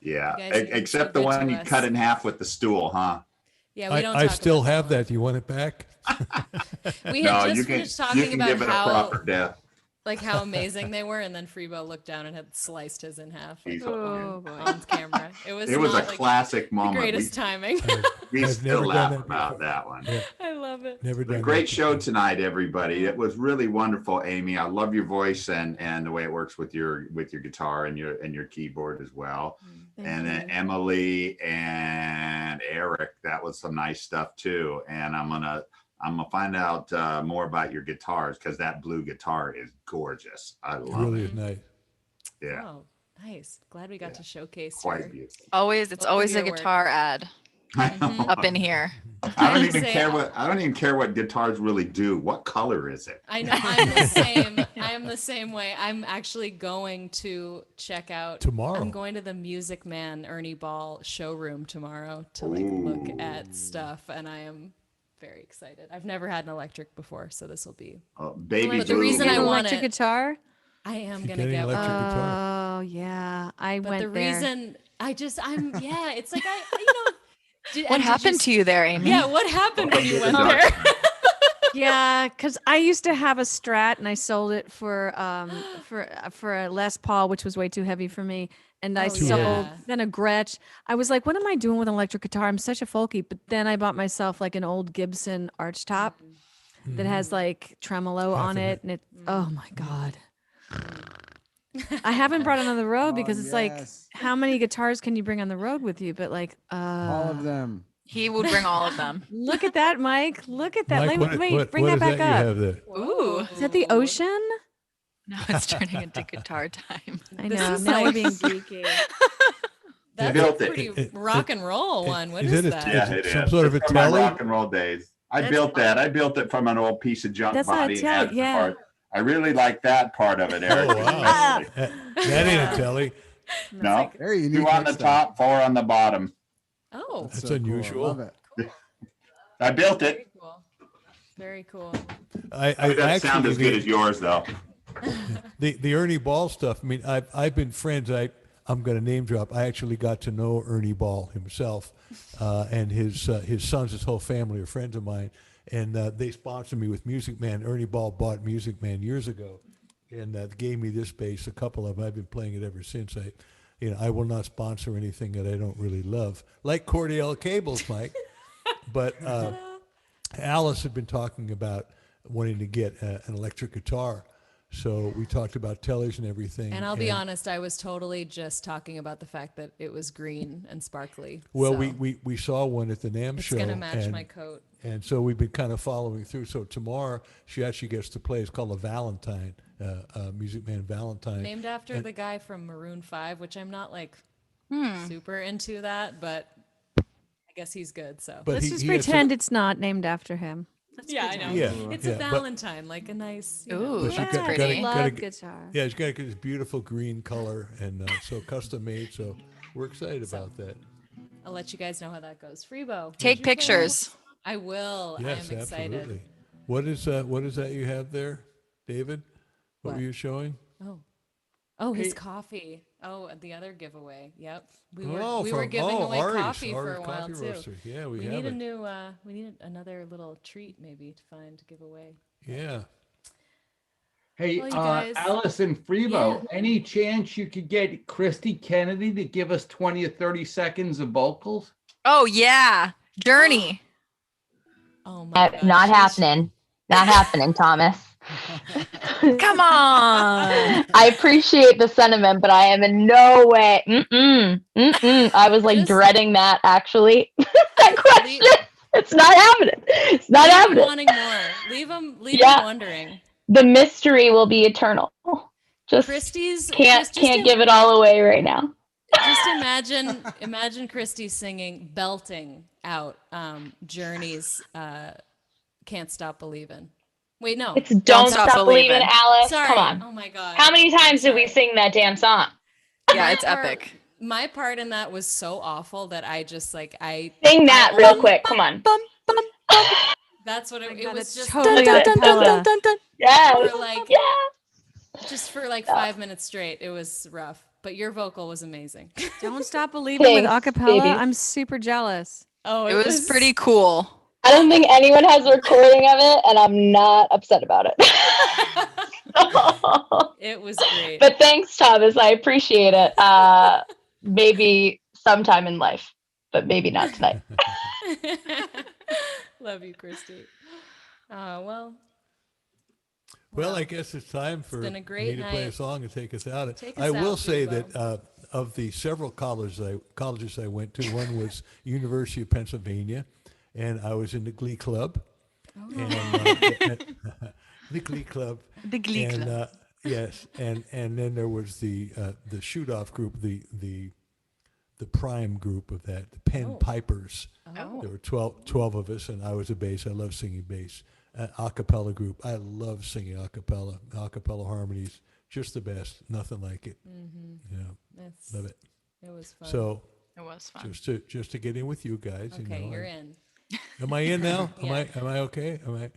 Yeah, You guys are except so the good one to you us. cut in half with the stool, huh? Yeah, we don't. I talk still about have that. that. Do you want it back? We had just you finished can talking about give it a how proper death. like how amazing they were, and then Freebo looked down and had sliced his in half. Like, He's Oh boy. on camera. It was It was a not, like, classic the moment. greatest timing. We I've still never done laugh that about before. that one. Yeah, I love it. never A done great that show before. tonight, everybody. It was really wonderful, Amy. I love your voice and the way it works with your guitar and your keyboard as well. And then Emily and Eric, that was some nice stuff too. And I'm gonna find out more about your guitars because that blue guitar is gorgeous. I It love really it. is nice. Yeah, Oh, nice. Glad we got to showcase quite your. beautiful. It's Both of always a your work. guitar ad up in here. I don't I even say- care what guitars really do. What color is it? I know I'm the same. I am the same way. I'm actually going to check out Tomorrow. I'm going to the Music Man Ernie Ball showroom tomorrow to like look at stuff, and I am very excited. I've never had an electric before, so this will be. Baby But the blue. reason I You have want electric it- guitar. I am You're gonna getting get electric one. guitar. Oh yeah, I But went the there. reason I'm yeah, it's like What happened to you there, Amy? Yeah, what happened when you went Welcome to there? the Yeah, because I used to have a Strat and I sold it for a Les Paul, which was way too heavy for me. And I Oh, sold yeah. then a Gretsch. I was like, what am I doing with an electric guitar? I'm such a folky. But then I bought myself like an old Gibson archtop that has like tremolo on Half of it, and it. Oh my god. I haven't brought it on the road because it's like, yes. how many guitars can you bring on the road with you? But like, All of them. He would bring all of them. look at that, Mike. Look at that. Mike, Let me what bring is that back you up. have there? Ooh. Is that the ocean? Now it's turning into guitar time. I This know. is Now we're like- being geeky. That's a built it. pretty rock and roll one. What is is it a- that? Is Yeah, it it some is. sort of It's a from my telly? rock and roll days. I built that. I built it from an old piece of junk That's not a body. and telly, added the yeah. part. I really like that part of it, Eric. Oh, wow. That ain't a telly. No, Very unique. 2 on the stuff. top, 4 on the bottom. Oh, That's So cool. unusual. Love it. I built it. very cool. Very cool. I It doesn't sound as good as yours, though. the Ernie Ball stuff. I mean, I've been friends. I'm going to name drop. I actually got to know Ernie Ball himself, and his sons, his whole family are friends of mine, and they sponsored me with Music Man. Ernie Ball bought Music Man years ago, and gave me this bass. A couple of them. I've been playing it ever since. I will not sponsor anything that I don't really love, like Cordial cables, Mike. But Alice had been talking about wanting to get an electric guitar. So we talked about tellies and everything. And I'll be honest, I was totally just talking about the fact that it was green and sparkly. Well, so we saw one at the NAMM it's show. gonna match and, my coat. And so we've been kind of following through. So tomorrow she actually gets to play. It's called a Valentine, Music Man Valentine. Named after the guy from Maroon 5, which I'm not like super into that, but I guess he's good. So But Let's just pretend it's not named after him. yeah, I know. Yeah, It's yeah, a but- Valentine, like a nice. You know. Ooh, But you that's got- pretty. Love guitar. Yeah, he's got this beautiful green color, and so custom made. So we're excited about that. I'll let you guys know how that goes. Freebo, Take pictures. I will. Yes, I am excited. absolutely. What is that you have there, David? What were you showing? Oh, his Hey. coffee. Oh, the other giveaway. Yep, we Oh, were from- giving away Ari's, coffee for Ari's a while Coffee too. Roaster. Yeah, we have need a it. new. We need another little treat maybe to find to give away. Yeah. Hey, Well, you guys- Alice and Freebo, any chance you could get Christy Kennedy to give us 20 or 30 seconds of vocals? Oh yeah, Journey. Oh my gosh. Not happening. Not happening, Thomas. Come on. I appreciate the sentiment, but I am in no way. I was like Just- dreading that actually. That question. It's not happening. It's not Leave him happening. wanting more. Leave him Yeah. wondering. The mystery will be eternal. Just Christie's can't just give it all away right now. Just imagine Christy singing, belting out Journey's "Can't Stop Believing." Wait, no. It's Don't Stop Believing, Alice. Sorry. Come on. Oh my God. How many times did we sing that damn song? Yeah, it's epic. My part in that was so awful that I just like Sing that real quick. Come on. That's what it was. Just totally dun, a dun, cappella. dun, dun, dun. Yes. for like Yeah. just for like 5 minutes straight. It was rough, but your vocal was amazing. Don't Stop Believing with Thanks, acapella. baby. I'm super jealous. Oh, It was pretty cool. I don't think anyone has a recording of it, and I'm not upset about it. It was great. But thanks, Thomas. I appreciate it. Maybe sometime in life, but maybe not tonight. Love you, Christy. Well, Well, I guess it's time for been a great me to play a night. song and take us out. Take us I will out, say Freebo. that of the several colleges I went to, one was University of Pennsylvania, and I was in the Glee Club. Oh. And, the Glee Club. The Glee and, Club. yes, and then there was the shoot off group, the prime group of that, the Pen Pipers. Oh. There were 12 of us, and I was a bass. I love singing bass. A cappella group. I love singing a cappella harmonies. Just the best. Nothing like it. Mm-hmm. Yeah, love it. It was fun. So It was fun. just to get in with you guys. Okay, you know, you're in. Am I in now? Yeah. Am I okay? Am I?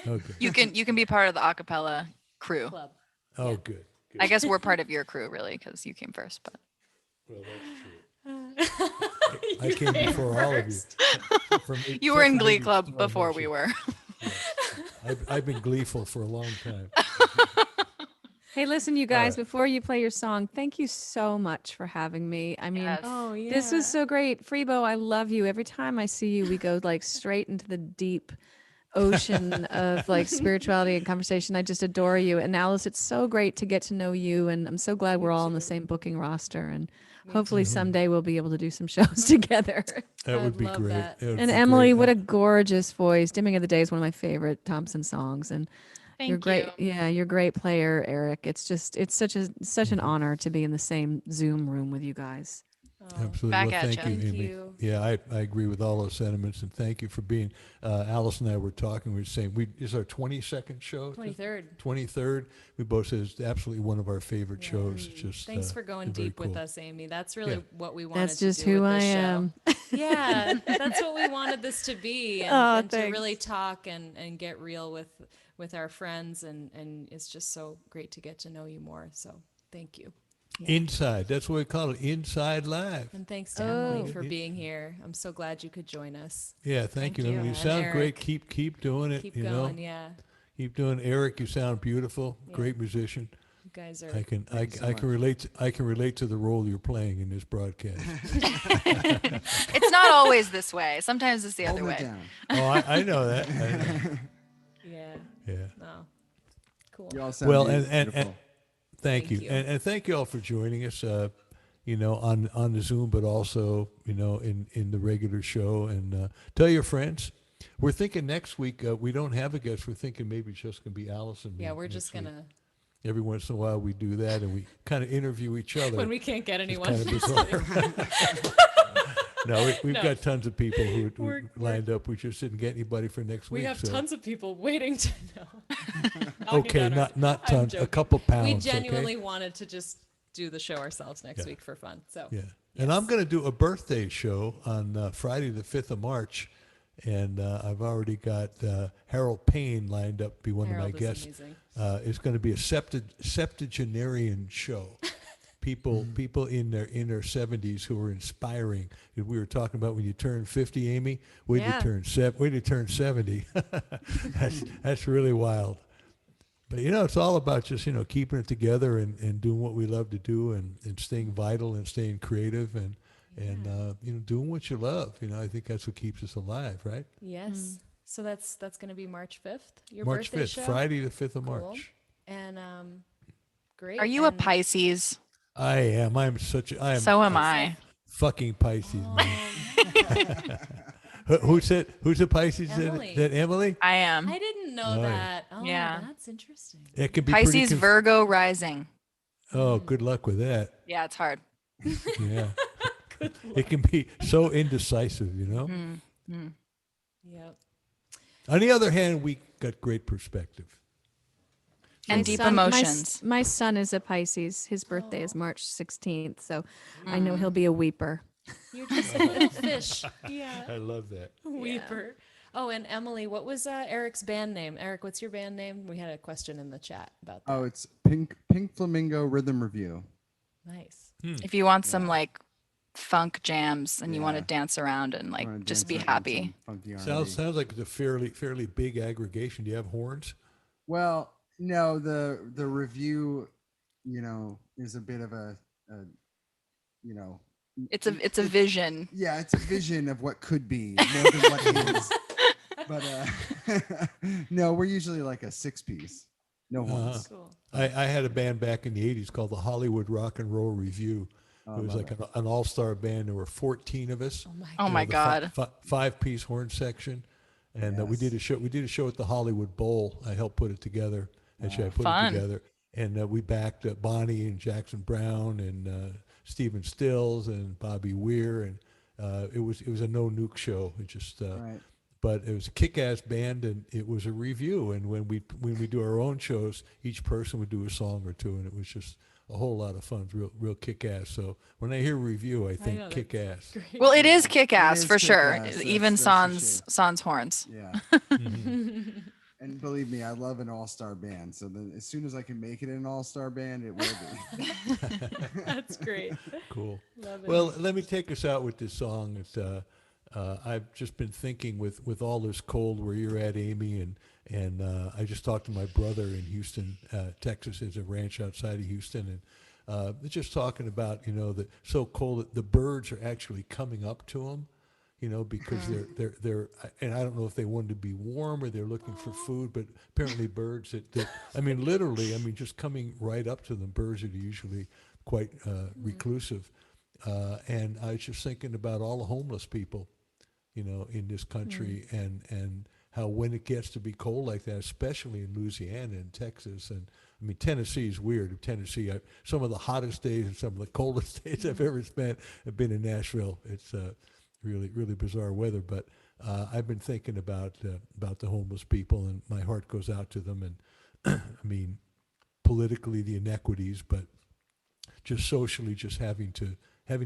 Okay. You can be part of the acapella crew. Club. Oh, good. I guess we're part of your crew really because you came first. But Well, that's true. I came before all of you. you were in except for Glee maybe Club Storm before Hutchins. we were. I've been gleeful for a long time. Hey, listen, you guys, right. before you play your song, thank you so much for having me. I mean, Yes. Oh yeah. this was so great. Freebo, I love you. Every time I see you, we go like straight into the deep ocean of like spirituality and conversation. I just adore you. And Alice, it's so great to get to know you. And I'm so glad we're all on the same booking roster. And hopefully someday we'll be able to do some shows together. That I'd would be love great. that. That would And be Emily, great. what a gorgeous voice. Dimming of the Day is one of my favorite Thompson songs. And Thank you're great. you. Yeah, you're a great player, Eric. It's just, it's such an honor to be in the same Zoom room with you guys. Absolutely. Back Well, at thank ya. you, Thank Amy. you. Yeah, I agree with all those sentiments, and thank you for being. Alice and I were talking. We were saying this is our 22nd show. 23rd. 23rd. We both said it's absolutely one of our favorite shows. Just Thanks for going very deep with cool. us, Amy. That's really Yeah. what we wanted That's to just do who with I this show. am. Yeah, that's what we wanted this to be, and, Oh, and to thanks. really talk and get real with our friends, and it's just so great to get to know you more. So thank you, Inside. That's what we call it. Inside Live. and thanks to Oh. Emily for being here. I'm so glad you could join us. Yeah, thank you. you. Emily. You And sound great. Eric. Keep doing it. Keep you going, know, yeah. keep doing. Eric, you sound beautiful. Yeah. Great musician. You guys are. I can Thank you so can relate. I can relate to the role you're playing in this broadcast. It's not always this way. Sometimes it's the other Hold it way. down. Oh, I know that. I know. Yeah. Yeah. Oh, cool. You all sound Well, beautiful. and thank you. Thank you. And thank you all for joining us. You know, on the Zoom, but also in the regular show. And tell your friends. We're thinking next week we don't have a guest. We're thinking maybe it's just gonna be Alice and me. Yeah, we're next just week. gonna Every once in a while we do that, and we kind of interview each other. when we can't get anyone. kind of bizarre. No, we've No. got tons of people who We're- lined up. We just didn't get anybody for next week. We have so. tons of people waiting to know. Okay, not tons, a couple pounds. We genuinely okay? wanted to just do the show ourselves next week for fun. So Yeah. And I'm going to do a birthday show on Friday the 5th of March. And I've already got Harold Payne lined up to be one Harold of my is guests. amazing. It's going to be a septuagenarian show. People in their 70s who are inspiring. We were talking about when you turn 50, Amy. Wait till you turn 70. that's really wild. But it's all about just keeping it together and doing what we love to do and staying vital and staying creative and doing what you love. I think that's what keeps us alive, right? Yes. So that's going to be March 5th. Your March birthday 5th, show? Friday the 5th of Cool. March. And great. Are you a And- Pisces? I am. I am So am I. fucking Pisces, man. Who's a Pisces? Emily. Is that Emily? I am. I didn't know Oh, yeah. that. Oh, Yeah. that's interesting. It can be pretty Pisces, Virgo rising. Oh, good luck with that. Yeah, it's hard. Yeah. It can be so indecisive, Yep. On the other hand, we got great perspective. And My deep son- my s- emotions. My son is a Pisces. His birthday is March 16th, so I know he'll be a weeper. You're just a little fish. Yeah. I love that. Weeper. Oh, and Emily, what was Eric's band name? Eric, what's your band name? We had a question in the chat about that. Oh, it's Pink Flamingo Rhythm Review. Nice. If you want some like funk jams and you want to Yeah. dance around and like Wanna just dance be around happy. some funky R&B. Sounds like it's a fairly big aggregation. Do you have horns? Well, no, the review, is a bit of a It's a vision. yeah, it's a vision of what could be more than what is. But no, we're usually like a 6-piece. No horns. Cool. I had a band back in the 80s called the Hollywood Rock and Roll Review. Oh, It was love like an all-star band. There were 14 of us. Oh my God. Five-piece horn section, and we did a show. We did a show at the Hollywood Bowl. I helped put it together. Actually, I put Fun. it together, and we backed Bonnie and Jackson Brown and Stephen Stills and Bobby Weir, and it was a no nuke show. It just. Right. But it was a kick-ass band, and it was a review. And when we do our own shows, each person would do a song or two, and it was just a whole lot of fun. It was real kick-ass. So when I hear review, I think know, that's kick-ass. great. Well, it is kick It ass is for sure. kick-ass. Even That's for sans horns. Yeah. And believe me, I love an all-star band. So then as soon as I can make it an all-star band, it will be. That's great. Cool. Love it. Well, let me take us out with this song. It's I've just been thinking with all this cold where you're at, Amy, and I just talked to my brother in Houston, Texas. There's a ranch outside of Houston, and just talking about the so cold that the birds are actually coming up to them, because they're and I don't know if they wanted to be warm or they're looking for food, but apparently birds that I mean literally just coming right up to them. Birds are usually quite reclusive, and I was just thinking about all the homeless people, in this country, and how when it gets to be cold like that, especially in Louisiana and Texas, and I mean Tennessee is weird. Tennessee, some of the hottest days and some of the coldest days I've ever spent have been in Nashville. It's really bizarre weather, but I've been thinking about the homeless people, and my heart goes out to them. And I mean, politically the inequities, but just socially, just having to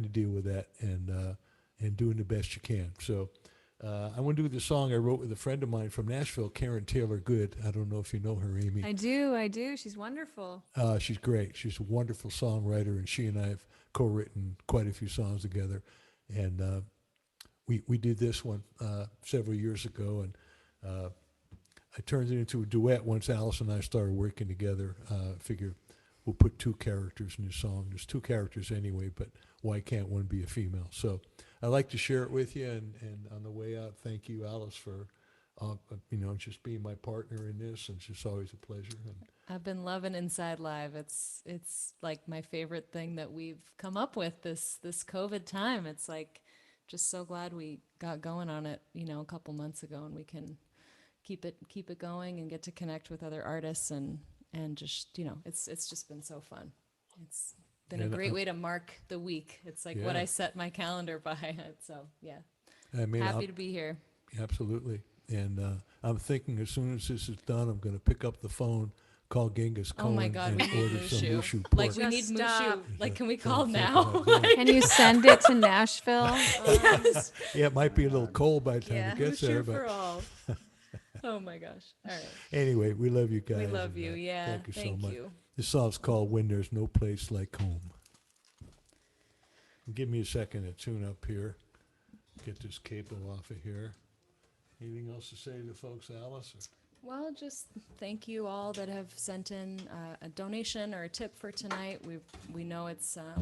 deal with that and doing the best you can. So I want to do the song I wrote with a friend of mine from Nashville, Karen Taylor Good. I don't know if you know her, Amy. I do. She's wonderful. She's great. She's a wonderful songwriter, and she and I have co-written quite a few songs together. And we did this one several years ago, and I turned it into a duet once Alice and I started working together. Figure we'll put 2 characters in this song. There's 2 characters anyway, but why can't one be a female? So I'd like to share it with you, and on the way out, thank you, Alice, for just being my partner in this, and it's just always a pleasure. And I've been loving Inside Live. It's like my favorite thing that we've come up with this COVID time. It's like just so glad we got going on it, a couple months ago, and we can keep it going and get to connect with other artists and just it's just been so fun. been a great way to mark the week. It's like what I set my calendar by. So yeah, I mean, happy to be here. Absolutely. And I'm thinking as soon as this is done, I'm going to pick up the phone, call Genghis Khan, Oh my God, and we need order some mushu. mushu Like pork. we need mushu. Like, can we call Don't now? think about Can you send it to Nashville? Yes. Yeah, it might be a little cold by the time Yeah, it gets there, mushu for but all. Oh my gosh. All right. anyway, we love you guys. We love and, you. Yeah. Thank you so Thank much. you. This song's called When There's No Place Like Home. Give me a second to tune up here. Get this capo off of here. Anything else to say to the folks, Alice? Or? Well, just thank you all that have sent in a donation or a tip for tonight. We know it's a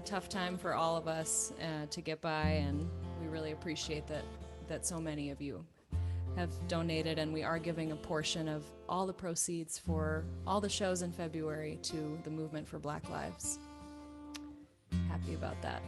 tough time for all of us to get by, and we really appreciate that so many of you have donated, and we are giving a portion of all the proceeds for all the shows in February to the Movement for Black Lives. Happy about that.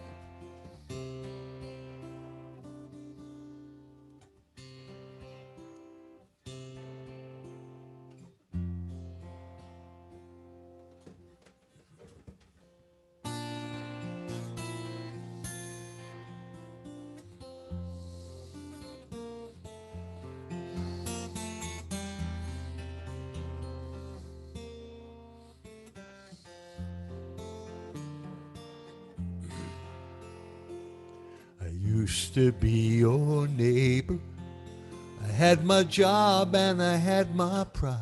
Used to be your neighbor. I had my job and I had my pride,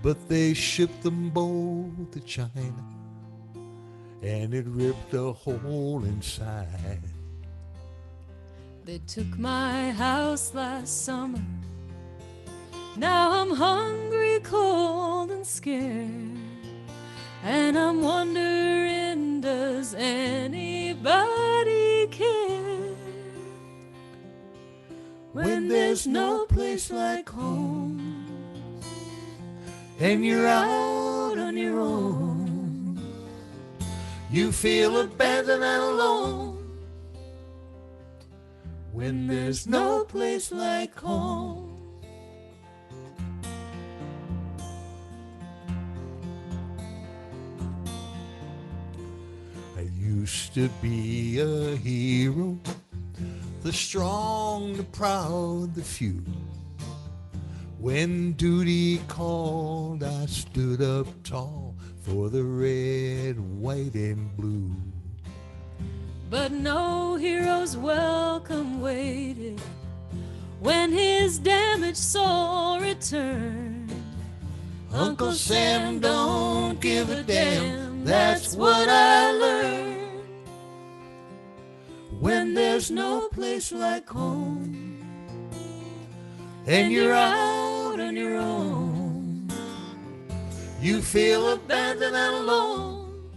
but they shipped them both to China, and it ripped a hole inside. They took my house last summer. Now I'm hungry, cold, and scared, and I'm wondering, does anybody care? When there's no place like home, And you're out on your own, you feel abandoned and alone. When there's no place like home. I used to be a hero, the strong, the proud, the few. When duty called, I stood up tall for the red, white, and blue. but no hero's welcome waited when his damaged soul returned. Uncle Sam don't give a damn, that's what I learned. When there's no place like home, and you're out on your own, you feel abandoned and alone.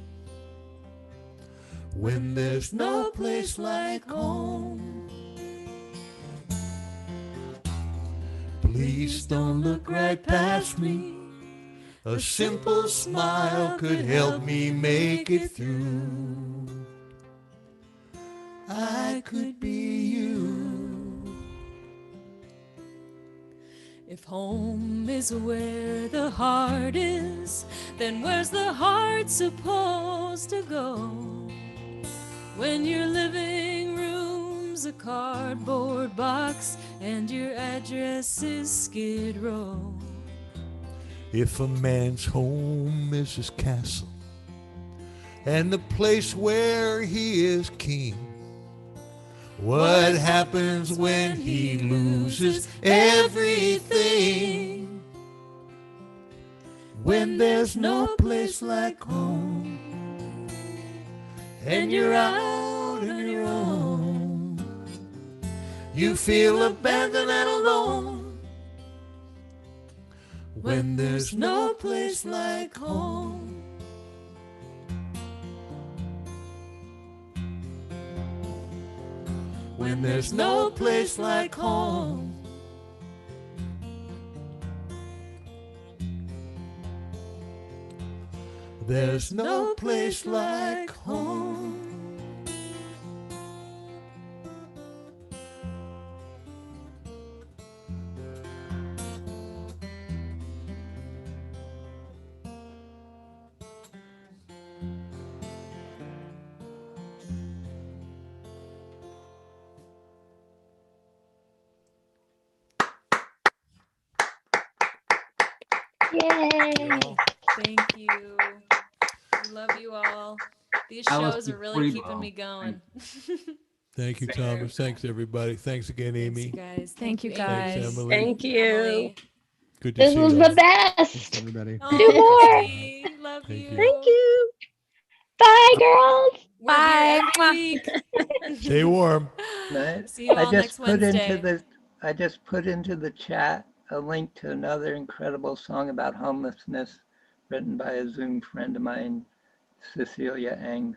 When there's no place like home. Please don't look right past me. A simple smile could help me make it through. I could be you. If home is where the heart is, then where's the heart supposed to go? When your living room's a cardboard box and your address is Skid Row. If a man's home is his castle and the place where he is king, what happens when he loses everything? When there's no place like home, and you're out on your own, you feel abandoned and alone. When there's no place like home. When there's no place like home. There's no place like home. Yay. Thank you. We love you all. These Alice shows are really Freebo. keeping me going. Thank you, Thomas. Thanks, everybody. Thanks again, Thanks, Amy. you guys. Thank you, Amy. guys. Thanks, Emily. Thank you. Emily. Good to This see was you the all. best. Everybody. Oh, Do more. Christy, love Thank you. you. Thank you. Bye, girls. We're Bye. here every week. Stay warm. See you I all next just put Wednesday. into the chat a link to another incredible song about homelessness written by a Zoom friend of mine, Cecilia Eng.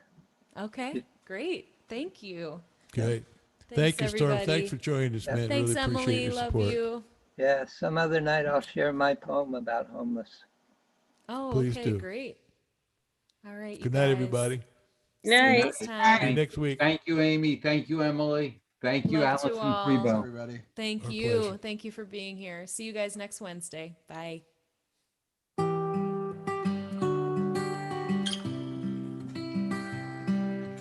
Okay, great. Thank you. Okay. Thanks, Thank you, Storm. everybody. Thanks for joining us, man. Thanks, Really appreciate Emily. your Love support. you. Yeah, some other night I'll share my poem about homeless. Oh, Please okay, do. great. All right, you Good night, guys. everybody. See you Night. next time. See you next week. Thank you, Amy. Thank you, Emily. Thank you, Love to Allison all. Freebo. Everybody. Thank Our you. pleasure. Thank you for being here. See you guys next Wednesday. Bye.